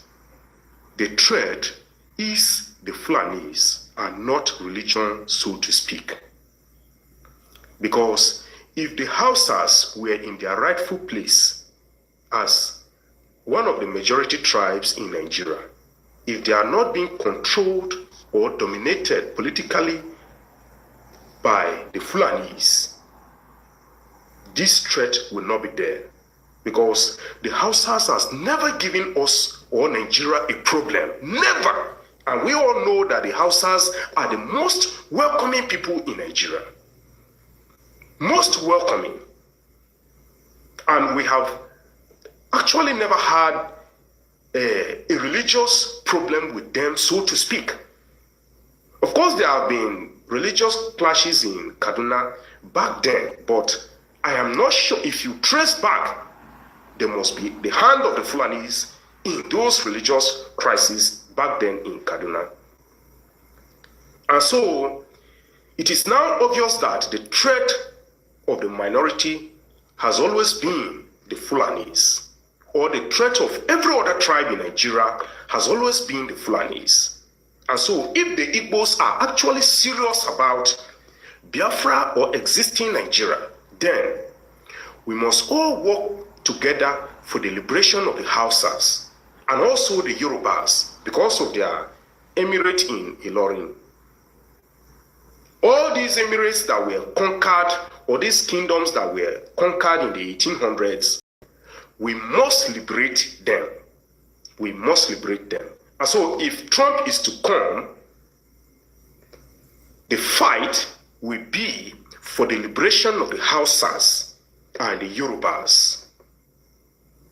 the threat is the Fulanis and not religion, so to speak. Because if the Hausas were in their rightful place as one of the majority tribes in Nigeria, if they are not being controlled or dominated politically by the Fulanis, this threat will not be there, because the Hausas has never given us or Nigeria a problem, never. And we all know that the Hausas are the most welcoming people in Nigeria, most welcoming. And we have actually never had a religious problem with them, so to speak. Of course, there have been religious clashes in Kaduna back then, but I am not sure. If you trace back, there must be the hand of the Fulanis in those religious crises back then in Kaduna. And so it is now obvious that the threat of the minority has always been the Fulanis, or the threat of every other tribe in Nigeria has always been the Fulanis. And so if the Igbos are actually serious about Biafra or existing Nigeria, then we must all work together for the liberation of the Hausas and also the Yorubas because of their emirate in Ilorin. All these emirates that were conquered, or these kingdoms that were conquered in the 1800s, we must liberate them. We must liberate them. And so if Trump is to come, the fight will be for the liberation of the Hausas and the Yorubas.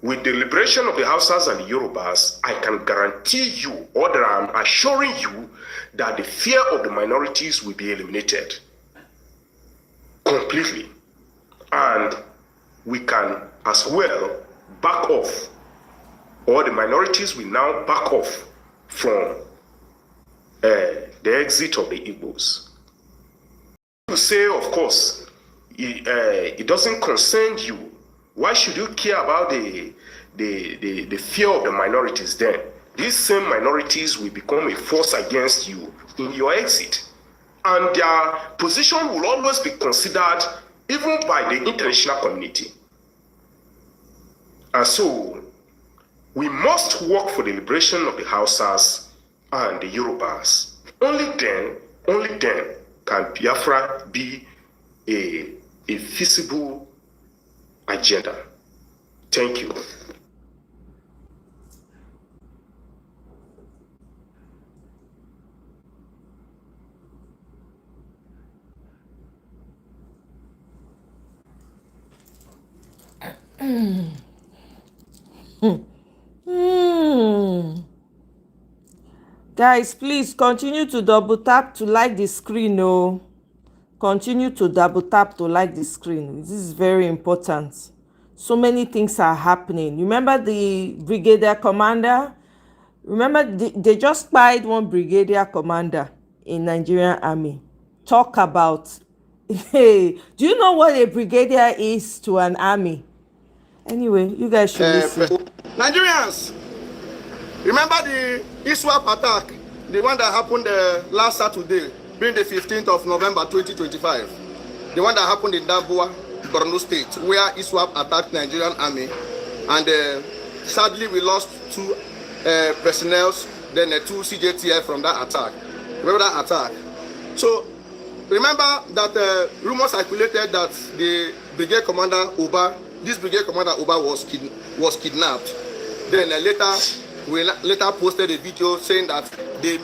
With the liberation of the Hausas and the Yorubas, I can guarantee you, or that I'm assuring you, that the fear of the minorities will be eliminated completely. And we can as well back off, or the minorities will now back off from the exit of the Igbos. You say, of course, it doesn't concern you. Why should you care about the fear of the minorities then? These same minorities will become a force against you in your exit. And their position will always be considered even by the international community. And so, we must work for the liberation of the Hausas and the Yorubas. Only then can Biafra be a feasible agenda. Thank you. Guys, please continue to double tap to like the screen. Oh, continue to double tap to like the screen. This is very important. So many things are happening. Remember the brigadier commander? Remember they just spied one brigadier commander in Nigerian army. Talk about, hey, do you know what a brigadier is to an army? Anyway, you guys should listen. Nigerians, remember the ISWAP attack, the one that happened last Saturday, being the 15th of November 2025. The one that happened in Dabua, Borno State, where ISWAP attacked Nigerian army, and sadly we lost 2 personnel, then 2 CJTF from that attack. Remember that attack? So remember that rumors circulated that the brigade commander Oba, this brigade commander Oba was kidnapped. Then we later posted a video saying that the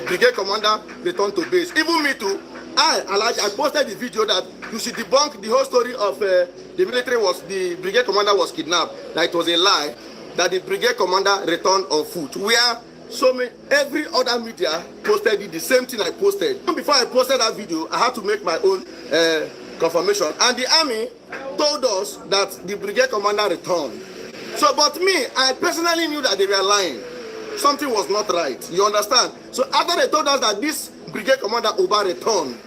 brigade commander returned to base. Even me too. I posted the video that you should debunk the whole story of the brigade commander was kidnapped. That it was a lie. That the brigade commander returned on foot. Where every other media posted it, the same thing I posted. Before I posted that video, I had to make my own confirmation. And the army told us that the brigade commander returned. So, but me, I personally knew that they were lying. Something was not right. You understand? So after they told us that this brigade commander Oba returned,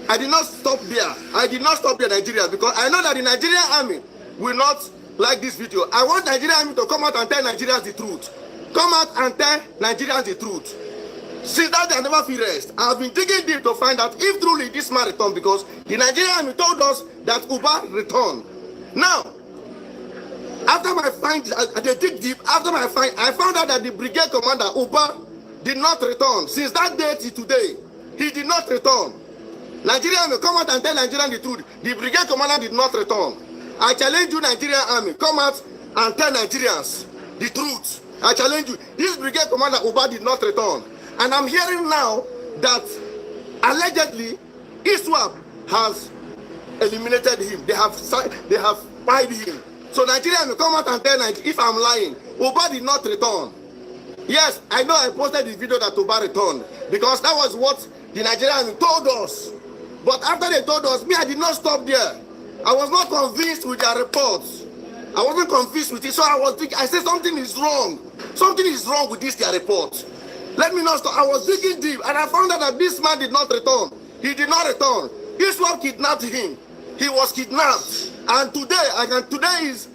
I did not stop there. I did not stop there, Nigeria, because I know that the Nigerian army will not like this video. I want Nigerian army to come out and tell Nigerians the truth. Come out and tell Nigerians the truth. Since that, I never feel rest. I have been digging deep to find out if truly this man returned, because the Nigerian army told us that Uba returned. Now, After my find, they dig deep. After my find, I found out that the brigade commander Uba did not return. Since that day to today, he did not return. Nigerian Army, come out and tell Nigerian the truth. The brigade commander did not return. I challenge you, Nigerian Army, come out and tell Nigerians the truth. I challenge you. This brigade commander Uba did not return. And I'm hearing now that allegedly ISWAP has eliminated him. They have fired him. So Nigerian will come out and tell Nigeria if I'm lying. Uba did not return. Yes, I know I posted the video that Uba returned because that was what the Nigerian told us. But after they told us, me, I did not stop there. I was not convinced with their reports. I wasn't convinced with it, so I said something is wrong. Something is wrong with this their report. Let me not stop. I was digging deep and I found out that this man did not return. He did not return. Israel kidnapped him. He was kidnapped. And today is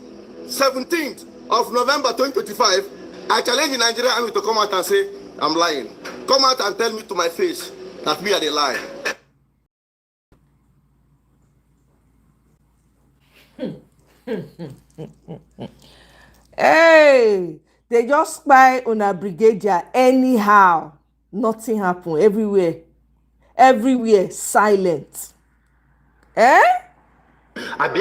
17th of November 2025. I challenge the Nigerian Army to come out and say, I'm lying. Come out and tell me to my face that we are the lie. Hey, they just spy on a brigadier anyhow. Nothing happened. Everywhere silent. What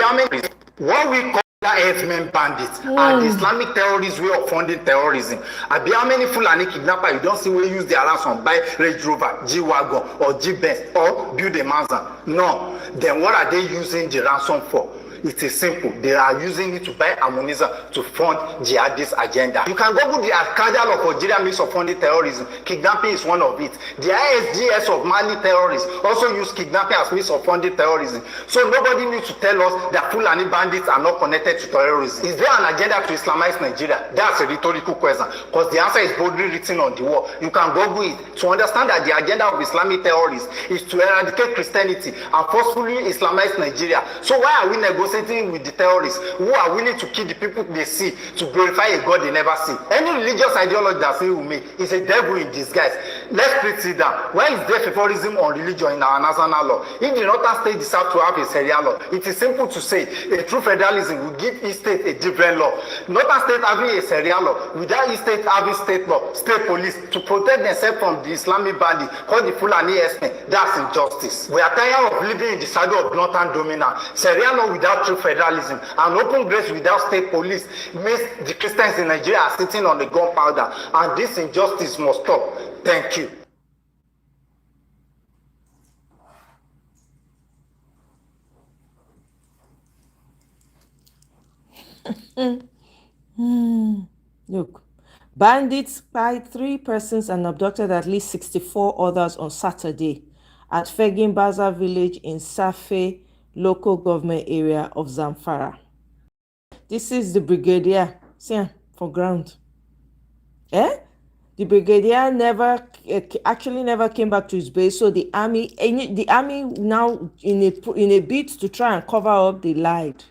we call herdsmen bandits are the Islamic terrorist way of funding terrorism. How many Fulani kidnappers you don't see we use their ransom buy Range Rover, G-Wagon or G-Benz or build a mansion? No. Then what are they using the ransom for? It is simple. They are using it to buy ammunition to fund jihadist agenda. You can Google the Al-Qaeda of Algeria means of funding terrorism. Kidnapping is one of it. The ISGS of Mali terrorists also use kidnapping as means of funding terrorism. So nobody needs to tell us that Fulani bandits are not connected to terrorism. Is there an agenda to Islamize Nigeria? That's a rhetorical question because the answer is boldly written on the wall. You can Google it to understand that the agenda of Islamic terrorists is to eradicate Christianity and forcefully Islamize Nigeria. So why are we negotiating with the terrorists who are willing to kill the people they see to glorify a God they never see? Any religious ideology that say with me is a devil in disguise. Let's break it down. Why is there favorism on religion in our national law? If the northern state deserve to have a Sharia law, it is simple to say a true federalism will give each state a different law. Northern state having a Sharia law without each state having state law, state police to protect themselves from the Islamic bandit called the Fulani herdsmen. That's injustice. We are tired of living in the shadow of northern dominance. Sharia law without true federalism and open grace without state police means the Christians in Nigeria are sitting on the gunpowder, and this injustice must stop. Thank you. Look, bandits spied 3 persons and abducted at least 64 others on Saturday at Fegin-Baza village in Safe local government area of Zamfara. This is the brigadier. See for ground. The brigadier actually never came back to his base, so the army now in a bid to try and cover up, they lied.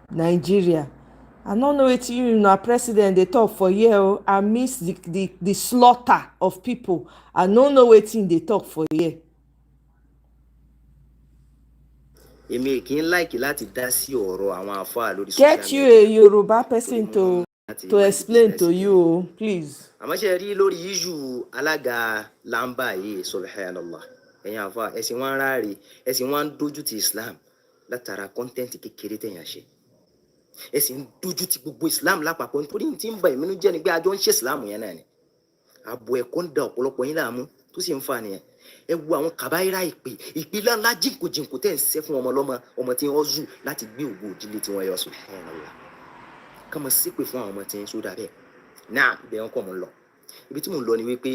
Nigeria. I don't know what you president they talk for here amidst the slaughter of people. I don't know what they talk for here. Get you a Yoruba person to explain to you, please. Ẹ̀sìn dojú ti gbogbo Islam lápapọ̀ nítorí tí ń ba ìmínú jẹ́ ni pé àjọ ń ṣe Islam yẹn náà ni àbọ̀ ẹ̀kọ́ ń da ọ̀pọ̀lọpọ̀ yín láàmú tó sì ń fa nìyẹn ẹ wo àwọn kàbáírà ìpè ńlá jìnkòjìnkò tẹ́ ń ṣẹ́ fún ọmọ tí wọ́n zù láti gbé ògbó òdílé tí wọ́n yọ sùn ká mọ̀ sí pé fún àwọn ọmọ tí ń sódà bẹ́ẹ̀ náà ibẹ̀ wọn kọ́ mọ̀ ń lọ ibi tí mò ń lọ ni wípé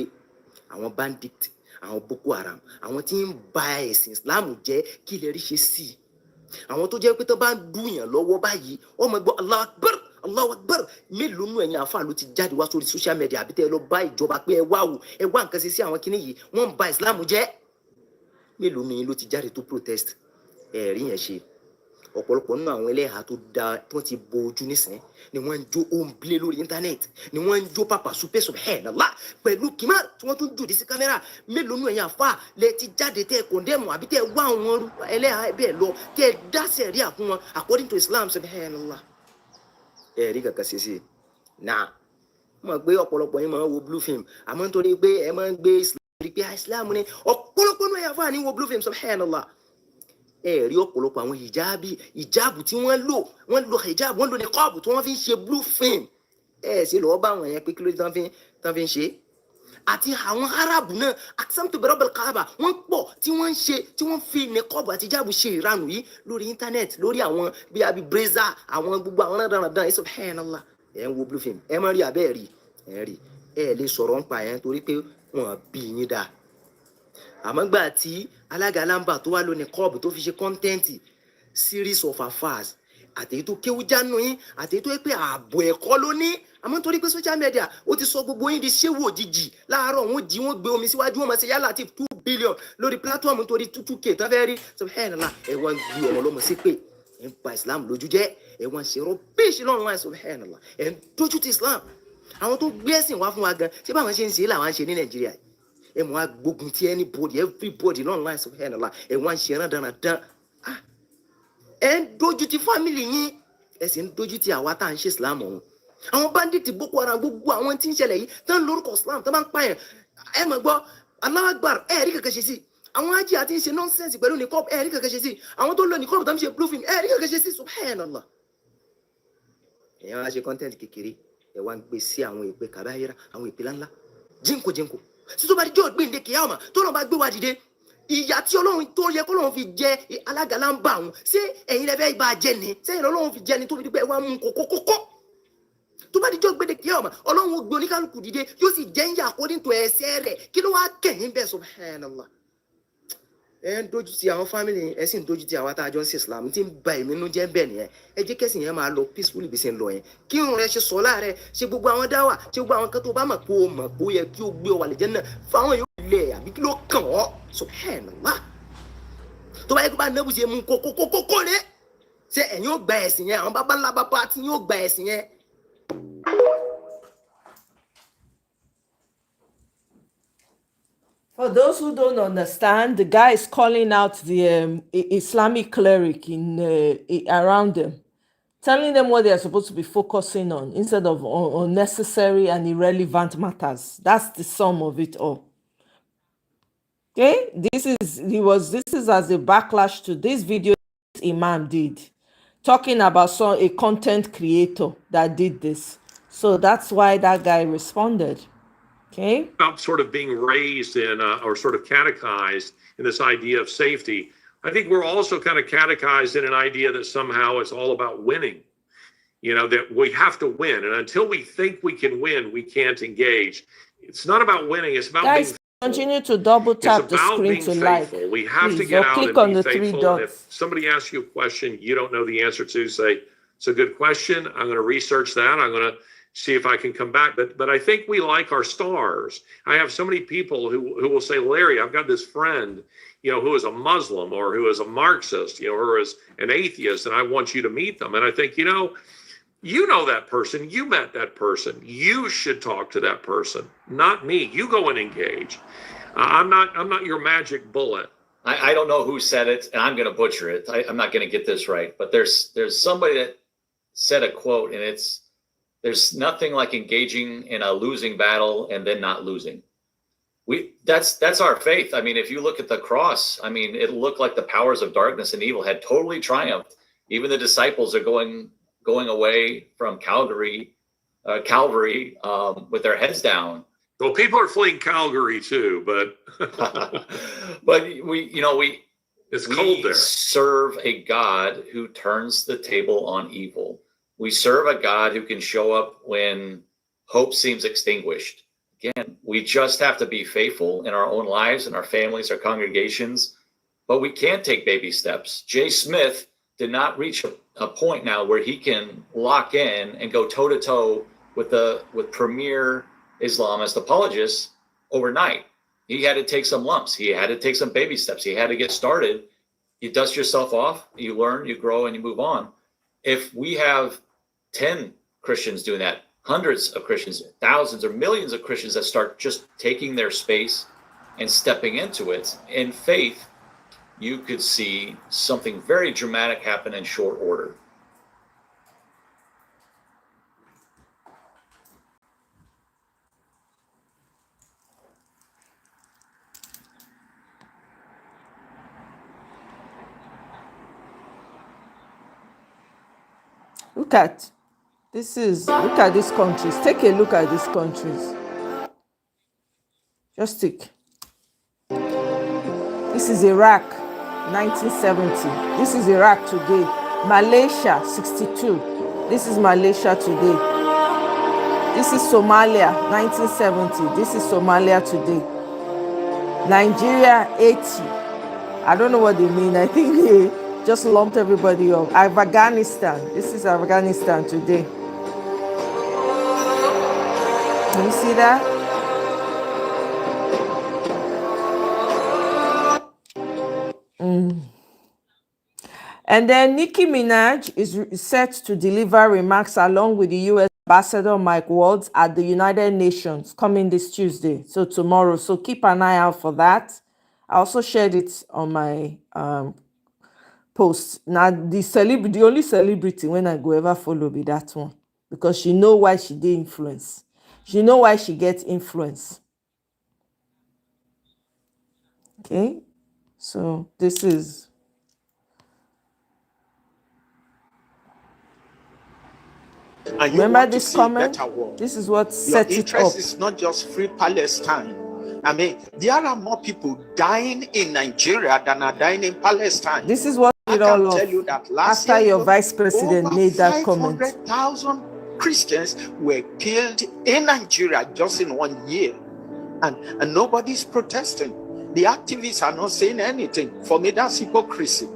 àwọn bandit àwọn Boko Haram àwọn tí ń ba ẹ̀sìn Islam jẹ́ kí ilẹ̀ rí ṣe sí i àwọn tó jẹ́ pé tó bá ń dùnyàn lọ́wọ́ báyìí ọmọ ẹgbọ́ Allahu Akbar mélòó nù ẹ̀yin àfáà ló ti jáde wá sórí social media àbí tẹ́ ẹ lọ bá ìjọba pé ẹ wá nǹkan ṣe sí àwọn kinní yìí wọ́n ń ba Islam jẹ́ mélòó nù yín ló ti jáde tó protest ẹ̀rí yẹn ṣe ọ̀pọ̀lọpọ̀ nínú àwọn ẹlẹ́hà tó ti bo ojú nísìn ni wọ́n ń jó òǹblé lórí íńtánẹ́ẹ̀tì ni wọ́n ń jó pàpà súpẹ́ subhanallah pẹ̀lú kìmá tí wọ́n tún jòdì sí kámẹ́rà mélòó nù ẹ̀yìn àfà lẹ ti jáde tẹ́ kọ̀ndẹ́mù àbí tẹ́ wá àwọn ẹlẹ́hà bẹ́ẹ̀ lọ tẹ́ dá sẹ̀ríà fún wọn according to Islam subhanallah ẹ̀rí kankan ṣe sí náà mọ̀ pé ọ̀pọ̀lọpọ̀ yín máa ń wo blue film àmọ́ nítorí pé ẹ máa ń gbé Islam ní ọ̀pọ̀lọpọ̀ nù ẹ̀yìn àfà ní wo blue film subhanallah rí ọ̀pọ̀lọpọ̀ àwọn ìjáàbù tí wọ́n lo hijab wọ́n lo niqab tí wọ́n fi ń ṣe blue film ṣe lọ́wọ́ bá àwọn yẹn pé kí ló tán fi ń ṣe àti àwọn Arabu náà aqsamtu bi rabbil Kaaba wọ́n pọ̀ tí wọ́n fi niqab àti hijab ṣe ìranù yìí lórí íńtánẹ́ẹ̀tì lórí àwọn bíi àbí breza àwọn gbogbo àwọn náà subhanallah ń wo blue film ẹ mọ̀ rí abẹ́ rí lè sọ̀rọ̀ ń pa yẹn torí pé wọ́n bí yín dáa àmọ́ gbà tí alága lamba tó wá lónìí kọ́ọ̀bù tó fi ṣe kọ́ńtẹ́ǹtì series of affairs àtèyí tó kéwú jánu yín àtèyí tó yẹ pé ààbò ẹ̀kọ́ ló ní àmọ́ nítorí pé social media ó ti sọ gbogbo yín di ṣéwò òjijì láàárọ̀ wọ́n gbé omi síwájú wọn máa ṣe yálà àti 2 billion lórí platform nítorí 2k tó fẹ́ rí subhanallah ẹ̀wọ̀n gbé ọmọ lọ́mọ sí pé ẹ̀ ń pa Islam lójú jẹ́ ẹ̀wọ̀n ṣe rọ́bíṣì lọ́rùn wa subhanallah ẹ̀ ń dójú ti Islam àwọn tó gbé ẹ̀sìn wá fún wa gan ṣé báwọn ṣe ń ṣe làwọn ṣe ní Nàìjíríà ẹ mọ agbógun ti everybody online subhanallah ẹ wọn ṣe ẹran dandan ẹ ń dojú ti family yín ẹ sì ń dojú ti àwa tá à ń ṣe Islam ọ̀hún àwọn bandit Boko Haram gbogbo àwọn tí ń ṣẹlẹ̀ yìí tán lórúkọ Islam tán bá ń pààyàn ẹ mọ̀ gbọ́ Allahu Akbar ẹ rí kankan ṣe sí àwọn ajé àti ń ṣe nonsense pẹ̀lú niqab ẹ rí kankan ṣe sí àwọn tó lọ niqab tó ń ṣe blue film ẹ rí kankan ṣe sí subhanallah ẹ wá ṣe content kékeré ẹ wá ń gbé sí àwọn ìpè kàbáyéra àwọn ìpè ńláńlá jíǹkò tó bá dijọ́ gbé ndéke yàwó ma tó náà bá gbé wa dìde ìyá tí Ọlọ́run tó yẹ kó lọ́run fi jẹ alága lámbà àwọn ṣé ẹ̀yin lẹ́fẹ̀ẹ́ ibà jẹ ni sẹ́yìn Ọlọ́run fi jẹ ni tó fi dípẹ́ wá mú kókókókó tó bá dijọ́ gbé ndéke yàwó ma Ọlọ́run ó gbé oníkálukú dìde yóò sì jẹ́ ń yà according to ẹsẹ̀ rẹ̀ kí ló wá kẹ̀yìn bẹ́ẹ̀ subhanallah ẹ ń dojú ti àwọn family ẹ sì ń dojú ti àwọn tá a jọ ń ṣe Islam tí ń ba èmi nínú jẹ́ bẹ́ẹ̀ nìyẹn ẹ jẹ́ kẹ́sìn yẹn máa lọ peacefully bí ṣe ń lọ yẹn kí irun rẹ ṣe sọ láàrẹ ṣe gbogbo àwọn dáwà ṣe gbogbo àwọn kan tó bá mọ̀ pé ó yẹ kí ó gbé ọ wà lè jẹ́ náà fáwọn yóò lẹ̀ àbí kí ló kàn ọ́ subhanallah tó bá yẹ kó bá nẹ́bù ṣe mú kókókókó rẹ ṣe ẹ̀yin ó gba ẹ̀sìn yẹn àwọn bàbá ńlá bàbá tí yóò gba ẹ̀sìn yẹn. For those who don't understand, the guy is calling out the Islamic cleric around them, telling them what they are supposed to be focusing on instead of unnecessary and irrelevant matters. That's the sum of it all. Okay, this is as a backlash to this video this Imam did, talking about a content creator that did this. So that's why that guy responded. Okay. About sort of being raised in or sort of catechized in this idea of safety. I think we're also kind of catechized in an idea that somehow it's all about winning. You know, that we have to win. And until we think we can win, we can't engage. It's not about winning. It's about guys, being continue to double tap the screen to faithful. like. We have please, to get out click and on be the faithful. 3 dots. And if somebody asks you a question you don't know the answer to, say, it's a good question. I'm going to research that. I'm going to see if I can come back. But I think we like our stars. I have so many people who will say, Larry, I've got this friend, who is a Muslim or who is a Marxist, or is an atheist, and I want you to meet them. And I think, you know that person, you met that person. You should talk to that person, not me. You go and engage. I'm not your magic bullet. I don't know who said it, and I'm going to butcher it. I'm not going to get this right, but there's somebody that said a quote, and there's nothing like engaging in a losing battle and then not losing. That's our faith. I mean, if you look at the cross, I mean, it looked like the powers of darkness and evil had totally triumphed. Even the disciples are going away from Calvary with their heads down. Well, people are fleeing Calgary too, but but it's cold there. Serve a God who turns the table on evil. We serve a God who can show up when hope seems extinguished. Again, we just have to be faithful in our own lives, in our families, our congregations, but we can't take baby steps. Jay Smith did not reach a point now where he can lock in and go toe to toe with premier Islamist apologists overnight. He had to take some lumps. He had to take some baby steps. He had to get started. You dust yourself off, you learn, you grow, and you move on. If we have 10 Christians doing that, hundreds of Christians, thousands or millions of Christians that start just taking their space and stepping into it in faith, you could see something very dramatic happen in short order. Look at look at these countries. Take a look at these countries. Just take. This is Iraq, 1970. This is Iraq today. Malaysia, 62. This is Malaysia today. This is Somalia, 1970. This is Somalia today. Nigeria, 80. I don't know what they mean. I think they just lumped everybody up. Afghanistan. This is Afghanistan today. Can you see that? And then Nicki Minaj is set to deliver remarks along with the U.S. Ambassador Mike Waltz at the United Nations coming this Tuesday, so tomorrow. So keep an eye out for that. I also shared it on my post. Now, the only celebrity when I go ever follow be that one, because she know why she did influence. She know why she gets influence. Okay, so this is. And you Remember want this to see a comment? better world. This is what Your set it interest up. is not just free Palestine. I mean, there are more people dying in Nigeria than are dying in Palestine. This is what I it can all tell off you that last after year, your vice president over made that comment. 500,000 Christians were killed in Nigeria just in 1 year. And nobody's protesting. The activists are not saying anything. For me, that's hypocrisy.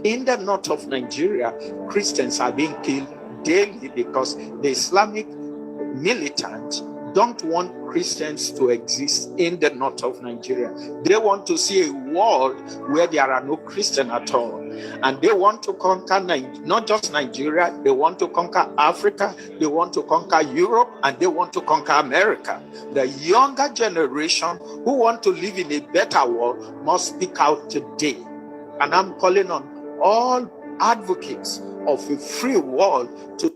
In the north of Nigeria, Christians are being killed daily because the Islamic militants don't want Christians to exist in the north of Nigeria. They want to see a world where there are no Christians at all. And they want to conquer not just Nigeria, they want to conquer Africa, they want to conquer Europe, and they want to conquer America. The younger generation who want to live in a better world must speak out today. And I'm calling on all advocates of a free world to.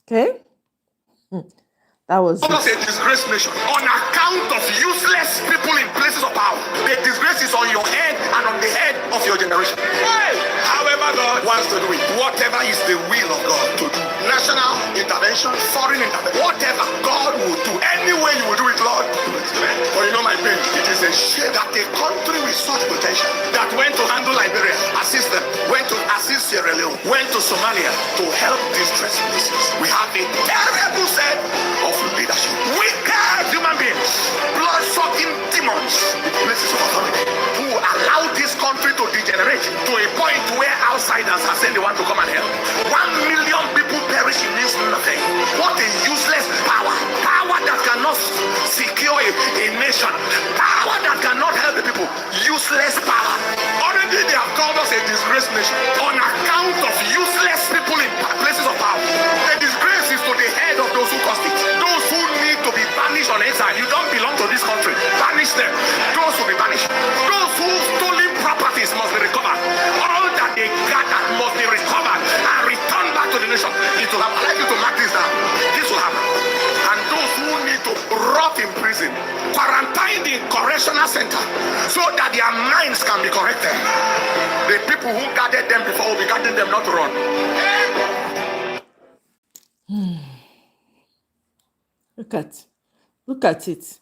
Okay. That was Almost a disgraced nation on account of useless people in places of power. The disgrace is on your head and on the head of your generation. Hey! However God wants to do it, whatever is the will of God to do, national intervention, foreign intervention, whatever God will do, any way you will do it, Lord, do it. But you know my pain, it is a shame that a country with such potential that went to handle Liberia, assist them, went to assist Sierra Leone, went to Somalia to help distressed places. We have a terrible set of leadership, wicked human beings, blood-sucking demons in places of authority who allow this country to degenerate to a point where outsiders are saying they want to come and help. 1 million people perishing means nothing. What a useless power. Power that cannot secure a nation. Power that cannot help the people. Useless power. Already they have called us a disgraced nation on account of useless people in places of power. The disgrace is to the head of those who caused it. Those who need to be banished on exile. You don't belong to this country. Banish them. Those will be banished. Those who stolen properties must be recovered. All that they gathered must be recovered and returned back to the nation. It will happen. I'd like you to mark this down. This will happen. And those who need to rot in prison, quarantined in correctional center, so that their minds can be corrected. The people who gathered them before will be gathering them not to run. Look at it.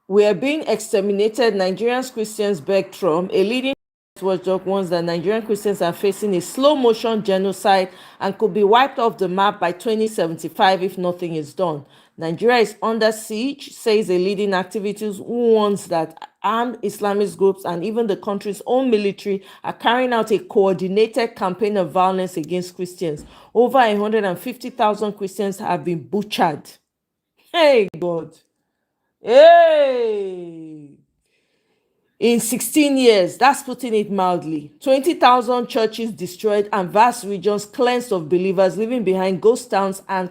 We are being exterminated. Nigerian Christians beg Trump. A leading watchdog warns that Nigerian Christians are facing a slow-motion genocide and could be wiped off the map by 2075 if nothing is done. Nigeria is under siege, says a leading activist who warns that armed Islamist groups and even the country's own military are carrying out a coordinated campaign of violence against Christians. Over 150,000 Christians have been butchered. Hey, God. Hey! in 16 years. That's putting it mildly. 20,000 churches destroyed and vast regions cleansed of believers, leaving behind ghost towns and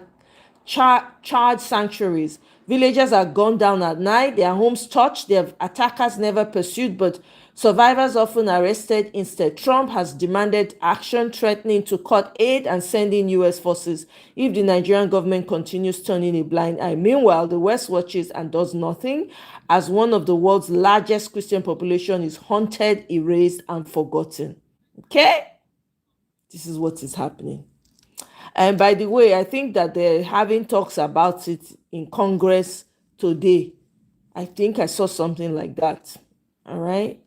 charged sanctuaries. Villagers are gunned down at night, their homes touched, their attackers never pursued, but survivors often arrested instead. Trump has demanded action, threatening to cut aid and send in US forces if the Nigerian government continues turning a blind eye. Meanwhile, the West watches and does nothing as one of the world's largest Christian population is haunted, erased, and forgotten. Okay? This is what is happening. And by the way, I think that they're having talks about it in Congress today. I think I saw something like that. All right.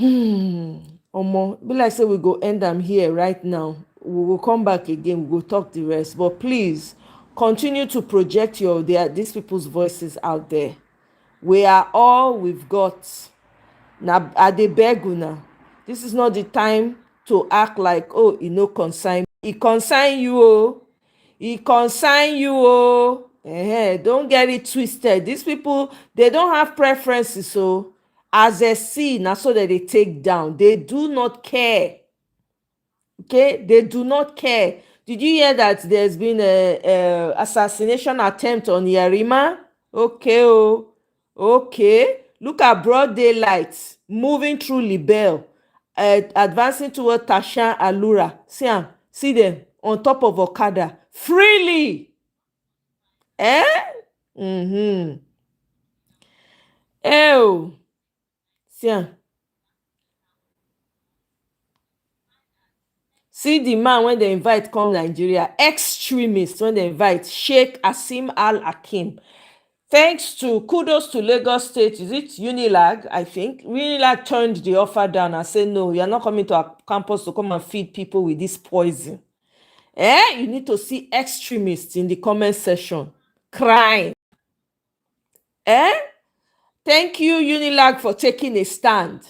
Omo, be like say we go end them here right now. We will come back again. We will talk the rest. But please continue to project these people's voices out there. We are all we've got. Now, I dey beg una. This is not the time to act like, oh, e no concern. E concern you, oh. E concern you, oh. Don't get it twisted. These people, they don't have preferences, so as they see, na so that they take down. They do not care. Okay, they do not care. Did you hear that there's been a assassination attempt on Yarima? Okay, oh, okay. Look at broad daylight moving through Libel, advancing toward Tasha Alura. See them on top of Okada freely. Mm-hmm. Oh, see the man when they invite come Nigeria, extremists when they invite Sheikh Asim Al-Hakim. Thanks to kudos to Lagos State, is it Unilag? I think Unilag turned the offer down and said, no, you're not coming to our campus to come and feed people with this poison. You need to see extremists in the comment section crying. Thank you, Unilag, for taking a stand,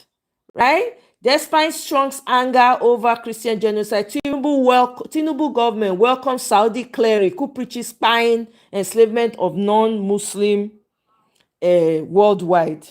right? Despite strong anger over Christian genocide, Tinubu government welcomes Saudi cleric who preaches spying, enslavement of non-Muslim worldwide.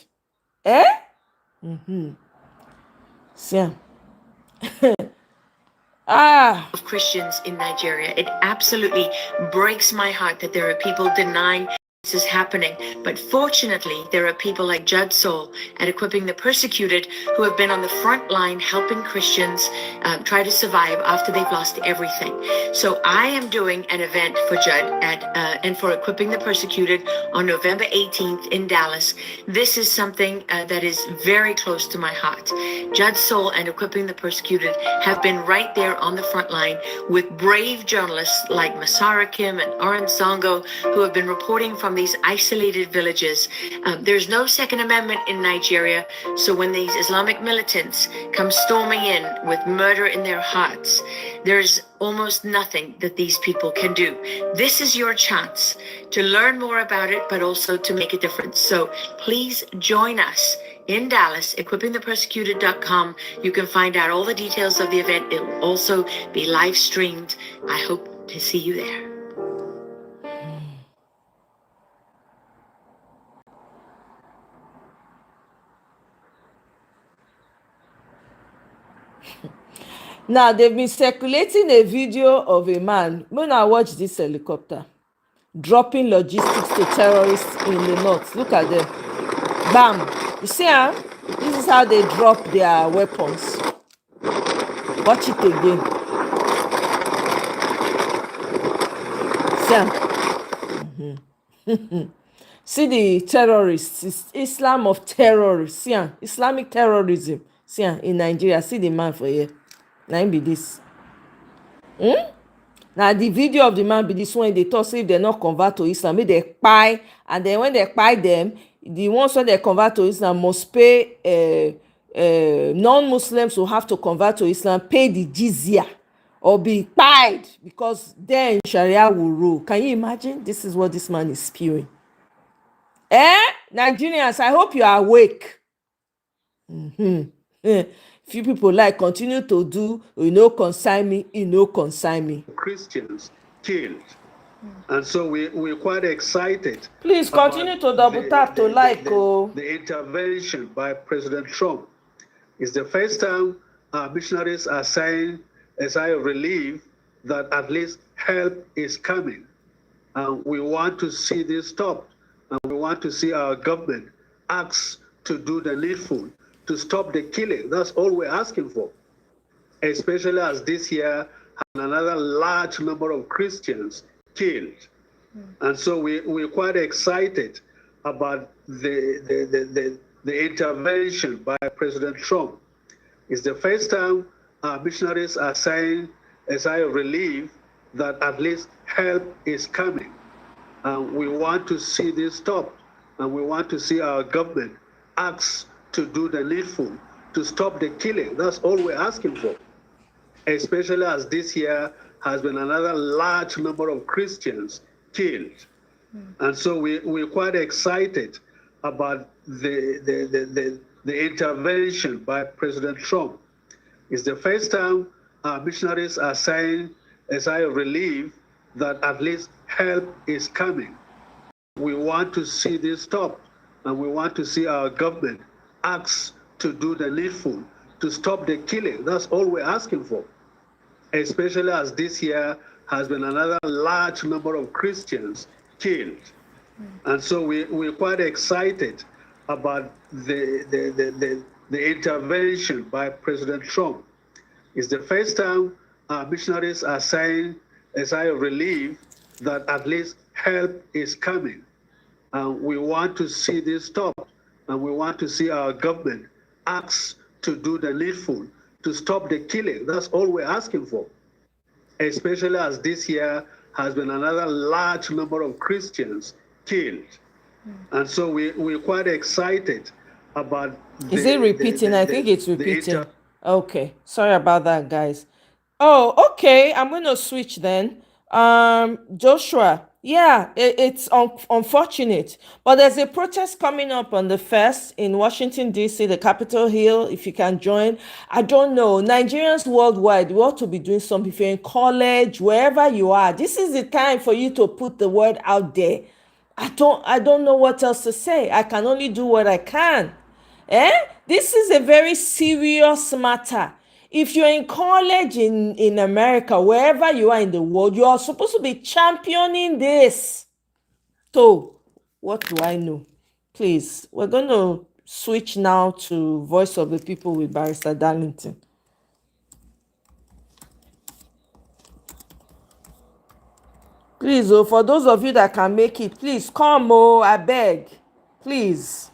Of Christians in Nigeria. It absolutely breaks my heart that there are people denying this is happening. But fortunately, there are people like Judd Soul at Equipping the Persecuted who have been on the front line helping Christians try to survive after they've lost everything. So I am doing an event for Judd and for Equipping the Persecuted on November 18th in Dallas. This is something that is very close to my heart. Judd Soul and Equipping the Persecuted have been right there on the front line with brave journalists like Masara Kim and Oren Songo who have been reporting from these isolated villages. There's no Second Amendment in Nigeria, so when these Islamic militants come storming in with murder in their hearts, there's almost nothing that these people can do. This is your chance to learn more about it, but also to make a difference. So please join us in Dallas, equippingthepersecuted.com. You can find out all the details of the event. It will also be live streamed. I hope to see you there. Now, they've been circulating a video of a man, when I watch this helicopter, dropping logistics to terrorists in the north. Look at them. Bam. You see, this is how they drop their weapons. Watch it again. See, see the terrorists. It's Islam of terrorists. See, Islamic terrorism. See, in Nigeria. See the man for here. Now be this. Now the video of the man be this one. They talk say if they not convert to Islam, they kpai, and then when they kpai them, the ones when they convert to Islam must pay. Non-Muslims will have to convert to Islam, pay the jizya, or be kpaied, because then Sharia will rule. Can you imagine? This is what this man is spewing. Nigerians, I hope you are awake. Few people like continue to do, you know, consign me, you know, consign me. Christians killed And so we're quite excited. Please continue to double tap to like. The intervention by President Trump is the first time our missionaries are saying a sigh of relief that at least help is coming. And we want to see this stopped. And we want to see our government act to do the needful to stop the killing. That's all we're asking for. Especially as this year had another large number of Christians killed. And so we're quite excited about the intervention by President Trump. It's the first time our missionaries are saying a sigh of relief that at least help is coming. And we want to see this stopped. And we want to see our government act to do the needful to stop the killing. That's all we're asking for. Especially as this year has been another large number of Christians killed. And so we're quite excited about the intervention by President Trump. It's the first time our missionaries are saying a sigh of relief that at least help is coming. We want to see this stopped, and we want to see our government act to do the needful to stop the killing. That's all we're asking for. Especially as this year has been another large number of Christians killed. And so we're quite excited about the intervention by President Trump. It's the first time our missionaries are saying a sigh of relief that at least help is coming. And we want to see this stopped, and we want to see our government act to do the needful to stop the killing. That's all we're asking for. Especially as this year has been another large number of Christians killed. And so we're quite excited about Is it repeating? I think it's repeating. Okay, sorry about that, guys. Oh, okay, I'm going to switch then. Joshua, yeah, it's unfortunate, but there's a protest coming up on the 1st in Washington, D.C., the Capitol Hill. If you can join, I don't know. Nigerians worldwide, we ought to be doing something. If you're in college, wherever you are, this is the time for you to put the word out there. I don't know what else to say. I can only do what I can. This is a very serious matter. If you're in college in America, wherever you are in the world, you are supposed to be championing this. So, what do I know? Please, we're going to switch now to Voice of the People with Barrister Darlington. Please, for those of you that can make it, please come, I beg. Please.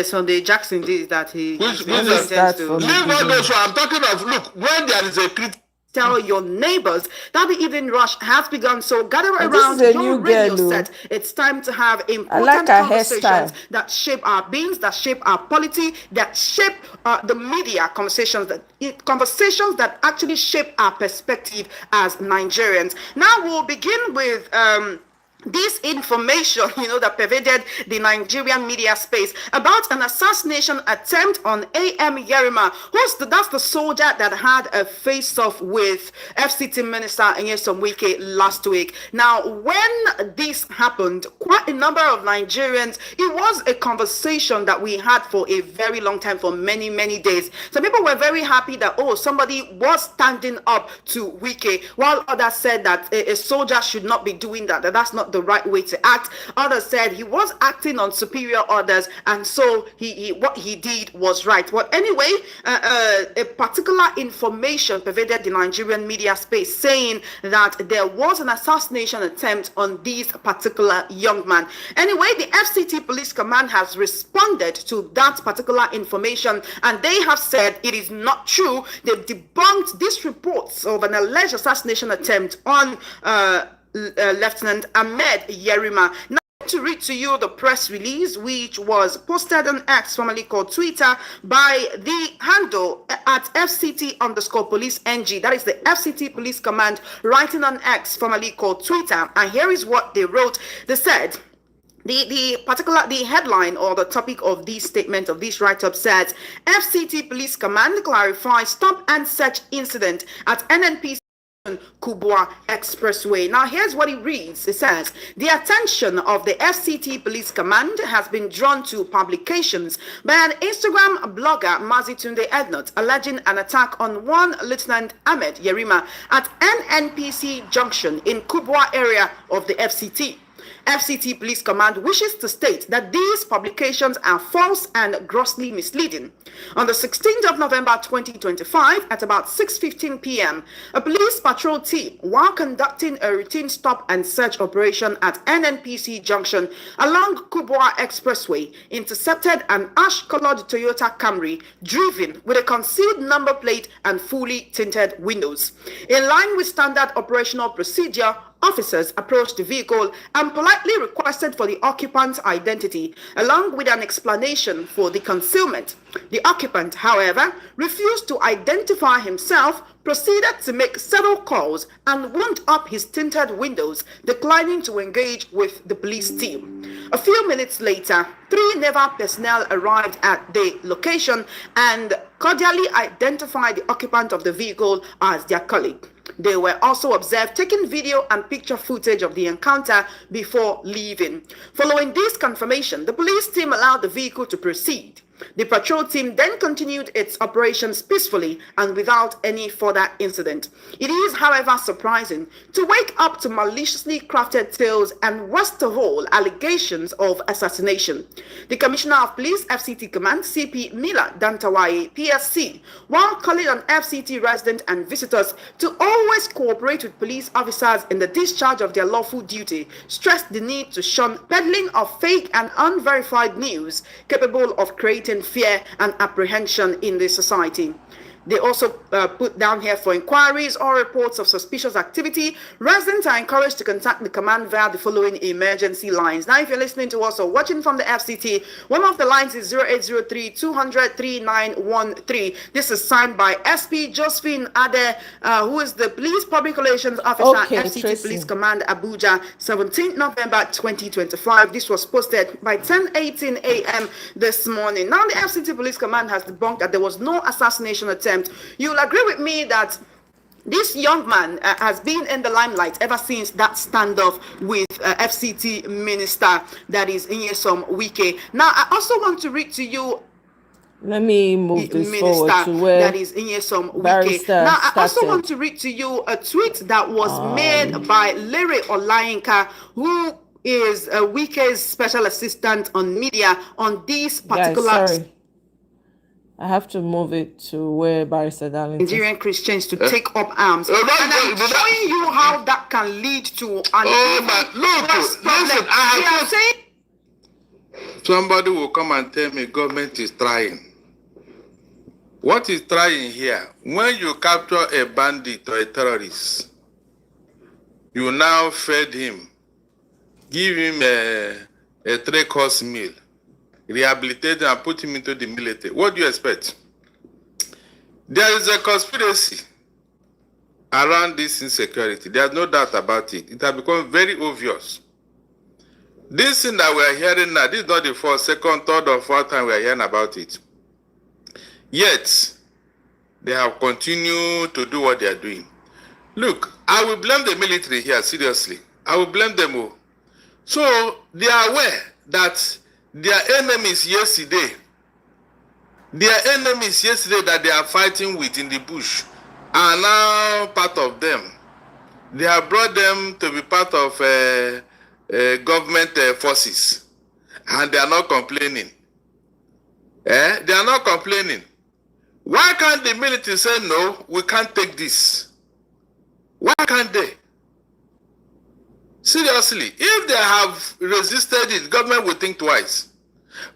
Sunday Jackson did that he Leave those. I'm talking of, look, when there is a tell your neighbors that the evening rush has begun. So gather around your radio set. It's time to have important conversations that shape our beings, that shape our polity, that shape the media conversations that actually shape our perspective as Nigerians. Now we'll begin with this information, that pervaded the Nigerian media space about an assassination attempt on A.M. Yerima, that's the soldier that had a face-off with FCT Minister Nyesom Wike last week. Now, when this happened, quite a number of Nigerians, it was a conversation that we had for a very long time, for many, many days. Some people were very happy that, somebody was standing up to Wike, while others said that a soldier should not be doing that, that's not the right way to act. Others said he was acting on superior orders, and so what he did was right. But anyway, a particular information pervaded the Nigerian media space saying that there was an assassination attempt on this particular young man. Anyway, the FCT Police Command has responded to that particular information, and they have said it is not true. They've debunked these reports of an alleged assassination attempt on Lieutenant Ahmed Yerima. Now, to read to you the press release, which was posted on X, formerly called Twitter, by the handle at FCT_police_NG. That is the FCT Police Command writing on X, formerly called Twitter. And here is what they wrote. They said, the headline or the topic of this statement, of this write-up, says, FCT Police Command clarifies stop and search incident at NNPC Kubwa Expressway. Now, here's what it reads. It says, the attention of the FCT Police Command has been drawn to publications by an Instagram blogger, Mazitunde Ednot, alleging an attack on one Lieutenant Ahmed Yerima at NNPC Junction in Kubwa area of the FCT. FCT Police Command wishes to state that these publications are false and grossly misleading. On the 16th of November 2025, at about 6:15 p.m., a police patrol team, while conducting a routine stop and search operation at NNPC Junction along Kubwa Expressway, intercepted an ash-colored Toyota Camry driven with a concealed number plate and fully tinted windows. In line with standard operational procedure, officers approached the vehicle and politely requested for the occupant's identity, along with an explanation for the concealment. The occupant, however, refused to identify himself, proceeded to make several calls, and wound up his tinted windows, declining to engage with the police team. A few minutes later, 3 naval personnel arrived at the location and cordially identified the occupant of the vehicle as their colleague. They were also observed taking video and picture footage of the encounter before leaving. Following this confirmation, the police team allowed the vehicle to proceed. The patrol team then continued its operations peacefully and without any further incident. It is, however, surprising to wake up to maliciously crafted tales and, worst of all, allegations of assassination. The Commissioner of Police, FCT Command, CP Mila Dantawaye, PSC, while calling on FCT residents and visitors to always cooperate with police officers in the discharge of their lawful duty, stressed the need to shun peddling of fake and unverified news capable of creating fear and apprehension in the society. They also put down here for inquiries or reports of suspicious activity. Residents are encouraged to contact the command via the following emergency lines. Now, if you're listening to us or watching from the FCT, one of the lines is 0803 200 3913. This is signed by SP Josephine Ade, who is the Police Public Relations Officer at FCT Police Command, Abuja, 17th November 2025. This was posted by 10:18 a.m. this morning. Now, the FCT Police Command has debunked that there was no assassination attempt. You'll agree with me that this young man has been in the limelight ever since that standoff with FCT Minister, that is Nyesom Wike. Now, I also want to read to you. Let me move this forward to where that is Nyesom Wike. Now, I also want to read to you a tweet that was made by Larry Olayinka, who is Wike's special assistant on media on this particular. Guys, sorry. I have to move it to where Barrister Darlington. Nigerian Christians to take up arms. And I'm showing you how that can lead to an listen, I have saying somebody will come and tell me government is trying. What is trying here? When you capture a bandit or a terrorist, you now fed him, give him a 3-course meal, rehabilitate and put him into the military. What do you expect? There is a conspiracy around this insecurity. There's no doubt about it. It has become very obvious. This thing that we are hearing now, this is not the first, second, third, or fourth time we are hearing about it. Yet, they have continued to do what they are doing. Look, I will blame the military here, seriously. I will blame them all. So, they are aware that their enemies yesterday that they are fighting with in the bush are now part of them. They have brought them to be part of government forces, and they are not complaining. They are not complaining. Why can't the military say, no, we can't take this? Why can't they? Seriously, if they have resisted it, government will think twice.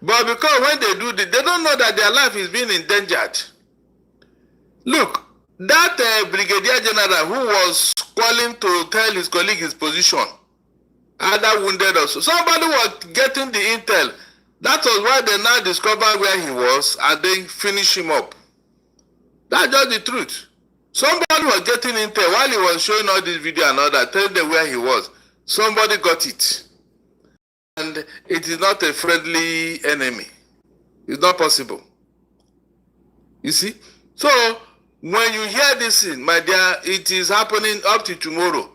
But because when they do this, they don't know that their life is being endangered. Look, that brigadier general who was calling to tell his colleague his position, either wounded or so, somebody was getting the intel. That was why they now discovered where he was and then finish him up. That's just the truth. Somebody was getting intel while he was showing all this video and all that, telling them where he was. Somebody got it. And it is not a friendly enemy. It's not possible. You see? So, When you hear this thing, my dear, it is happening up to tomorrow.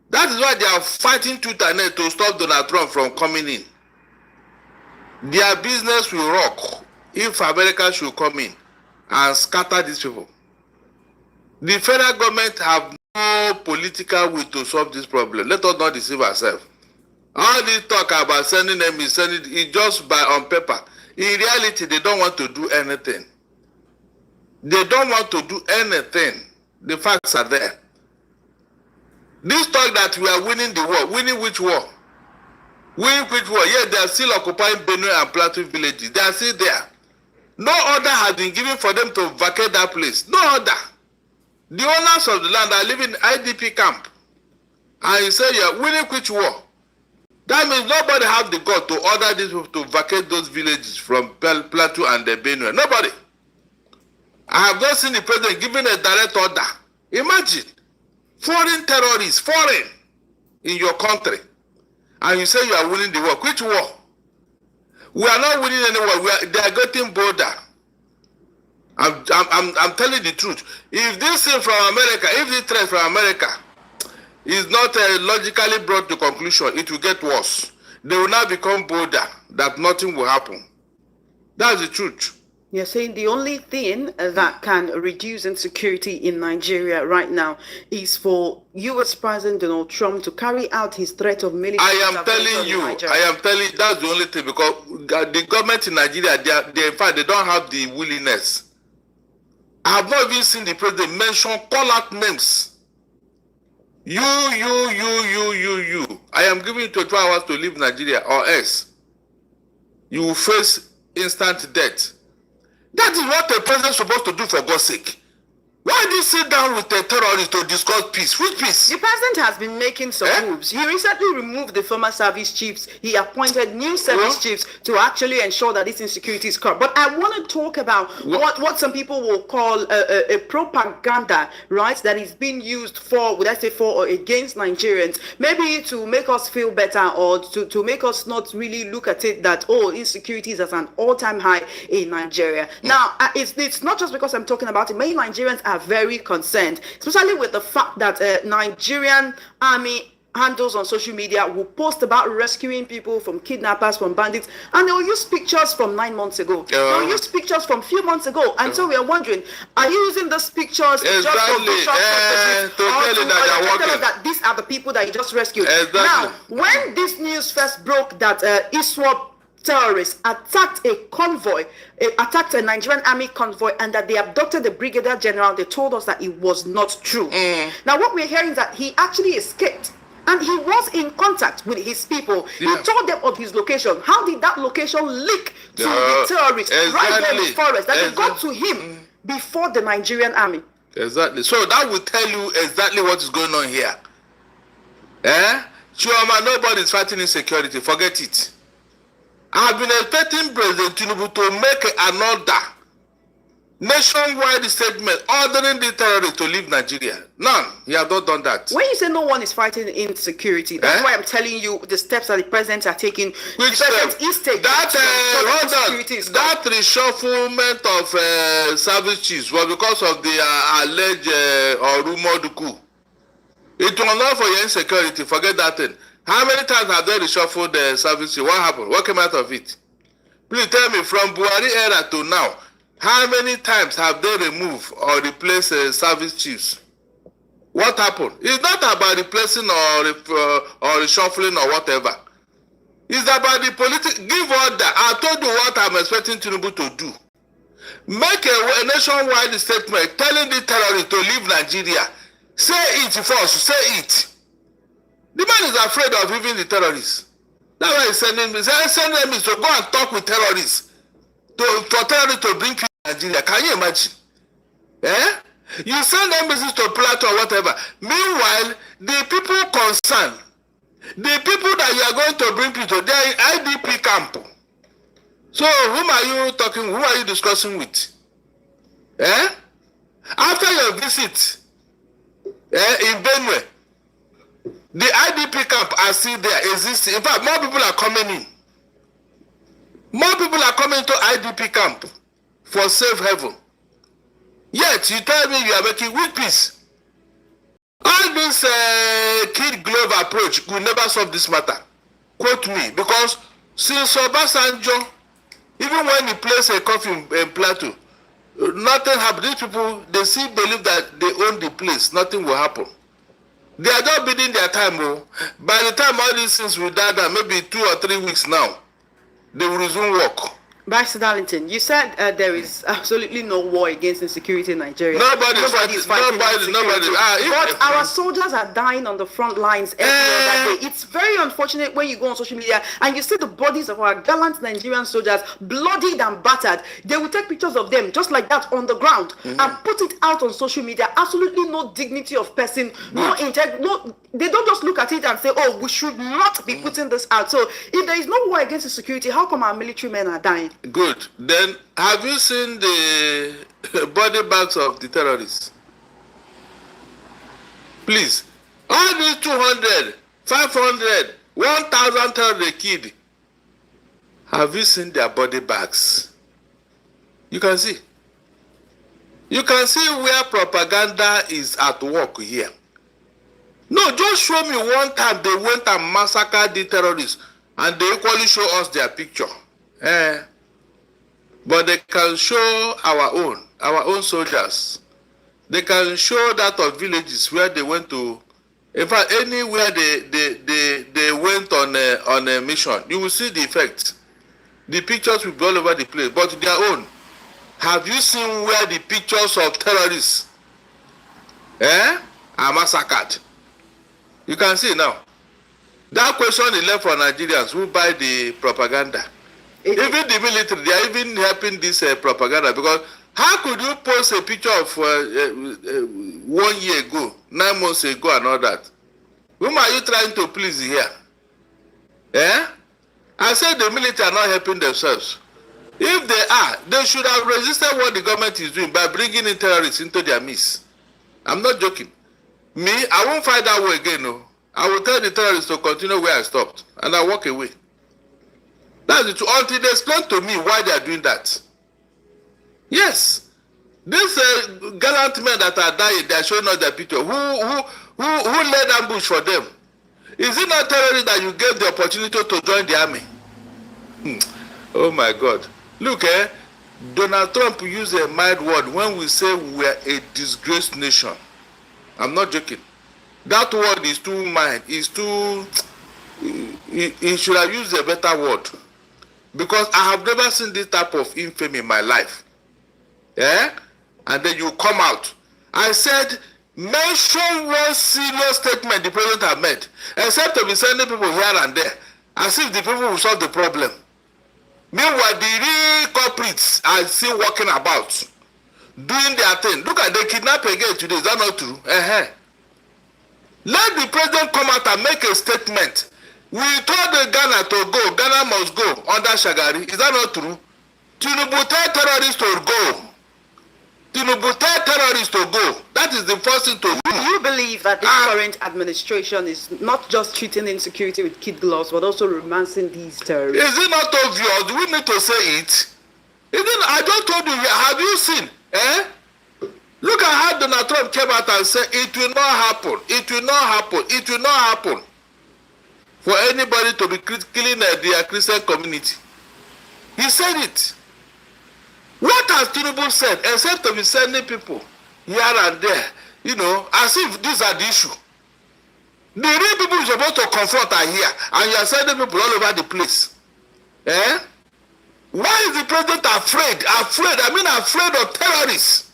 That is why they are fighting tooth and nail to stop Donald Trump from coming in. Their business will rock if America should come in and scatter these people. The federal government have no political will to solve this problem. Let us not deceive ourselves. All this talk about sending them is sending it just by on paper. In reality, they don't want to do anything. They don't want to do anything. The facts are there. This talk that we are winning the war, winning which war? Winning which war? Yeah, they are still occupying Benue and Plateau villages. They are still there. No order has been given for them to vacate that place. No order. The owners of the land are living in IDP camp. And you say you are winning which war? That means nobody has the God to order these people to vacate those villages from Plateau and the Benue. Nobody. I have not seen the president giving a direct order. Imagine. Foreign terrorists, foreign, in your country. And you say you are winning the war. Which war? We are not winning any war. They are getting bolder. I'm telling the truth. If this thing from America, if this threat from America is not logically brought to conclusion, it will get worse. They will now become bolder, that nothing will happen. That's the truth. You're saying the only thing that can reduce insecurity in Nigeria right now is for U.S. President Donald Trump to carry out his threat of military. I am telling you, that's the only thing, because the government in Nigeria, in fact, they don't have the willingness. I have not even seen the president call out names. You. I am giving you 24 hours to leave Nigeria, or else you will face instant death. That is what the president is supposed to do, for God's sake. Why did you sit down with the terrorists to discuss peace? Which peace? The president has been making some moves. He recently removed the former service chiefs. He appointed new service chiefs to actually ensure that this insecurity is curbed. But I want to talk about what some people will call a propaganda, right, that is being used for, would I say, for or against Nigerians, maybe to make us feel better, or to make us not really look at it that, oh, insecurity is at an all-time high in Nigeria. Now, it's not just because I'm talking about it. Many Nigerians are very concerned, especially with the fact that Nigerian army handles on social media will post about rescuing people from kidnappers, from bandits, and they will use pictures from 9 months ago. They will use pictures from a few months ago, and so we are wondering, are you using those pictures just for visual purposes, or tell us that these are the people that you just rescued? Now, when this news first broke that ISWAP terrorists attacked a convoy, attacked a Nigerian army convoy, and that they abducted the brigadier general, they told us that it was not true. Now, what we're hearing is that he actually escaped, and he was in contact with his people. He told them of his location. How did that location leak to the terrorists right there in the forest, that they got to him before the Nigerian army? Exactly. So that will tell you exactly what is going on here. Chioma, nobody is fighting insecurity. Forget it. I have been expecting President Tinubu to make another nationwide statement ordering the terrorists to leave Nigeria. None. He has not done that. When you say no one is fighting insecurity, that's why I'm telling you the steps that the president are taking. Which step? That reshufflement of service chiefs was because of the alleged or rumored coup. It was not for your insecurity. Forget that thing. How many times have they reshuffled the service chiefs? What happened? What came out of it? Please tell me, from Buhari era to now, how many times have they removed or replaced service chiefs? What happened? It's not about replacing or reshuffling or whatever. It's about the political. Give order. I told you what I'm expecting Tinubu to do. Make a nationwide statement telling the terrorists to leave Nigeria. Say it first. Say it. The man is afraid of even the terrorists. That's why he's sending me to go and talk with terrorists. For terrorists to bring people to Nigeria. Can you imagine? You send embassies to Plateau or whatever. Meanwhile, the people concerned, the people that you are going to bring people to, they are in IDP camp. So whom are you talking, who are you discussing with? After your visit in Benue, the IDP camp are still there, existing. In fact, more people are coming in. More people are coming to IDP camp for safe haven. Yet you tell me you are making weak peace. All this kid glove approach will never solve this matter. Quote me, because since Obasanjo, even when he plays a coffee in Plateau, nothing happened. These people, they still believe that they own the place. Nothing will happen. They are not bidding their time. Oh. By the time all these things will die down, maybe 2 or 3 weeks now, they will resume work. Barrister Darlington, you said there is absolutely no war against insecurity in Nigeria. Nobody is fighting. But our soldiers are dying on the front lines every other day. It's very unfortunate when you go on social media and you see the bodies of our gallant Nigerian soldiers bloodied and battered. They will take pictures of them just like that on the ground and put it out on social media. Absolutely no dignity of person, no integrity. No, they don't just look at it and say, "Oh, we should not be putting this out." So, if there is no war against insecurity, how come our military men are dying? Good. Then, have you seen the body bags of the terrorists? Please. All these 200, 500, 1,000 terrorists they killed. Have you seen their body bags? You can see. You can see where propaganda is at work here. No, just show me one time they went and massacred the terrorists and they equally show us their picture. But they can show our own soldiers. They can show that of villages where they went to. In fact, anywhere they went on a mission, you will see the effect. The pictures will be all over the place, but their own. Have you seen where the pictures of terrorists are massacred? You can see now. That question is left for Nigerians who buy the propaganda. Even the military, they are even helping this propaganda, because how could you post a picture of 1 year ago, 9 months ago and all that? Whom are you trying to please here? I said the military are not helping themselves. If they are, they should have resisted what the government is doing by bringing in terrorists into their midst. I'm not joking. Me, I won't fight that way again. No. I will tell the terrorists to continue where I stopped, and I walk away. That's it. Until they explain to me why they are doing that. Yes. These gallant men that are dying, they are showing us their picture. Who led ambush for them? Is it not terrorists that you gave the opportunity to join the army? Oh my God. Look, Donald Trump used a mild word when we say we are a disgraced nation. I'm not joking. That word is too mild. It's too... He should have used a better word. Because I have never seen this type of infamy in my life. And then you come out. I said, mention one serious statement the president has made, except to be sending people here and there, as if the people will solve the problem. Meanwhile, the real culprits are still walking about, doing their thing. Look at the kidnapping again today. Is that not true? Let the president come out and make a statement. We told the Ghana to go. Ghana must go under Shagari. Is that not true? Tinubu tell terrorists to go. Tinubu tell terrorists to go. That is the first thing to do. You believe that the current administration is not just treating insecurity with kid gloves, but also romancing these terrorists? Is it not obvious? Do we need to say it? I just told you, have you seen? Look at how Donald Trump came out and said, it will not happen. It will not happen. It will not happen for anybody to be killing their Christian community. He said it. What has Tinubu said, except to be sending people here and there, as if these are the issue? The real people you're supposed to confront are here, and you are sending people all over the place. Why is the president afraid? Afraid of terrorists.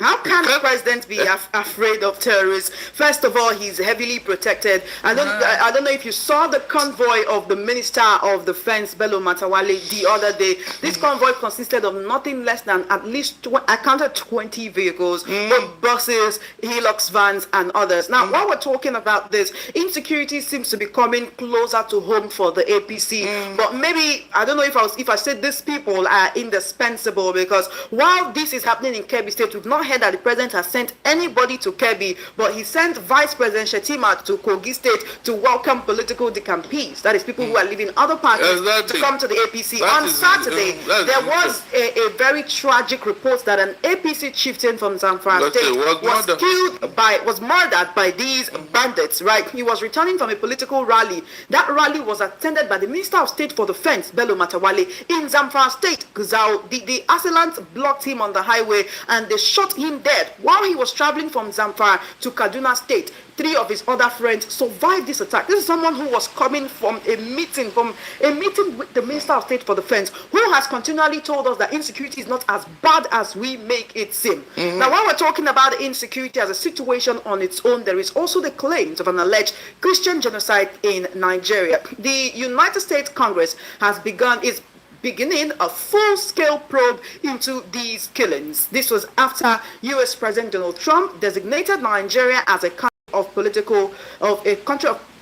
How can the president be afraid of terrorists? First of all, he's heavily protected. I don't know if you saw the convoy of the Minister of Defense, Bello Matawale, the other day. This convoy consisted of nothing less than at least, I counted 20 vehicles, both buses, Hilux vans, and others. Now, while we're talking about this, insecurity seems to be coming closer to home for the APC. But maybe, I don't know if I said these people are indispensable, because while this is happening in Kebbi State, we've not heard that the president has sent anybody to Kebbi, but he sent Vice President Shetima to Kogi State to welcome political decampees. That is people who are leaving other parties to come to the APC. On Saturday, there was a very tragic report that an APC chieftain from Zamfara State was murdered by these bandits, right? He was returning from a political rally. That rally was attended by the Minister of State for Defense, Bello Matawale, in Zamfara State. The assailants blocked him on the highway and they shot him dead while he was traveling from Zamfara to Kaduna State. 3 of his other friends survived this attack. This is someone who was coming from a meeting with the Minister of State for Defense, who has continually told us that insecurity is not as bad as we make it seem. Now, while we're talking about insecurity as a situation on its own, there is also the claims of an alleged Christian genocide in Nigeria. The United States Congress is beginning a full-scale probe into these killings. This was after U.S. President Donald Trump designated Nigeria as a country of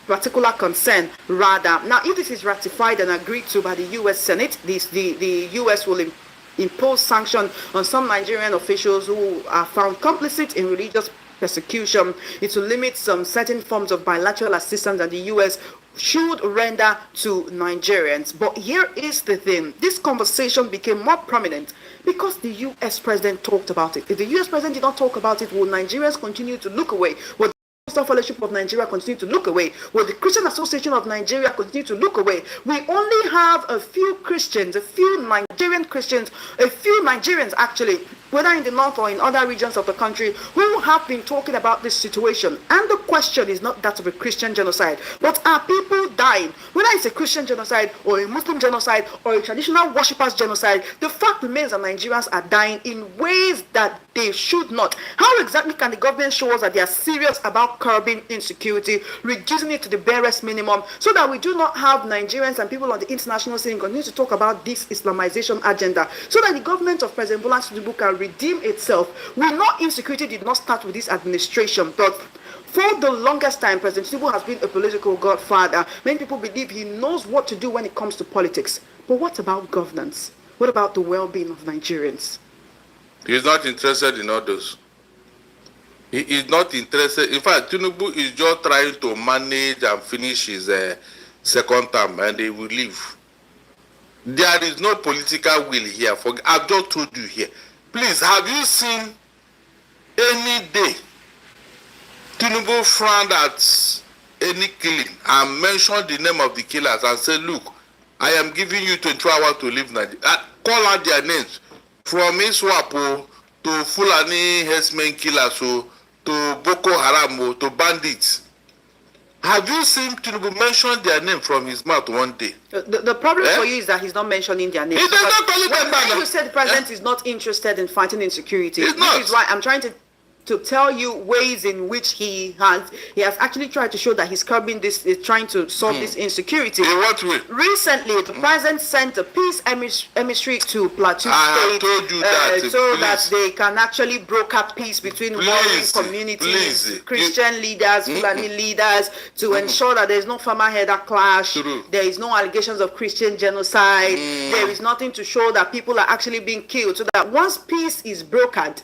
particular concern, rather. Now, if this is ratified and agreed to by the U.S. Senate, the U.S. will impose sanctions on some Nigerian officials who are found complicit in religious persecution. It will limit some certain forms of bilateral assistance that the U.S. should render to Nigerians. But here is the thing. This conversation became more prominent because the U.S. president talked about it. If the U.S. president did not talk about it, will Nigerians continue to look away? Will the Christian Fellowship of Nigeria continue to look away? Will the Christian Association of Nigeria continue to look away? We only have a few Christians, a few Nigerian Christians, a few Nigerians actually, whether in the north or in other regions of the country, who have been talking about this situation. And the question is not that of a Christian genocide, but are people dying? Whether it's a Christian genocide or a Muslim genocide or a traditional worshippers genocide, the fact remains that Nigerians are dying in ways that they should not. How exactly can the government show us that they are serious about curbing insecurity, reducing it to the barest minimum, so that we do not have Nigerians and people on the international scene continue to talk about this Islamization agenda, so that the government of President Bola Tinubu can redeem itself? We know insecurity did not start with this administration, but for the longest time, President Tinubu has been a political godfather. Many people believe he knows what to do when it comes to politics. But what about governance? What about the well-being of Nigerians? He's not interested in all those. He is not interested. In fact, Tinubu is just trying to manage and finish his second term, and he will leave. There is no political will here. I've just told you here. Please, have you seen any day Tinubu frowned at any killing and mentioned the name of the killers and said, look, I am giving you 24 hours to leave Nigeria? Call out their names. From Iswapo to Fulani herdsmen killers to Boko Haram to bandits. Have you seen Tinubu mention their name from his mouth one day? The problem for you is that he's not mentioning their names. He does not call it when you said the president is not interested in fighting insecurity, which is why I'm trying to tell you ways in which he has actually tried to show that he's curbing this, is trying to solve this insecurity. In what way? Recently, the president sent a peace emissary to Plateau State, told you that, so that they can actually broker peace between warring communities, Christian leaders, Fulani leaders, to ensure that there is no farmer-header clash, there is no allegations of Christian genocide, there is nothing to show that people are actually being killed, so that once peace is brokered,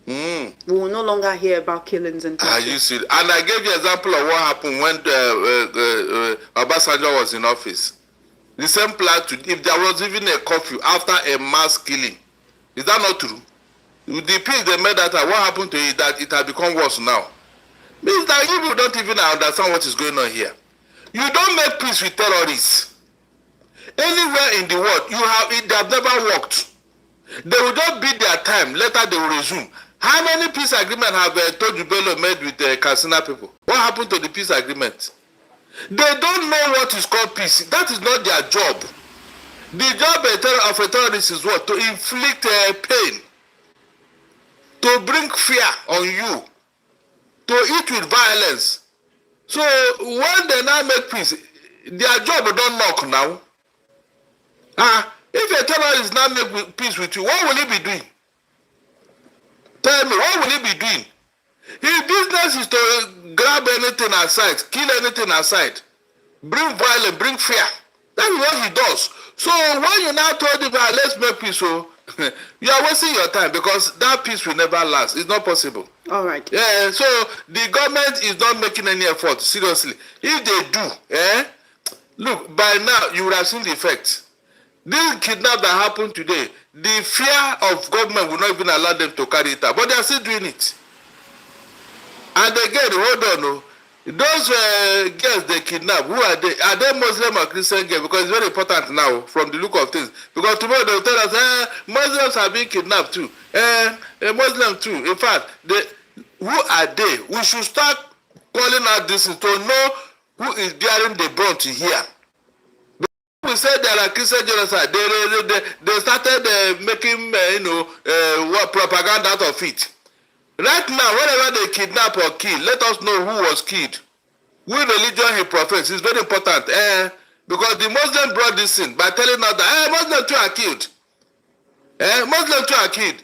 we will no longer hear about killings and you see, and I gave you an example of what happened when Obasanjo was in office. The same Plateau, if there was even a curfew after a mass killing, is that not true? The peace they made that, what happened to it, that it has become worse now? Means that you don't even understand what is going on here. You don't make peace with terrorists. Anywhere in the world, they have never worked. They will just beat their time, later they will resume. How many peace agreements have Toju Bello made with the Katsina people? What happened to the peace agreement? They don't know what is called peace. That is not their job. The job of a terrorist is what? To inflict pain, to bring fear on you, to eat with violence. So when they now make peace, their job don't knock now. If a terrorist now make peace with you, what will he be doing? Tell me, what will he be doing? His business is to grab anything aside, kill anything aside, bring violence, bring fear. That's what he does. So when you now told him, let's make peace, you are wasting your time because that peace will never last. It's not possible. All right. Yeah, so the government is not making any effort, seriously. If they do, look, by now you would have seen the effect. This kidnap that happened today, the fear of government will not even allow them to carry it out, but they are still doing it. And again, hold on, those girls they kidnap, who are they? Are they Muslim or Christian girls? Because it's very important now from the look of things. Because tomorrow they'll tell us, Muslims are being kidnapped too. Muslim too. In fact, who are they? We should start calling out this to know who is bearing the brunt here. We said there are Christian genocide. They started making what propaganda out of it. Right now, whenever they kidnap or kill, let us know who was killed. Which religion he professes is very important. Because the Muslim brought this in by telling us that Muslims too are killed. Muslims too are killed.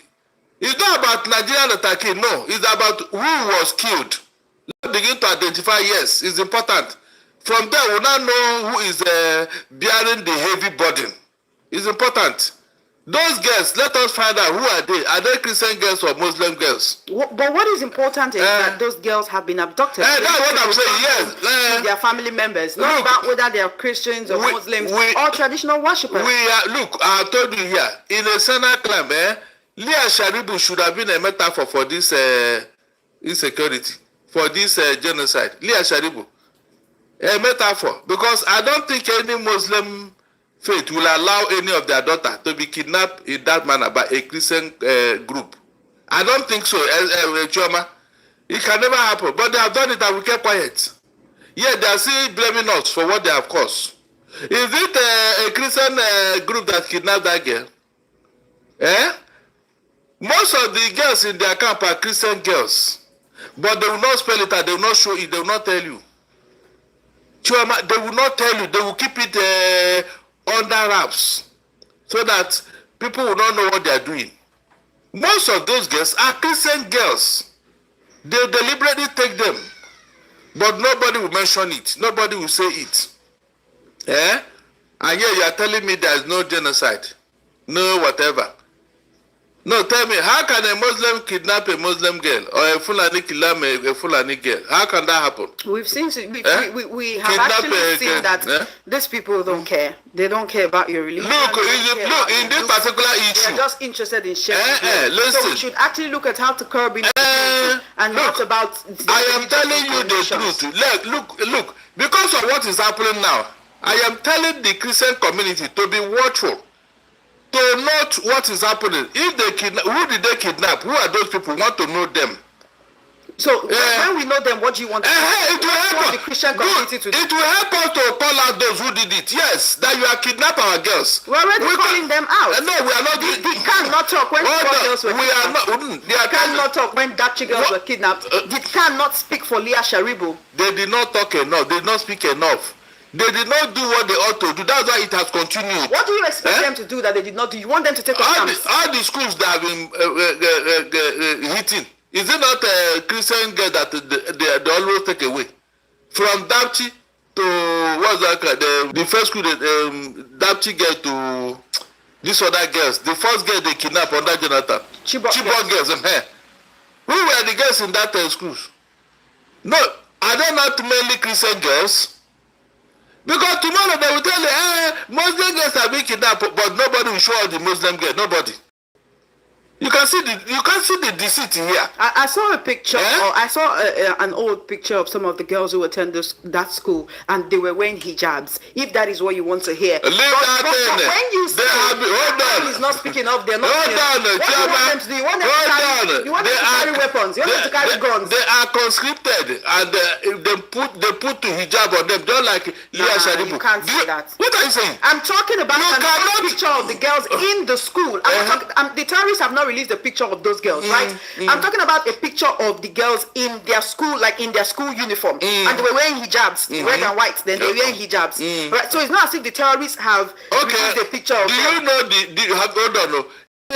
It's not about Nigerians that are killed. No, it's about who was killed. Let's begin to identify. Yes, it's important. From there, we now know who is bearing the heavy burden. It's important. Those girls, let us find out who are they. Are they Christian girls or Muslim girls? But what is important is that those girls have been abducted. That's what I'm saying, yes. To their family members. Not about whether they are Christians or Muslims or traditional worshippers. Look, I told you here, in a Senate climb, Leah Sharibu should have been a metaphor for this insecurity, for this genocide. Leah Sharibu. A metaphor. Because I don't think any Muslim faith will allow any of their daughter to be kidnapped in that manner by a Christian group. I don't think so, Choma. It can never happen. But they have done it and we kept quiet. Yet they are still blaming us for what they have caused. Is it a Christian group that kidnapped that girl? Most of the girls in their camp are Christian girls. But they will not spell it out, they will not show it, they will not tell you. Choma, they will not tell you, they will keep it under wraps so that people will not know what they are doing. Most of those girls are Christian girls. They deliberately take them, but nobody will mention it. Nobody will say it. And here you are telling me there is no genocide, no whatever. No, tell me, how can a Muslim kidnap a Muslim girl or a Fulani kidnap a Fulani girl? How can that happen? We've seen, we have actually seen that these people don't care. They don't care about your religion. Look, in this particular issue, they're just interested in sharing. So we should actually look at how to curb it and not about. I am telling you the truth. Look, because of what is happening now, I am telling the Christian community to be watchful. To note what is happening. If they kidnap, who did they kidnap? Who are those people? We want to know them. So when we know them, what do you want to do? It will help the Christian community to do? It will help us to call out those who did it. Yes, that you are kidnapping our girls. We're already calling them out. No, we are not. They cannot talk when girls were kidnapped. They cannot talk when Dachi girls were kidnapped. They cannot speak for Leah Sharibu. They did not talk enough. They did not speak enough. They did not do what they ought to do. That's why it has continued. What do you expect them to do that they did not do? You want them to take all the schools that have been hitting. Is it not a Christian girl that they always take away? From Dapchi to what's that? The first school, Dapchi girl to these other girls. The first girl they kidnapped under Jonathan. Chibok girls. Who were the girls in that schools? No, are they not mainly Christian girls? Because tomorrow they will tell you, Muslim girls are being kidnapped, but nobody will show up the Muslim girl. Nobody. You can see the deceit here. I saw a picture, or I saw an old picture of some of the girls who attend that school, and they were wearing hijabs. If that is what you want to hear, but when you say he's not speaking up, they're not. What do you want them to do? You want them to carry weapons. You want them to carry guns. They are conscripted, and they put the hijab on them, just like Leah Sharibu. You can't say that. What are you saying? I'm talking about a picture of the girls in the school. The terrorists have not released a picture of those girls, right? I'm talking about a picture of the girls in their school, like in their school uniform, and they were wearing hijabs, red and white. Then they were wearing hijabs, right? So it's not as if the terrorists have released a picture of them. You know hold on,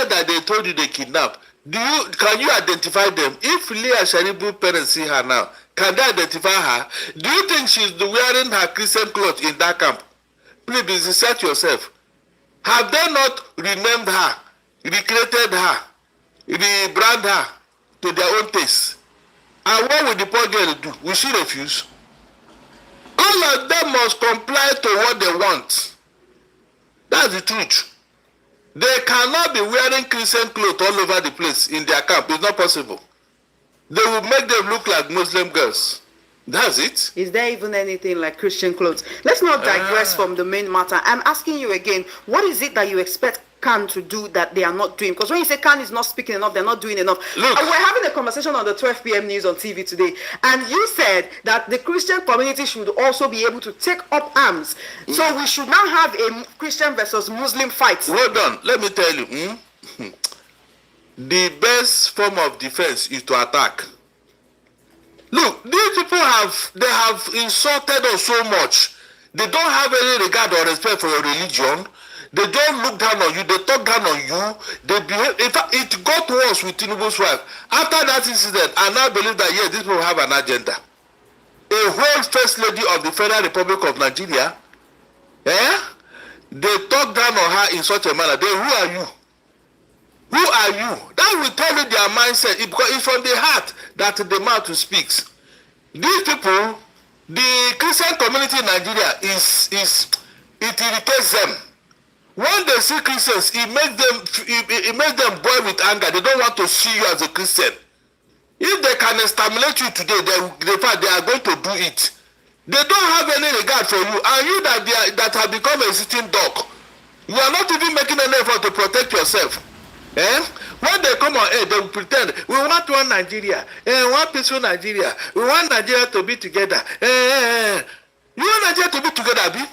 that they told you they kidnapped? Can you identify them? If Leah Sharibu parents see her now, can they identify her? Do you think she's wearing her Christian clothes in that camp? Please set yourself. Have they not renamed her recreated her, rebrand her to their own taste. And what will the poor girl do? Will she refuse? All of them must comply to what they want. That's the truth. They cannot be wearing Christian clothes all over the place in their camp. It's not possible. They will make them look like Muslim girls. That's it. Is there even anything like Christian clothes? Let's not digress from the main matter. I'm asking you again, what is it that you expect Khan to do that they are not doing? Because when you say Khan is not speaking enough, they're not doing enough. Look, we're having a conversation on the 12 p.m. news on TV today, and you said that the Christian community should also be able to take up arms. So we should now have a Christian versus Muslim fight. Hold on, let me tell you. The best form of defense is to attack. Look, these people have insulted us so much. They don't have any regard or respect for your religion. They don't look down on you. They talk down on you. They behave. In fact, it got worse with Tinubu's wife. After that incident, I now believe that yes, these people have an agenda. A whole first lady of the Federal Republic of Nigeria, they talk down on her in such a manner. Who are you? Who are you? That will tell you their mindset, because it's from the heart that the mouth speaks. These people, the Christian community in Nigeria it irritates them. When they see Christians, it makes them boil with anger. They don't want to see you as a Christian. If they can stimulate you today, they are going to do it. They don't have any regard for you. And you that have become a sitting dog, you are not even making an effort to protect yourself. When they come on air, they will pretend we want one Nigeria, one peaceful Nigeria. We want Nigeria to be together. You want Nigeria to be together, B?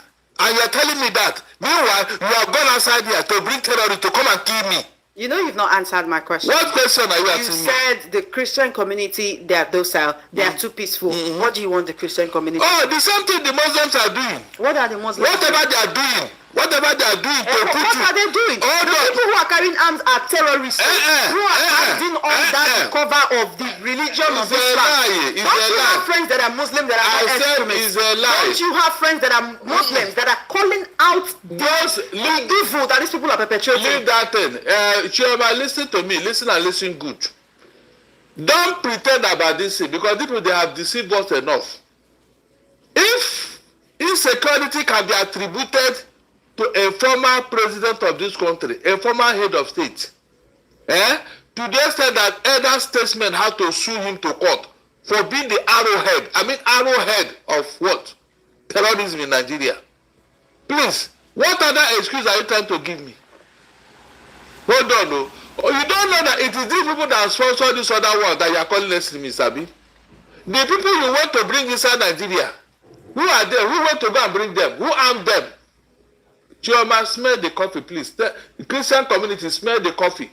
And you are telling me that. Meanwhile, you have gone outside here to bring terrorists to come and kill me. You know you've not answered my question. What question are you asking me? You said the Christian community, they are docile, they are too peaceful. What do you want the Christian community? Oh, the same thing the Muslims are doing. What are the Muslims Whatever they are doing. What are they doing? The people who are carrying arms are terrorists. Who are hiding under the cover of the religion of Islam. Don't you have friends that are Muslim that are not extremists? Don't you have friends that are Muslims that are calling out those evil that these people are perpetrating? Leave that thing. Chioma, listen to me. Listen and listen good. Don't pretend about this thing, because people, they have deceived us enough. If insecurity can be attributed to a former president of this country, a former head of state, to the extent that other statesmen had to sue him to court for being the arrowhead of what? Terrorism in Nigeria. Please, what other excuse are you trying to give me? Hold on, no. You don't know that it is these people that sponsor this other one that you are calling extremists, Abi? The people you want to bring inside Nigeria, who are they? Who want to go and bring them? Who armed them? Chioma, smell the coffee, please. The Christian community, smell the coffee.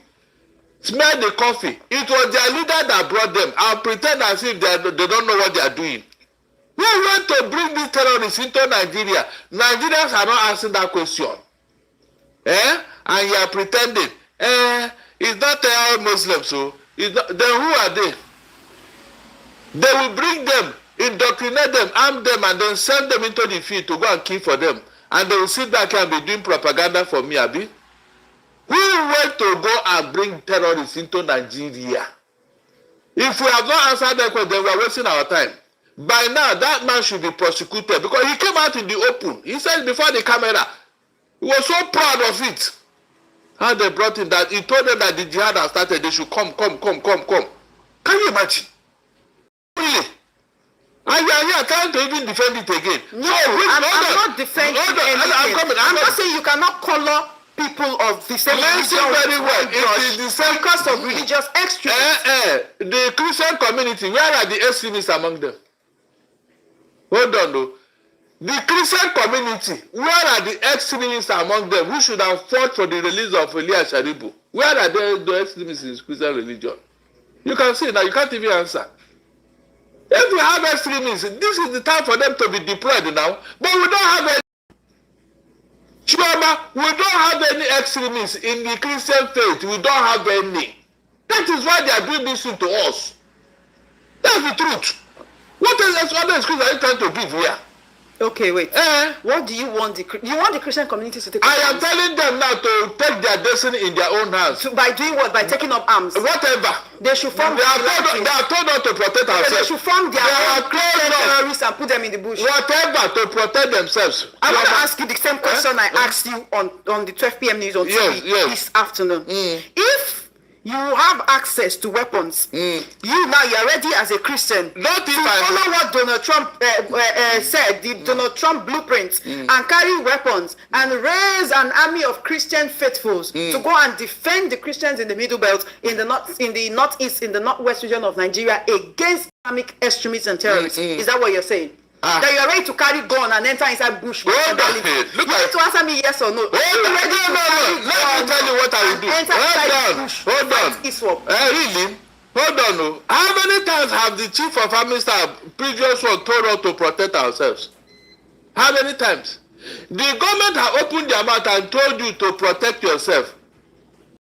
Smell the coffee. It was their leader that brought them. I'll pretend as if they don't know what they are doing. Who went to bring these terrorists into Nigeria? Nigerians are not asking that question. And you are pretending. It's not all Muslims, so then who are they? They will bring them, indoctrinate them, arm them, and then send them into the field to go and kill for them. And they will sit back and be doing propaganda for me, Abi. Who went to go and bring terrorists into Nigeria? If we have not answered that question, then we are wasting our time. By now, that man should be prosecuted, because he came out in the open. He said before the camera, he was so proud of it. How they brought him that he told them that the jihad has started, they should come. Can you imagine? Really? And you are here trying to even defend it again. No, I'm not defending anything. I'm just saying you cannot color people of the same religion very well. It is the same because of religious extremism. The Christian community, where are the extremists among them? Hold on, though. The Christian community, where are the extremists among them who should have fought for the release of Elias Sharibu? Where are the extremists in Christian religion? You can see now, you can't even answer. If we have extremists, this is the time for them to be deployed now. But we don't have any. Chioma, we don't have any extremists in the Christian faith. We don't have any. That is why they are doing this thing to us. That's the truth. What other excuse are you trying to give here? Okay, wait. What do you want the Christian communities to take? I am telling them now to take their destiny in their own hands. So by doing what? By taking up arms. Whatever. They should form. They are told not to protect ourselves. They should form their own Christian terrorists and put them in the bush. Whatever to protect themselves. I want to ask you the same question I asked you on the 12 p.m. news on TV this afternoon. If you have access to weapons, you are ready as a Christian to follow what Donald Trump said, the Donald Trump blueprint, and carry weapons and raise an army of Christian faithfuls to go and defend the Christians in the Middle Belt, in the northeast, in the northwest region of Nigeria against Islamic extremists and terrorists. Is that what you're saying? That you are ready to carry gun and enter inside bush. You need to answer me yes or no. Let me tell you what I will do. Hold on. Really? Hold on. How many times have the chief of army staff previous one told us to protect ourselves? How many times? The government have opened their mouth and told you to protect yourself.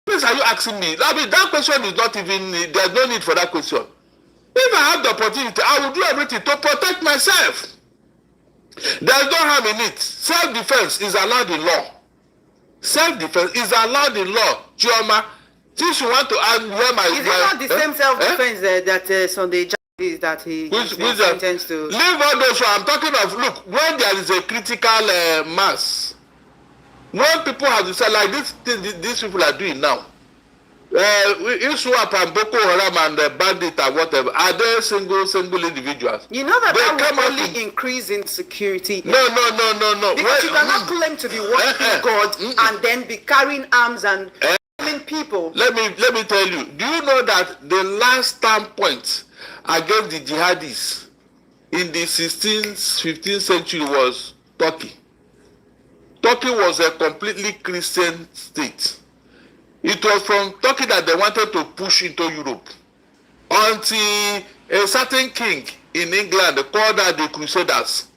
Please, are you asking me? I mean, that question is not even, there's no need for that question. If I have the opportunity, I will do everything to protect myself. There's no harm in it. Self-defense is allowed in law. Self-defense is allowed in law. Chioma, since you want to ask where my... Is it not the same self-defense that Sunday is that he intends to... Leave all those. I'm talking of, look, when there is a critical mass, when people have to say, like these people are doing now, ISWAP and Boko Haram and the bandit or whatever, are they single individuals? You know that will only increase insecurity. No. Because you cannot claim to be worshiping God and then be carrying arms and killing people. Let me tell you. Do you know that the last standpoint against the jihadis in the 16th, 15th century was Turkey? Turkey was a completely Christian state. It was from Turkey that they wanted to push into Europe until a certain king in England called out the Crusaders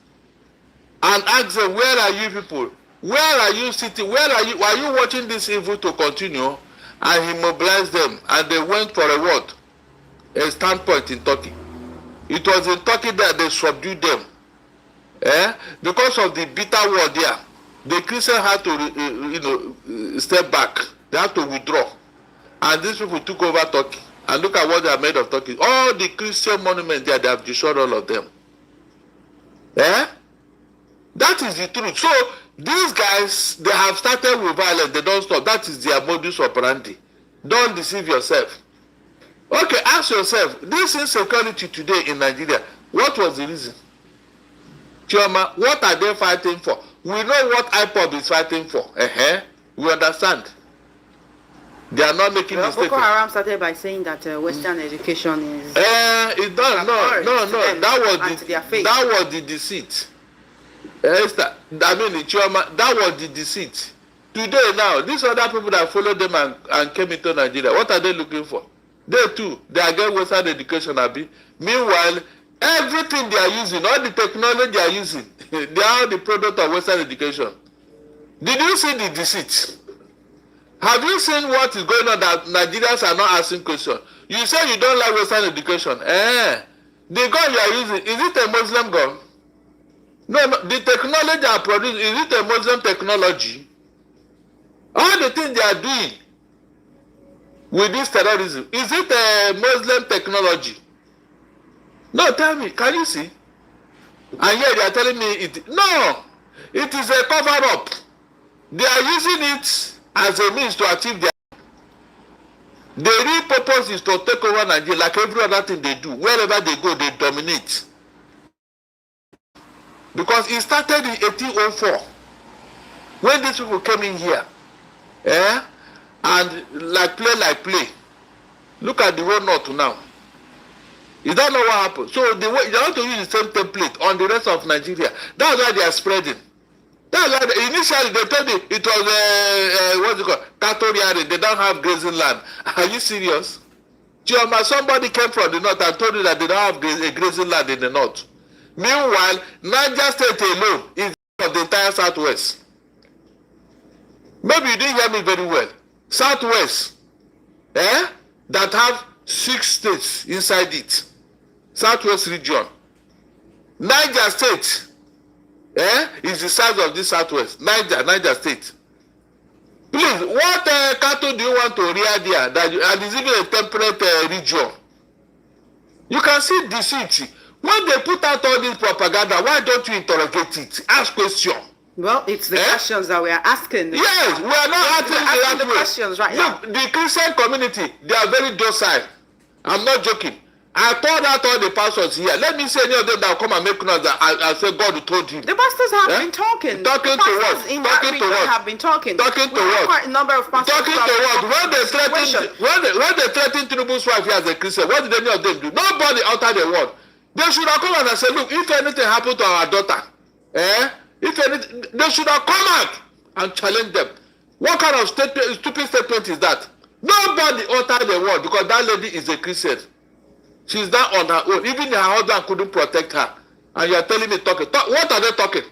and asked them, where are you people? Where are you sitting? Where are you? Are you watching this evil to continue? And he mobilized them and they went for a what? A standpoint in Turkey. It was in Turkey that they subdued them. Because of the bitter war there, the Christians had to step back. They have to withdraw. And these people took over Turkey. And look at what they are made of Turkey. All the Christian monuments there, they have destroyed all of them. That is the truth. So, these guys, they have started with violence. They don't stop. That is their modus operandi. Don't deceive yourself. Okay, ask yourself, this insecurity today in Nigeria, what was the reason? Chioma, what are they fighting for? We know what IPOB is fighting for. We understand. They are not making mistakes. Boko Haram started by saying that Western education is... No. That was the deceit. Chioma, that was the deceit. Today now, these other people that followed them and came into Nigeria, what are they looking for? They too, they are getting Western education, Abi. Meanwhile, everything they are using, all the technology they are using, they are the product of Western education. Did you see the deceit? Have you seen what is going on that Nigerians are not asking questions? You say you don't like Western education. The gun you are using, is it a Muslim gun? No, the technology are producing, is it a Muslim technology? All the things they are doing with this terrorism, is it a Muslim technology? No, tell me, can you see? And yet they are telling me no, it is a cover-up. They are using it as a means to achieve their... The real purpose is to take over Nigeria like every other thing they do. Wherever they go, they dominate. Because it started in 1804 when these people came in here. And like play. Look at the whole north now. Is that not what happened? So they want to use the same template on the rest of Nigeria. That's why they are spreading. That's why initially they told you it was what's it called? Cattle. They don't have grazing land. Are you serious? Chioma, somebody came from the north and told you that they don't have a grazing land in the north. Meanwhile, Niger State alone is of the entire southwest. Maybe you didn't hear me very well. Southwest, that have 6 states inside it. Southwest region. Niger State, is the size of this Southwest, Niger State. Please, what cattle do you want to rear there? And it's even a temperate region. You can see deceit. When they put out all this propaganda, why don't you interrogate it? Ask questions. Well, it's the questions that we are asking. Yes, we are not asking the questions right now. Look, the Christian community, they are very docile. I'm not joking. I told out all the pastors here. Let me see any of them that will come and make noise that I say God told him. The pastors have been talking. Talking to what? Talking to what? Have been talking. Talking to what? Quite a number of pastors. Talking to what? When they threatened Tinubu's wife here as a Christian, what did any of them do? Nobody uttered a word. They should have come out and said, look, if anything happened to our daughter, if anything, they should have come out and challenged them. What kind of stupid statement is that? Nobody uttered a word because that lady is a Christian. She's not on her own. Even her husband couldn't protect her. And you are telling me talking. What are they talking?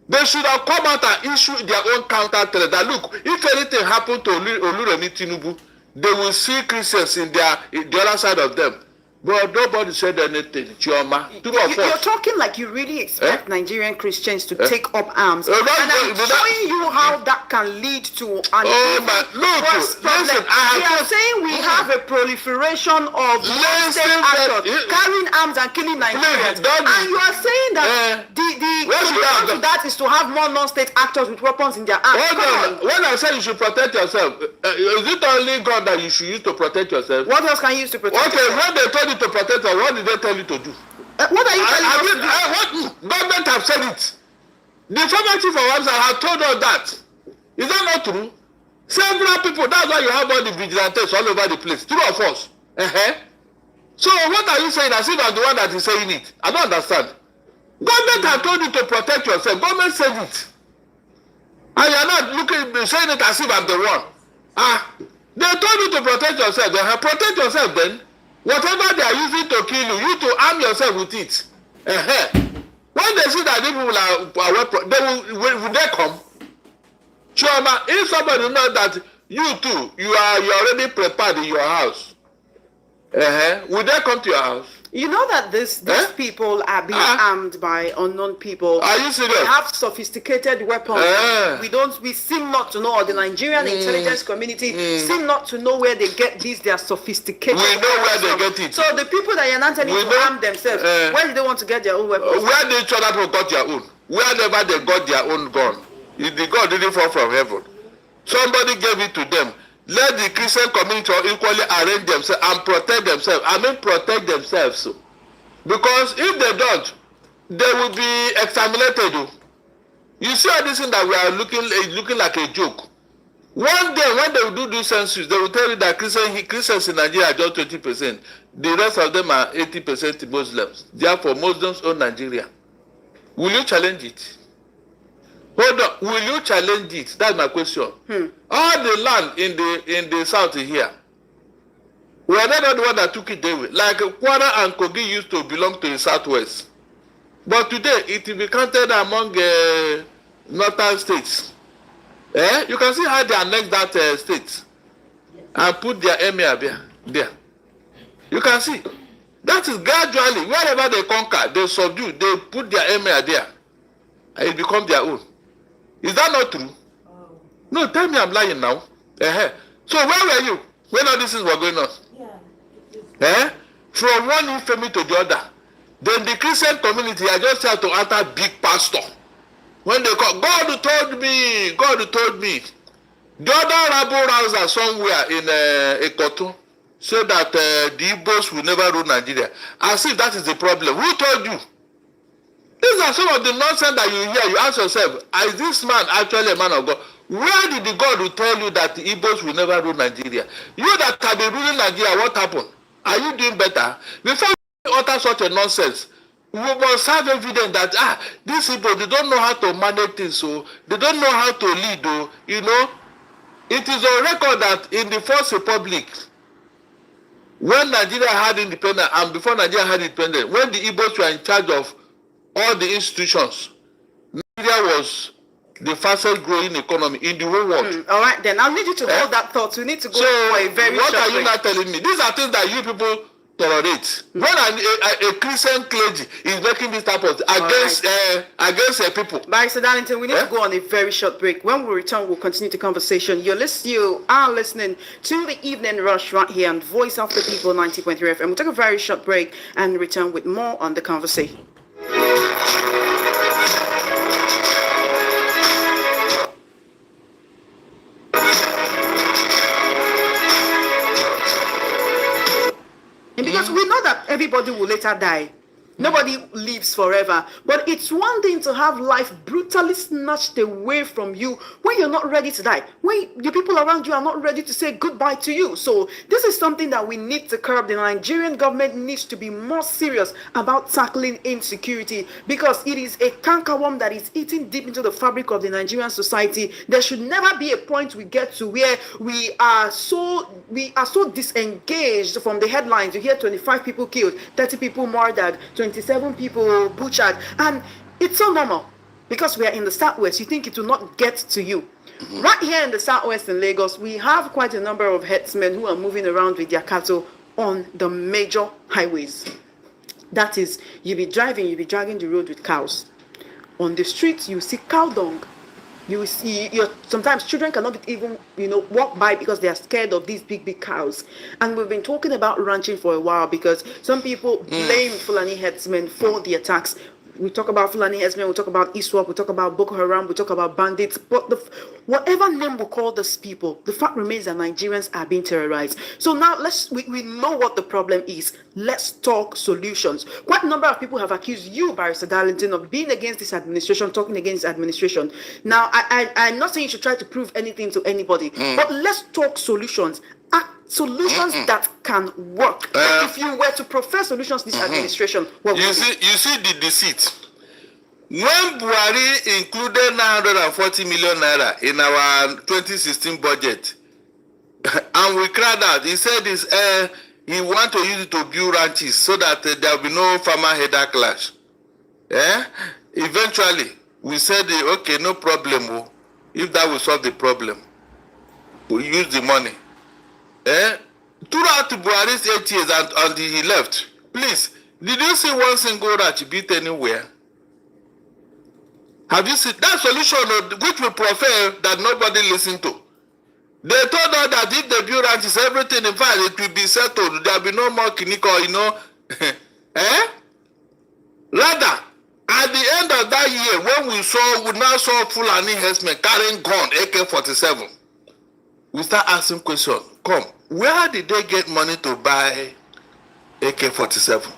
They should have come out and issued their own counter tell that look, if anything happened to Oluremi Tinubu, they will see Christians in the other side of them. But nobody said anything. Chioma. You're talking like you really expect Nigerian Christians to take up arms. And I'm showing you how that can lead to an worse problem. We are saying we have a proliferation of non-state actors carrying arms and killing Nigerians. And you are saying that the solution to that is to have more non-state actors with weapons in their arms. When I say you should protect yourself, is it only God that you should use to protect yourself? What else can you use to protect yourself? When they told you to protect her, what did they tell you to do? What are you telling us to do? Government have said it. The former chief of officer have told us that. Is that not true? Several people, that's why you have all the vigilantes all over the place. Two of us. So what are you saying as if I'm the one that is saying it? I don't understand. Government have told you to protect yourself. Government said it. And you're not saying it as if I'm the one. They told you to protect yourself. They have protect yourself then. Whatever they are using to kill you, you to arm yourself with it. When they see that people will they come? Chioma, if somebody knows that you too, you are already prepared in your house, will they come to your house? You know that these people are being armed by unknown people. Are you serious? They have sophisticated weapons. We seem not to know, or the Nigerian intelligence community seem not to know where they get their sophisticated weapons. We know where they get it. So the people that are not telling to arm themselves, where do they want to get their own weapons? Where did each other got their own? Wherever they got their own gun. The gun didn't fall from heaven. Somebody gave it to them. Let the Christian community equally arrange themselves and protect themselves. I mean protect themselves. Because if they don't, they will be exterminated. You see all this thing that we are looking like a joke. One day when they will do this census, they will tell you that Christians in Nigeria are just 20%. The rest of them are 80% Muslims. Therefore, Muslims own Nigeria. Will you challenge it? Hold on, will you challenge it? That's my question. All the land in the south here, we are not the one that took it away. Like Kwara and Kogi used to belong to the southwest. But today, it will be counted among northern states. You can see how they annexed that state and put their emir there. You can see. That is gradually, wherever they conquer, they subdue, they put their emir there. And it becomes their own. Is that not true? No, tell me I'm lying now. So where were you when all these things were going on? From one infamy to the other. Then the Christian community, I just had to enter big pastor. When they call, God told me. The other rabble rouser somewhere in Ekoto said that the Igbos will never rule Nigeria. As if that is the problem. Who told you? These are some of the nonsense that you hear. You ask yourself, is this man actually a man of God? Where did the God who tell you that the Igbos will never rule Nigeria? You that have been ruling Nigeria, what happened? Are you doing better? Before you utter such a nonsense, we must have evidence that these people, they don't know how to manage things, so they don't know how to lead. You know, it is on record that in the First Republic, when Nigeria had independence and before Nigeria had independence, when the Igbos were in charge of all the institutions, Nigeria was the fastest growing economy in the whole world. All right, then I'll need you to hold that thought. We need to go for a very what short are you break. not telling me? These are things that you people tolerate. When a Christian clergy is making this type of against people. Barrister Darlington, we need to go on a very short break. When we return, we'll continue the conversation. You are listening to the Evening Rush right here on Voice of the People 90.3 FM. We'll take a very short break and return with more on the conversation. And because we know that everybody will later die. Nobody lives forever. But it's one thing to have life brutally snatched away from you when you're not ready to die. When the people around you are not ready to say goodbye to you. So this is something that we need to curb. The Nigerian government needs to be more serious about tackling insecurity, because it is a cankerworm that is eating deep into the fabric of the Nigerian society. There should never be a point we get to where we are so disengaged from the headlines. You hear 25 people killed, 30 people murdered, 27 people butchered, and it's so normal because we are in the Southwest. You think it will not get to you. Right here in the Southwest in Lagos, we have quite a number of herdsmen who are moving around with their cattle on the major highways. That is, you'll be dragging the road with cows. On the streets, you see cow dung. You see, sometimes children cannot even, walk by because they are scared of these big cows. And we've been talking about ranching for a while because some people blame Fulani herdsmen for the attacks. We talk about Fulani herdsmen, we talk about ISWAP, we talk about Boko Haram, we talk about bandits. But whatever name we call these people, the fact remains that Nigerians are being terrorized. So now we know what the problem is. Let's talk solutions. Quite a number of people have accused you, Barrister Darlington, of being against this administration, talking against this administration. Now, I'm not saying you should try to prove anything to anybody, but let's talk solutions. Solutions that can work. If you were to profess solutions to this administration, what would you see the deceit. When Buhari included 940 million naira in our 2016 budget, and we cried out, he said he want to use it to build ranches so that there will be no farmer-header clash. Eventually, we said, okay, no problem. If that will solve the problem, we'll use the money. Throughout Buhari's 8 years until he left, please, did you see one single ranch built anywhere? Have you seen that solution which we prefer that nobody listened to? They told us that if they build ranches, everything, in fact, it will be settled. There will be no more clinical, Rather, at the end of that year, when we now saw Fulani herdsmen carrying gun, AK-47, we start asking questions. Come, where did they get money to buy AK-47?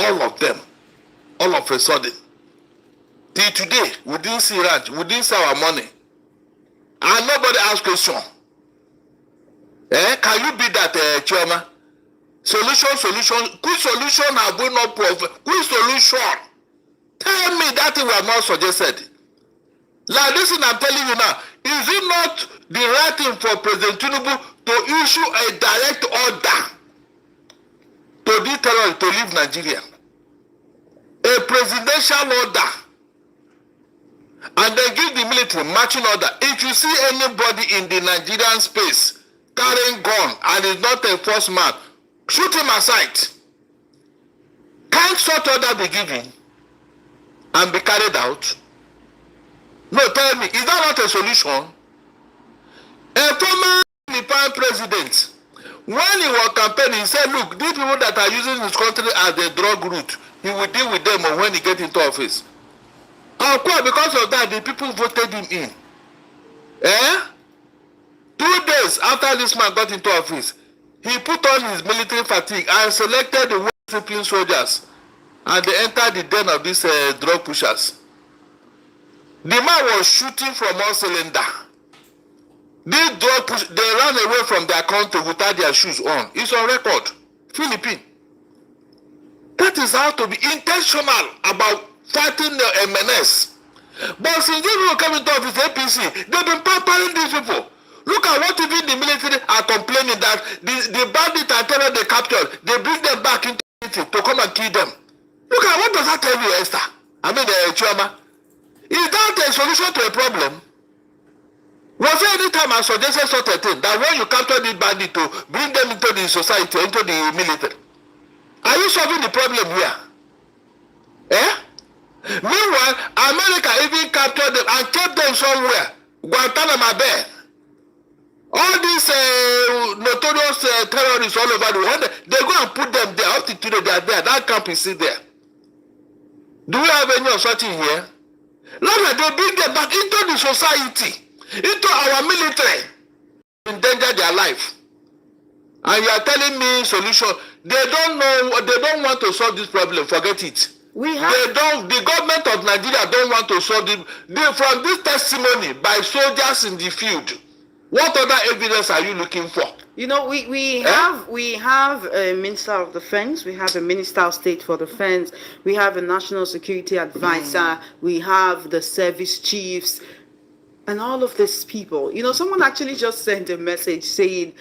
All of them, all of a sudden. Till today, we didn't see ranch, we didn't see our money. And nobody asked question. Can you be that, Chairman? Solution. Which solution have we not provided? Which solution? Tell me that we have not suggested. Like this thing I'm telling you now, is it not the right thing for President Tinubu to issue a direct order to the terrorists to leave Nigeria? A presidential order. And then give the military marching order. If you see anybody in the Nigerian space carrying gun and is not a force man, shoot him aside. Can't such order be given and be carried out? No, tell me, is that not a solution? A former Nepal president, when he was campaigning, he said, look, these people that are using his country as a drug route, he will deal with them when he gets into office. Of course, because of that, the people voted him in. 2 days after this man got into office, he put on his military fatigue and selected the well-disciplined soldiers, and they entered the den of these drug pushers. The man was shooting from all cylinder. These drug pushers, they ran away from their country without their shoes on. It's on record. Philippines. That is how to be intentional about fighting the MNS. But since these people came into office, APC, they've been pampering these people. Look at what even the military are complaining that the bandit and terror they captured, they bring them back into the to come and kill them. Look at what does that tell you, Esther? I mean, Chioma. Is that a solution to a problem? Was there any time I suggested such a thing that when you capture this bandit to bring them into the society, into the military? Are you solving the problem here? Eh? Meanwhile, America even captured them and kept them somewhere. Guantanamo Bay. All these notorious terrorists all over the world, they go and put them there. Up to today, they are there. That camp is still there. Do we have any of such in here? Now they bring them back into the society, into our military, endanger their life. And you are telling me solution? They don't know. They don't want to solve this problem. Forget it. They don't. The government of Nigeria don't want to solve it. From this testimony by soldiers in the field, what other evidence are you looking for? You know, we have a Minister of Defense, we have a Minister of State for Defense, we have a National Security Advisor, we have the service chiefs, and all of these people. You know, someone actually just sent a message saying,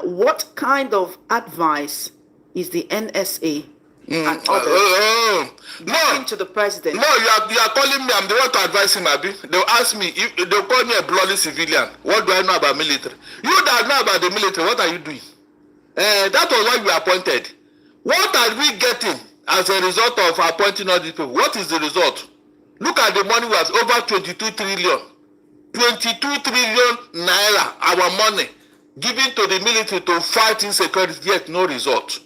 what kind of advice is the NSA and others giving to the president? No, you are calling me. I'm the one to advise him, Abi. They'll ask me, they'll call me a bloody civilian. What do I know about military? You that know about the military, what are you doing? That was why you were appointed. What are we getting as a result of appointing all these people? What is the result? Look at the money was over 22 trillion. 22 trillion naira, our money, given to the military to fight insecurity, yet no result.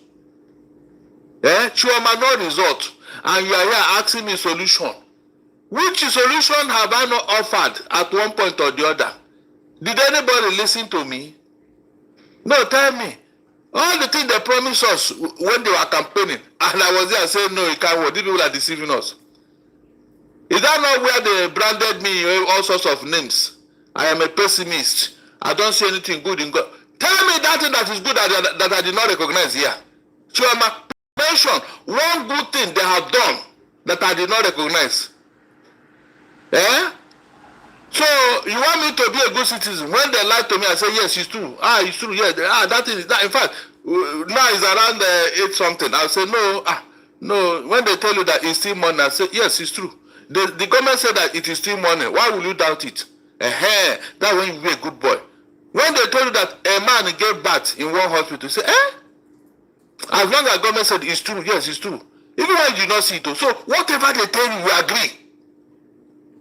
Chioma, no result. And you are here asking me solution. Which solution have I not offered at one point or the other? Did anybody listen to me? No, tell me. All the things they promised us when they were campaigning, and I was there saying, no, it can't work. These people are deceiving us. Is that not where they branded me all sorts of names? I am a pessimist. I don't see anything good in God. Tell me that thing that is good that I did not recognize here. Chioma, mention one good thing they have done that I did not recognize. So you want me to be a good citizen? When they lie to me, I say yes, it's true. It's true. Yes. That is that. In fact, now it's around 8 something. I'll say no. No. When they tell you that it's still money, I say yes, it's true. The government said that it is still money. Why will you doubt it? That when you be a good boy. When they told you that a man gave birth in one hospital, you say, as long as the government said it's true, yes, it's true. Even when you do not see it. So whatever they tell you, you agree.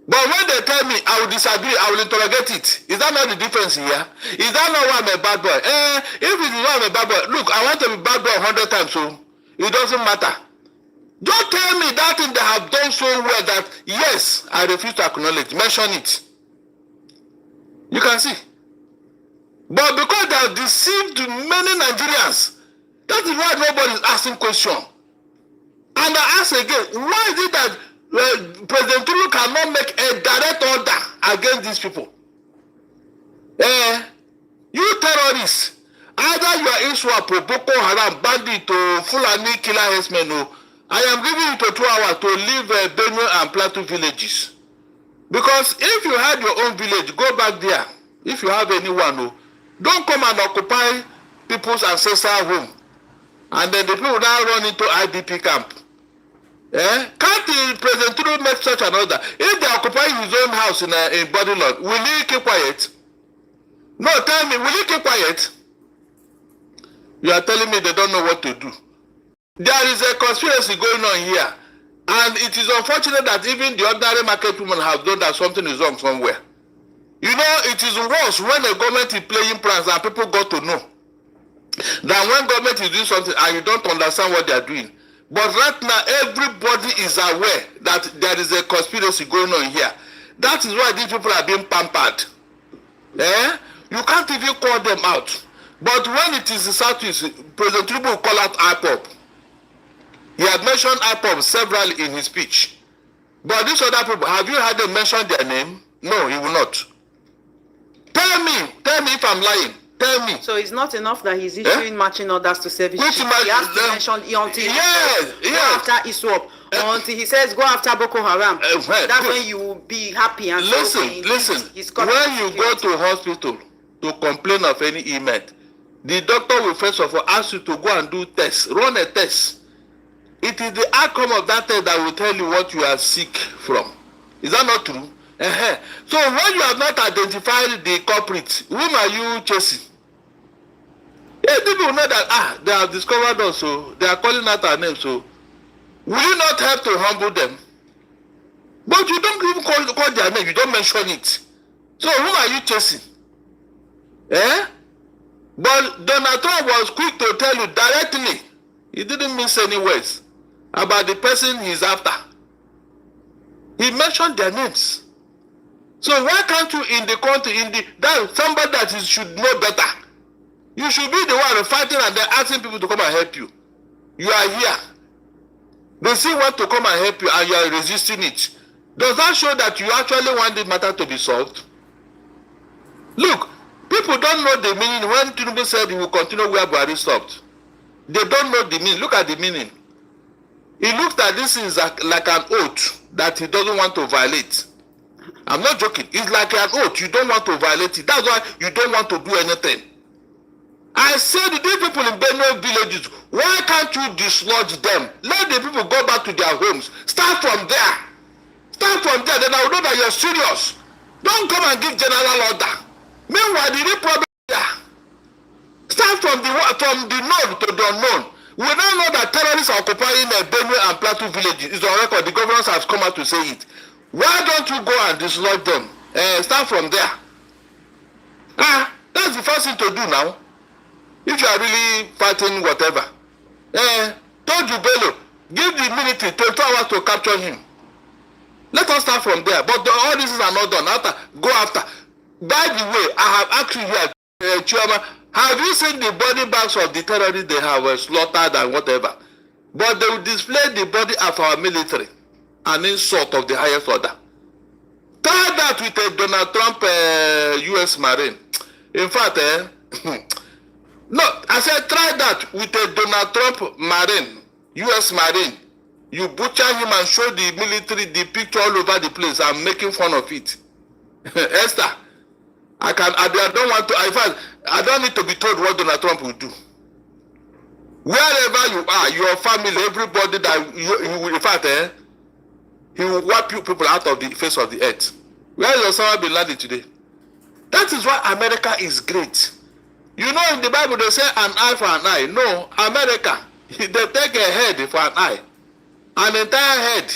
But when they tell me I will disagree, I will interrogate it. Is that not the difference here? Is that not why I'm a bad boy? If it is why I'm a bad boy, look, I want to be bad boy 100 times, so it doesn't matter. Don't tell me that thing they have done so well that, yes, I refuse to acknowledge. Mention it. You can see. But because they have deceived many Nigerians, that is why nobody is asking question. And I ask again, why is it that President Tinubu cannot make a direct order against these people? You terrorists, either you are ISWAP, Boko Haram, bandit, or Fulani killer herdsmen, I am giving you 2 hours to leave Benue and Plateau villages. Because if you had your own village, go back there. If you have anyone, don't come and occupy people's ancestral home. And then the people now run into IDP camp. Can't the President Tinubu make such an order? If they occupy his own house in Bodilon, will he keep quiet? No, tell me, will he keep quiet? You are telling me they don't know what to do. There is a conspiracy going on here. And it is unfortunate that even the ordinary market women have done that something is wrong somewhere. You know, it is worse when the government is playing pranks and people got to know than when government is doing something and you don't understand what they are doing. But right now, everybody is aware that there is a conspiracy going on here. That is why these people are being pampered. You can't even call them out. But when it is the Southeast, President Tinubu will call out IPOP. He had mentioned IPOP severally in his speech. But these other people, have you heard them mention their name? No, he will not. Tell me if I'm lying. Tell me. So it's not enough that he's issuing marching orders to service chiefs. He has to mention until after ISWAP, until he says go after Boko Haram. That's when you will be happy and listen. When you go to hospital to complain of any ailment, the doctor will first of all ask you to go and do tests, run a test. It is the outcome of that test that will tell you what you are sick from. Is that not true? So when you have not identified the culprit, whom are you chasing? If people know that they have discovered us, so they are calling out our names, so will you not have to humble them? But you don't even call their name, you don't mention it. So who are you chasing? But Donald Trump was quick to tell you directly. He didn't miss any words about the person he's after. He mentioned their names. So why can't you in the country, that somebody that should know better? You should be the one fighting and then asking people to come and help you. You are here. They still want to come and help you and you are resisting it. Does that show that you actually want the matter to be solved? Look, people don't know the meaning. When Tinubu said he will continue where Buhari stopped, they don't know the meaning. Look at the meaning. He looks at this is like an oath that he doesn't want to violate. I'm not joking. It's like an oath. You don't want to violate it. That's why you don't want to do anything. I said these people in Benue villages, why can't you dislodge them? Let the people go back to their homes. Start from there. Start from there. Then I will know that you're serious. Don't come and give general order. Meanwhile, the real problem is there. Start from the known to the unknown. We now know that terrorists are occupying Benue and Plateau villages. It's on record. The governors have come out to say it. Why don't you go and dislodge them? Start from there. That's the first thing to do now. If you are really fighting whatever. Told you, Bello, give the military 22 hours to capture him. Let us start from there. But all this is not done. Go after. By the way, I have asked you here, Chioma, have you seen the body bags of the terrorists they have slaughtered and whatever? But they will display the body of our military, an insult of the highest order. Try that with a Donald Trump U.S. Marine. In fact, no, I said try that with a Donald Trump Marine, U.S. Marine. You butcher him and show the military the picture all over the place. I'm making fun of it. Esther, I don't want to, in fact, I don't need to be told what Donald Trump will do. Wherever you are, your family, everybody that you in fact, he will wipe you people out of the face of the earth. Where is Osama bin Laden today? That is why America is great. You know, in the Bible they say an eye for an eye. No, America, they take a head for an eye, an entire head.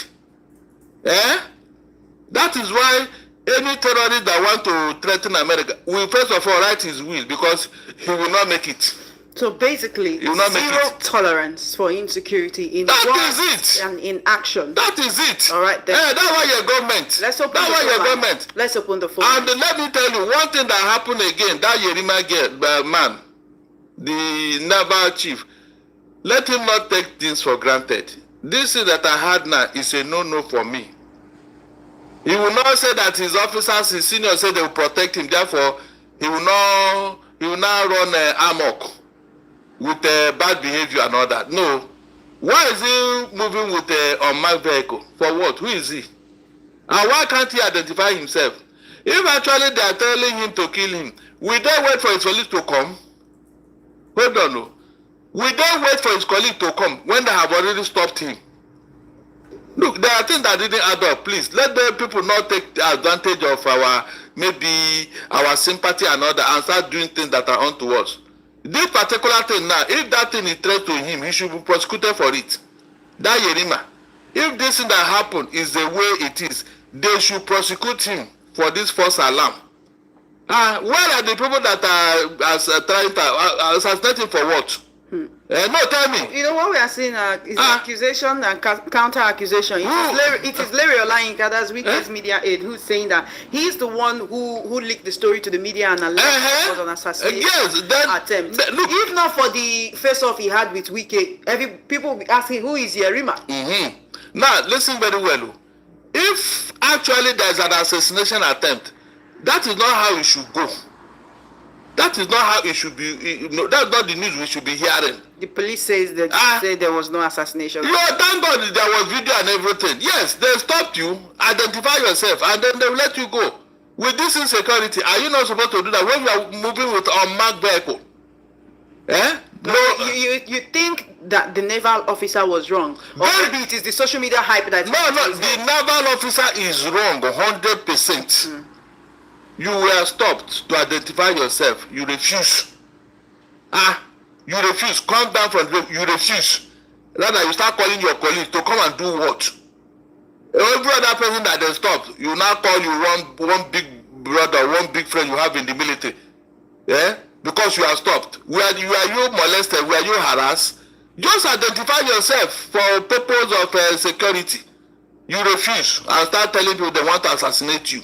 That is why any terrorist that want to threaten America will first of all write his will, because he will not make it. So basically, zero tolerance for insecurity in words and in action. That is it. All right, then. That's why your government. Let's open the phone. And let me tell you one thing that happened again. That Yerima man, the naval chief, let him not take things for granted. This thing that I had now is a no-no for me. He will not say that his officers, his seniors say they will protect him. Therefore, he will now run amok with bad behavior and all that. No. Why is he moving with an unmarked vehicle? For what? Who is he? And why can't he identify himself? If actually they are telling him to kill him, will they wait for his colleague to come? Hold on. No. Will they wait for his colleague to come when they have already stopped him? Look, there are things that didn't add up. Please, let the people not take advantage of our sympathy and all that and start doing things that are unto us. This particular thing now, if that thing is threat to him, he should be prosecuted for it. That Yerima, if this thing that happened is the way it is, they should prosecute him for this false alarm. Where are the people that are trying to assassinate him for what? No, tell me. You know what we are seeing is accusation and counter-accusation. It is Larry Olayinka, that's Weekend's media aide, who's saying that he's the one who leaked the story to the media and alleged it was an assassination attempt. If not for the face-off he had with Wike, people will be asking, who is Yerima? Now, listen very well. If actually there is an assassination attempt, that is not how it should go. That is not how it should be. That's not the news we should be hearing. The police says that say there was no assassination. Thank God there was video and everything. Yes, they stopped you, identify yourself, and then they will let you go. With this insecurity, are you not supposed to do that when you are moving with an unmarked vehicle? No, you think that the naval officer was wrong? Or maybe it is the social media hype that... No, the naval officer is wrong 100%. You were stopped to identify yourself. You refuse. You refuse. Come down from the you refuse. Rather, you start calling your colleagues to come and do what? Every other person that they stop, you now call you one big brother, one big friend you have in the military. Yeah? Because you are stopped. Were you molested? Were you harassed? Just identify yourself for purpose of security. You refuse and start telling people they want to assassinate you.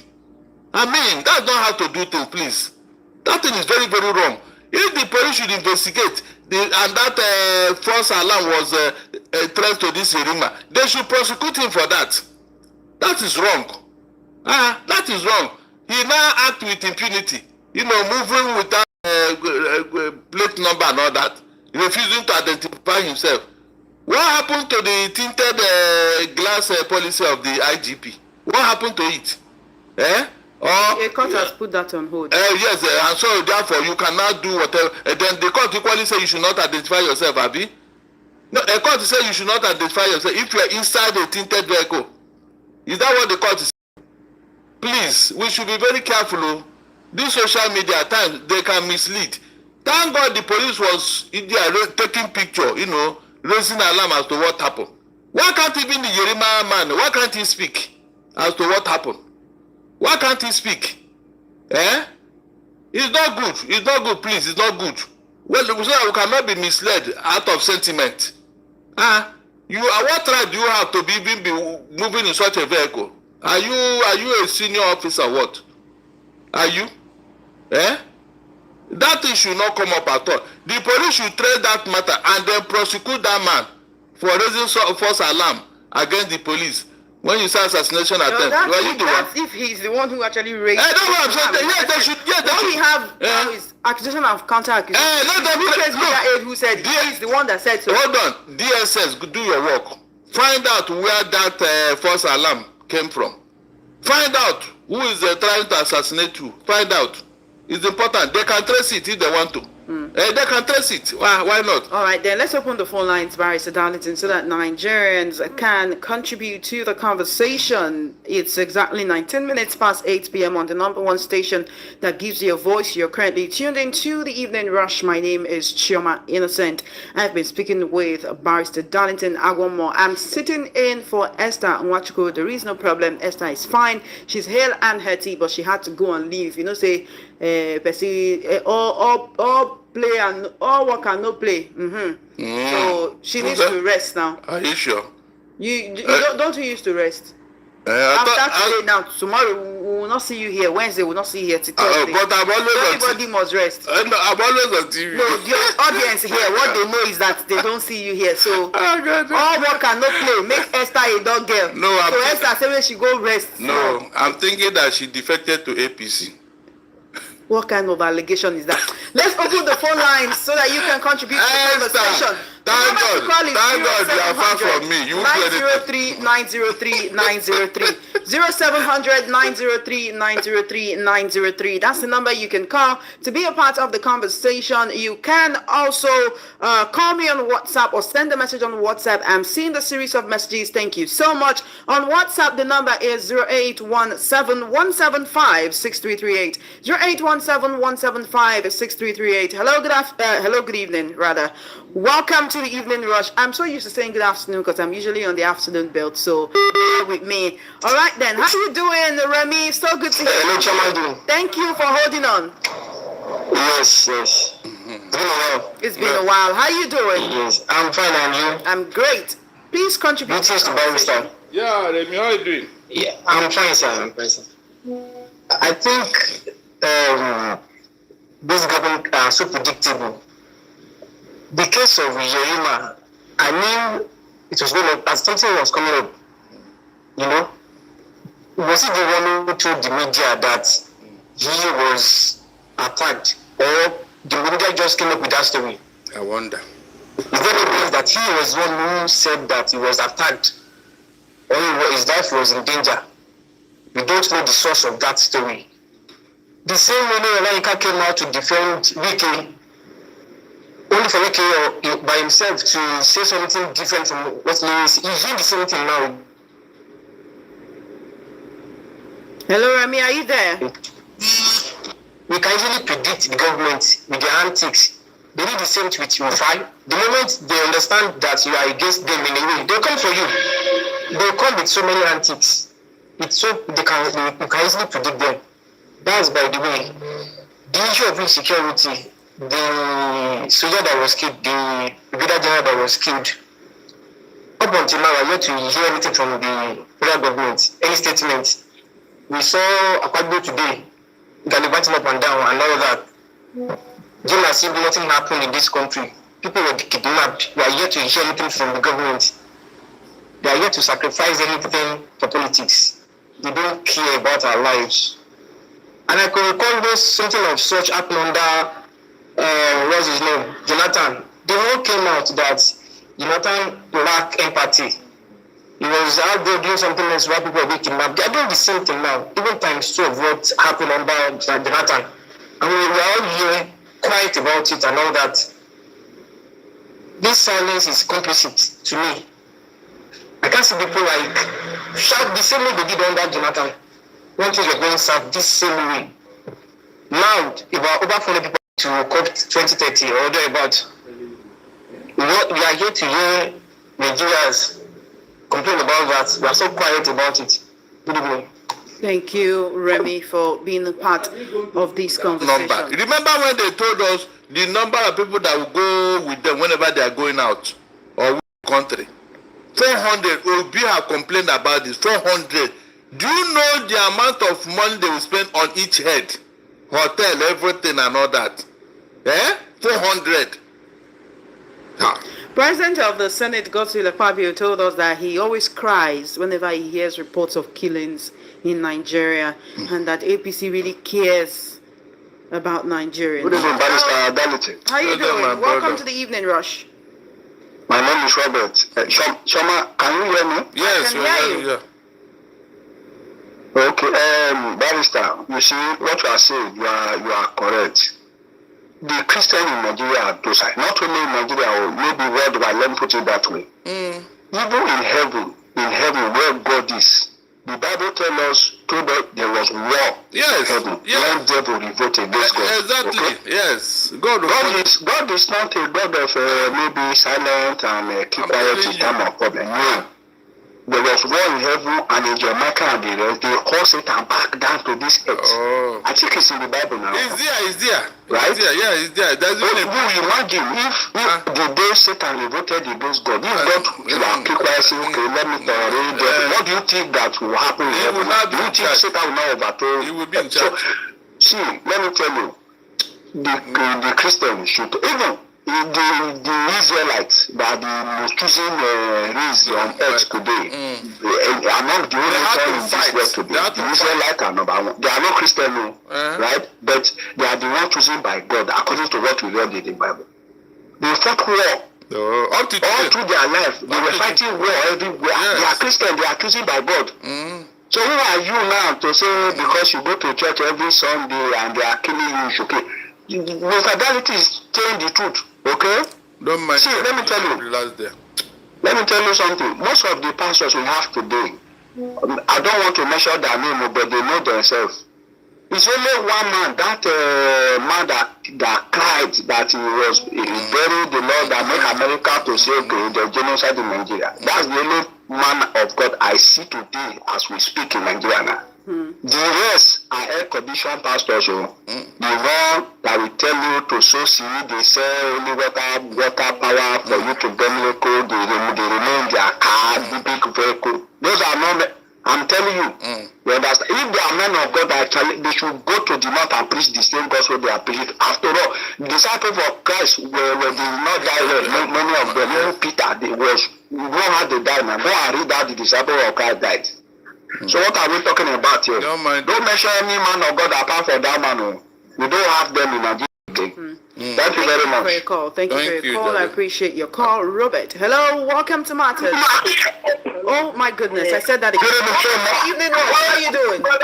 I mean, that's not how to do things, please. That thing is very, very wrong. If the police should investigate and that false alarm was a threat to this Irima, they should prosecute him for that. That is wrong. That is wrong. He now acts with impunity. You know, moving without plate number and all that, refusing to identify himself. What happened to the tinted glass policy of the IGP? What happened to it? A court has put that on hold. Yes, and so therefore you cannot do whatever. Then the court equally say you should not identify yourself, Abi. No, a court say you should not identify yourself if you are inside a tinted vehicle. Is that what the court is saying? Please, we should be very careful. These social media at times they can mislead. Thank God the police was in there taking picture, you know, raising alarm as to what happened. Why can't even the Yerima man, why can't he speak as to what happened? Why can't he speak? It's not good. It's not good, please. It's not good. Well, we cannot be misled out of sentiment. What right do you have to be moving in such a vehicle? Are you a senior officer? What? Are you? That thing should not come up at all. The police should trace that matter and then prosecute that man for raising false alarm against the police. When you say assassination attempt, that's if he's the one who actually raised. That's what I'm saying. Yes, they should. Yes, what we have now is accusation of counter accusation. Who said he's the one that said so? Hold on, DSS, do your work. Find out where that false alarm came from. Find out who is trying to assassinate you. Find out. It's important. They can trace it if they want to. They can trace it. Why not? All right, then let's open the phone lines, Barrister Darlington, so that Nigerians can contribute to the conversation. It's exactly 19 minutes past 8 p.m. on the number one station that gives you a voice. You're currently tuned into the Evening Rush. My name is Chioma Innocent. I've been speaking with Barrister Darlington Agwomo. I'm sitting in for Esther Nwachukwu. There is no problem. Esther is fine. She's hale and hearty, but she had to go and leave. You know, say, all play and all work and no play. So she needs to rest now. Are you sure? You don't you used to rest? After today now, tomorrow we will not see you here. Wednesday we will not see you here. But I'm always everybody must rest. I'm always on TV. No, the audience here, what they know is that they don't see you here. So all work and no play. Make Esther a dog girl. No, so Esther say when she go rest. No, I'm thinking that she defected to APC. What kind of allegation is that? Let's open the phone lines so that you can contribute to the conversation. Thank God, you are far from me. 903-903-903. 0700-903-903-903. That's the number you can call to be a part of the conversation. You can also call me on WhatsApp or send a message on WhatsApp. I'm seeing the series of messages. Thank you so much. On WhatsApp, the number is 0817-175-6338. 0817-175-6338. Hello, good evening, rather. Welcome to the Evening Rush. I'm so used to saying good afternoon because I'm usually on the afternoon belt, so bear with me. All right then, how you doing, Remy? So good to hear you. Hello, thank you for holding on. Yes. It's been a while. How you doing? Yes, I'm fine, and you? I'm great. Please contribute. Yeah, Remy, how are you doing? Yeah, I'm fine, sir. I think this government are so predictable. The case of Yerima, I mean, it was going up as something was coming up. You know, was it the one who told the media that he was attacked, or the media just came up with that story? I wonder. Is there evidence that he was one who said that he was attacked, or his life was in danger? We don't know the source of that story. The same way Olaika came out to defend Wiki, only for Wiki by himself to say something different from what he is. He's doing the same thing now. Hello, Remy, are you there? We can easily predict the government with their antics. They do the same thing with you, fine. The moment they understand that you are against them in a way, they'll come for you. They'll come with so many antics. It's so you can easily predict them. That's by the way. The issue of insecurity, the soldier that was killed, the brigadier general that was killed, up until now, I yet to hear anything from the federal government, any statement. We saw Akpabio today, gallivanting up and down and all that. Just as if nothing happened in this country. People were kidnapped. We are yet to hear anything from the government. They are yet to sacrifice anything for politics. They don't care about our lives. And I can recall something of such happened under, what's his name, Jonathan. They all came out that Jonathan lacked empathy. He was out there doing something else while people were being kidnapped. They are doing the same thing now, even times two of what happened under Jonathan. And we are all here quiet about it and all that. This silence is complicit to me. I can't see people like shout the same way they did under Jonathan. One thing you're going south this same way. Loud about over 400 people to COP 2030 or thereabout. We are here to hear Nigerians complain about that. We are so quiet about it. Good evening. Thank you, Remy, for being a part of this conversation. Remember when they told us the number of people that will go with them whenever they are going out or with the country? 400. Obi have complained about this. 400. Do you know the amount of money they will spend on each head? Hotel, everything and all that. 400. President of the Senate, Godswill Akpabio, told us that he always cries whenever he hears reports of killings in Nigeria and that APC really cares about Nigerians. Good evening, Barrister Adalite. How are you doing? Welcome to the Evening Rush. My name is Robert. Shoma, can you hear me? Yes, I can hear you. Okay, Barrister, you see what you are saying, you are correct. The Christians in Nigeria are docile. Not only in Nigeria, or maybe worldwide, let me put it that way. Even in heaven where God is, the Bible told us there was war in heaven. When devil revolted against God. Exactly. Okay? Yes. God is not a God of maybe silent and keep quiet in time of problem. No. There was war in heaven, and in Jamaica and the rest, they call Satan back down to this earth. I think it's in the Bible now. It's there. Right? It's there. Yeah, it's there. You imagine if the day Satan revolted against God, if God should keep quiet, say, okay, let me tolerate them, what do you think that will happen in heaven? Do you think Satan will not overthrow? He will be in charge. So, see, let me tell you, the Christians should, even the Israelites that the most choosing race on earth today, among the only ones in this world today, the Israelites are number one. They are not Christian, right? But they are the ones chosen by God according to what we read in the Bible. They fought war. All through their life, they were fighting war everywhere. They are Christian, they are chosen by God. So who are you now to say because you go to church every Sunday and they are killing you, you should kill? The fidelity is telling the truth. Okay? Don't mind. See, let me tell you. Let me tell you something. Most of the pastors we have today, I don't want to measure their name, but they know themselves. It's only one man, that man that cried that he was buried the Lord that made America to say, okay, the genocide in Nigeria. That's the only man of God I see today as we speak in Nigeria now. The rest are air condition pastors. The one that will tell you to sow seed, they sell only water power for you to get miracle, they remain their car, the big vehicle. Those are not, I'm telling you, you understand? If they are men of God, actually, they should go to the north and preach the same gospel they are preaching. After all, the disciples of Christ were they did not die well. Many of them, even Peter, they was, you know how they died now. Go and read how the disciples of Christ died. So what are we talking about here? Don't mention any man of God apart from that man. We don't have them in Nigeria. Thank you very much. For your call. Thank you for your call. I appreciate your call. Robert, hello. Welcome to Matters. Oh my goodness, I said that again. Good evening, Rob. How are you doing? Well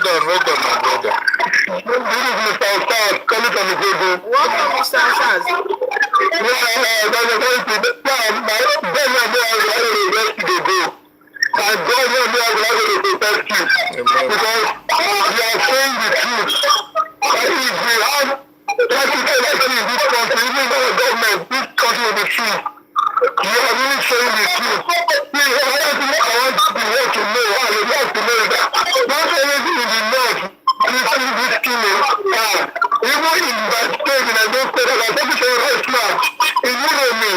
done, my brother. Welcome, Mr. Ansaz. And God will protect you because you are saying the truth. If we especially in this country, even our government, this country will be free. You are really saying the truth. Please, I want the world to know, I would like to know that. Not anything in the north, please see this killing. Even in my state, in Edo State, as I'm talking to you right now, in Uromi,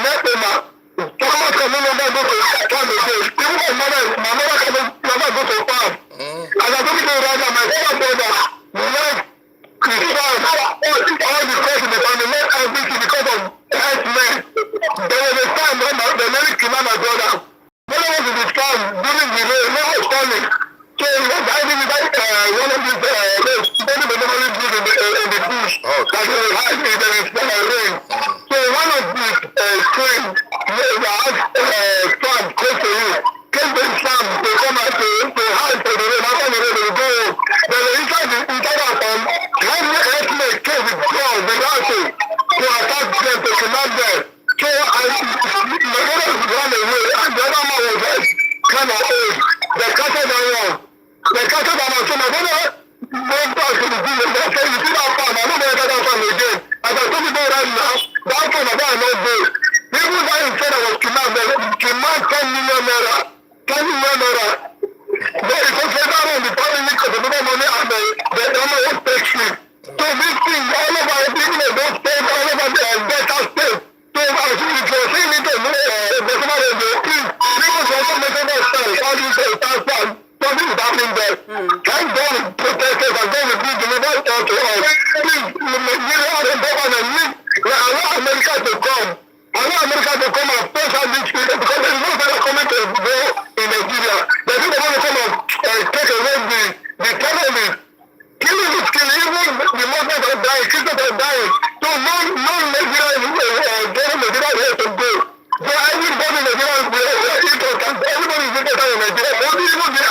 Nepema, someone can no longer go to farm again. Even my mother can no longer go to farm. As I'm talking to you right now, my father brother, left Christian, all because of the family, left everything because of herdsmen. There was a time when the many killed my brother. When I was in the farm, during the rain, when I was falling, so he was hiding behind one of these roads, standing the normally do in the bush, that he was hiding in the rain. So one of these streams, the farm close to you, came to the farm to come out to hide for the rain. After the rain, they go home. Then inside our farm, one herdsman came with guns, the rifle, to attack them, to command them. So my brother ran away, and the other man was like, kind of old. They captured that one. They captured that one. So my brother went back to the village. They said, you see that farm? I don't know that farm again. As I told you right now, that farm I don't know good. Even though he said I was kidnapped, they kidnapped 10 million naira. 10 million naira. But it was later on the family because of the money and the family was take shit. So this thing, all over the people of those states, all over the better states. So as if you're saying it, the somebody will please, people also make a style, how do you say, something is happening there. Thank God protesters are going to be delivered to us. Please, Nigeria and government need allow America to come. Allow America to come and push out these people because there is no further coming to go in Nigeria. They think they want to come and take away the terrorists. Killing is killing, even the Muslims are dying, Christians are dying. So no Nigeria is getting Nigeria here to go. So everybody in Nigeria is important. Everybody is important in Nigeria. Only even the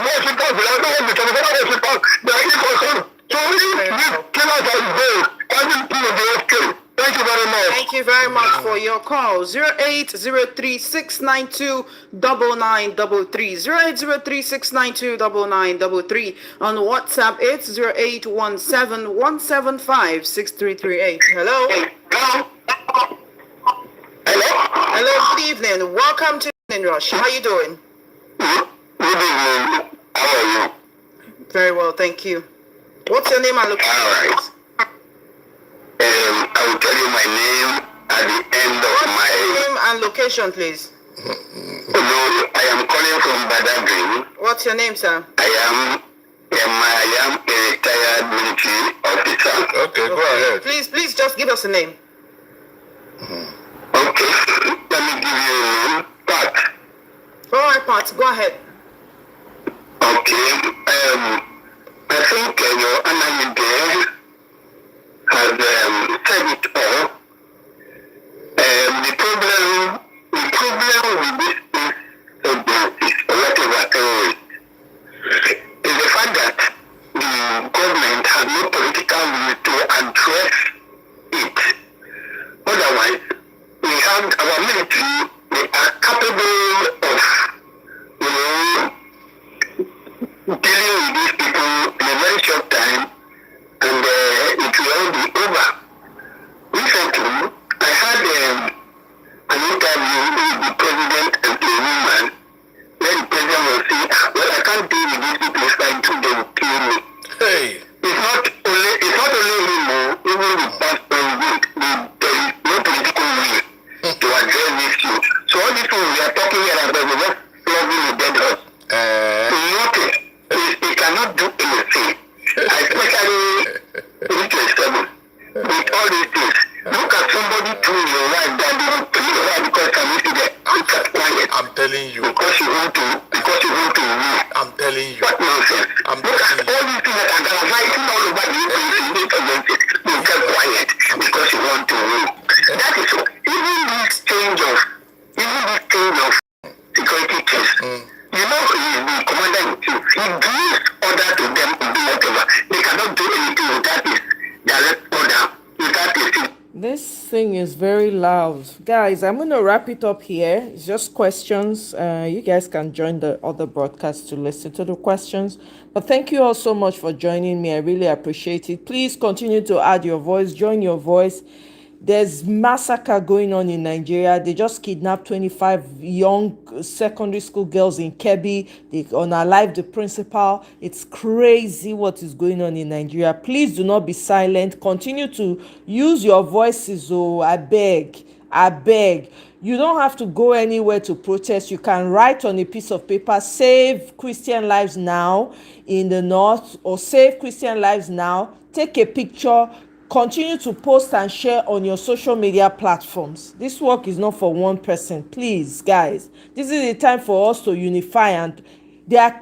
worshippers, they are not the traditional worshippers, they are important. So if these killers are there, everything will be okay. Thank you very much. Thank you very much for your call. 0803-692-9933. 0803-692-9933. On WhatsApp, it's 0817-175-6338. Hello? Hello, good evening. Welcome to Evening Rush. How are you doing? Good evening. How are you? Very well, thank you. What's your name and location? All right. I will tell you my name at the end of my... What's your name and location, please? Hello, I am calling from Badagry. What's your name, sir? I am a retired military officer. Okay, go ahead. Please just give us a name. Okay, let me give you a name. Pat. All right, Pat, go ahead. Okay, I think your analyst there has said it all. The problem with this is whatever terrorist is the fact that the government has no political will to address it. Otherwise, we have our military, they are capable of, dealing with these people in a very short time, and it will all be over. Recently, I had an interview with the president and a woman, where the president was saying, well, I can't deal with these people if I do, they will kill me. Hey. It's not only him, even the past president, there is no political will to address this issue. So all these things we are talking here about, we're just flogging the dead horse. So notice, he cannot do anything. I expect thing is very loud. Guys, I'm going to wrap it up here. It's just questions. You guys can join the other broadcast to listen to the questions. But thank you all so much for joining me. I really appreciate it. Please continue to add your voice, join your voice. There's massacre going on in Nigeria. They just kidnapped 25 young secondary school girls in Kebbi. They unalived the principal. It's crazy what is going on in Nigeria. Please do not be silent. Continue to use your voices. Oh, I beg. I beg. You don't have to go anywhere to protest. You can write on a piece of paper, "Save Christian lives now" in the north, or "Save Christian lives now." Take a picture. Continue to post and share on your social media platforms. This work is not for one person. Please, guys, this is the time for us to unify. And they are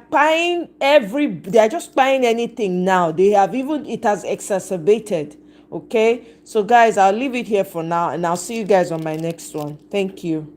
just buying anything now. It has exacerbated. Okay, so guys, I'll leave it here for now, and I'll see you guys on my next one. Thank you.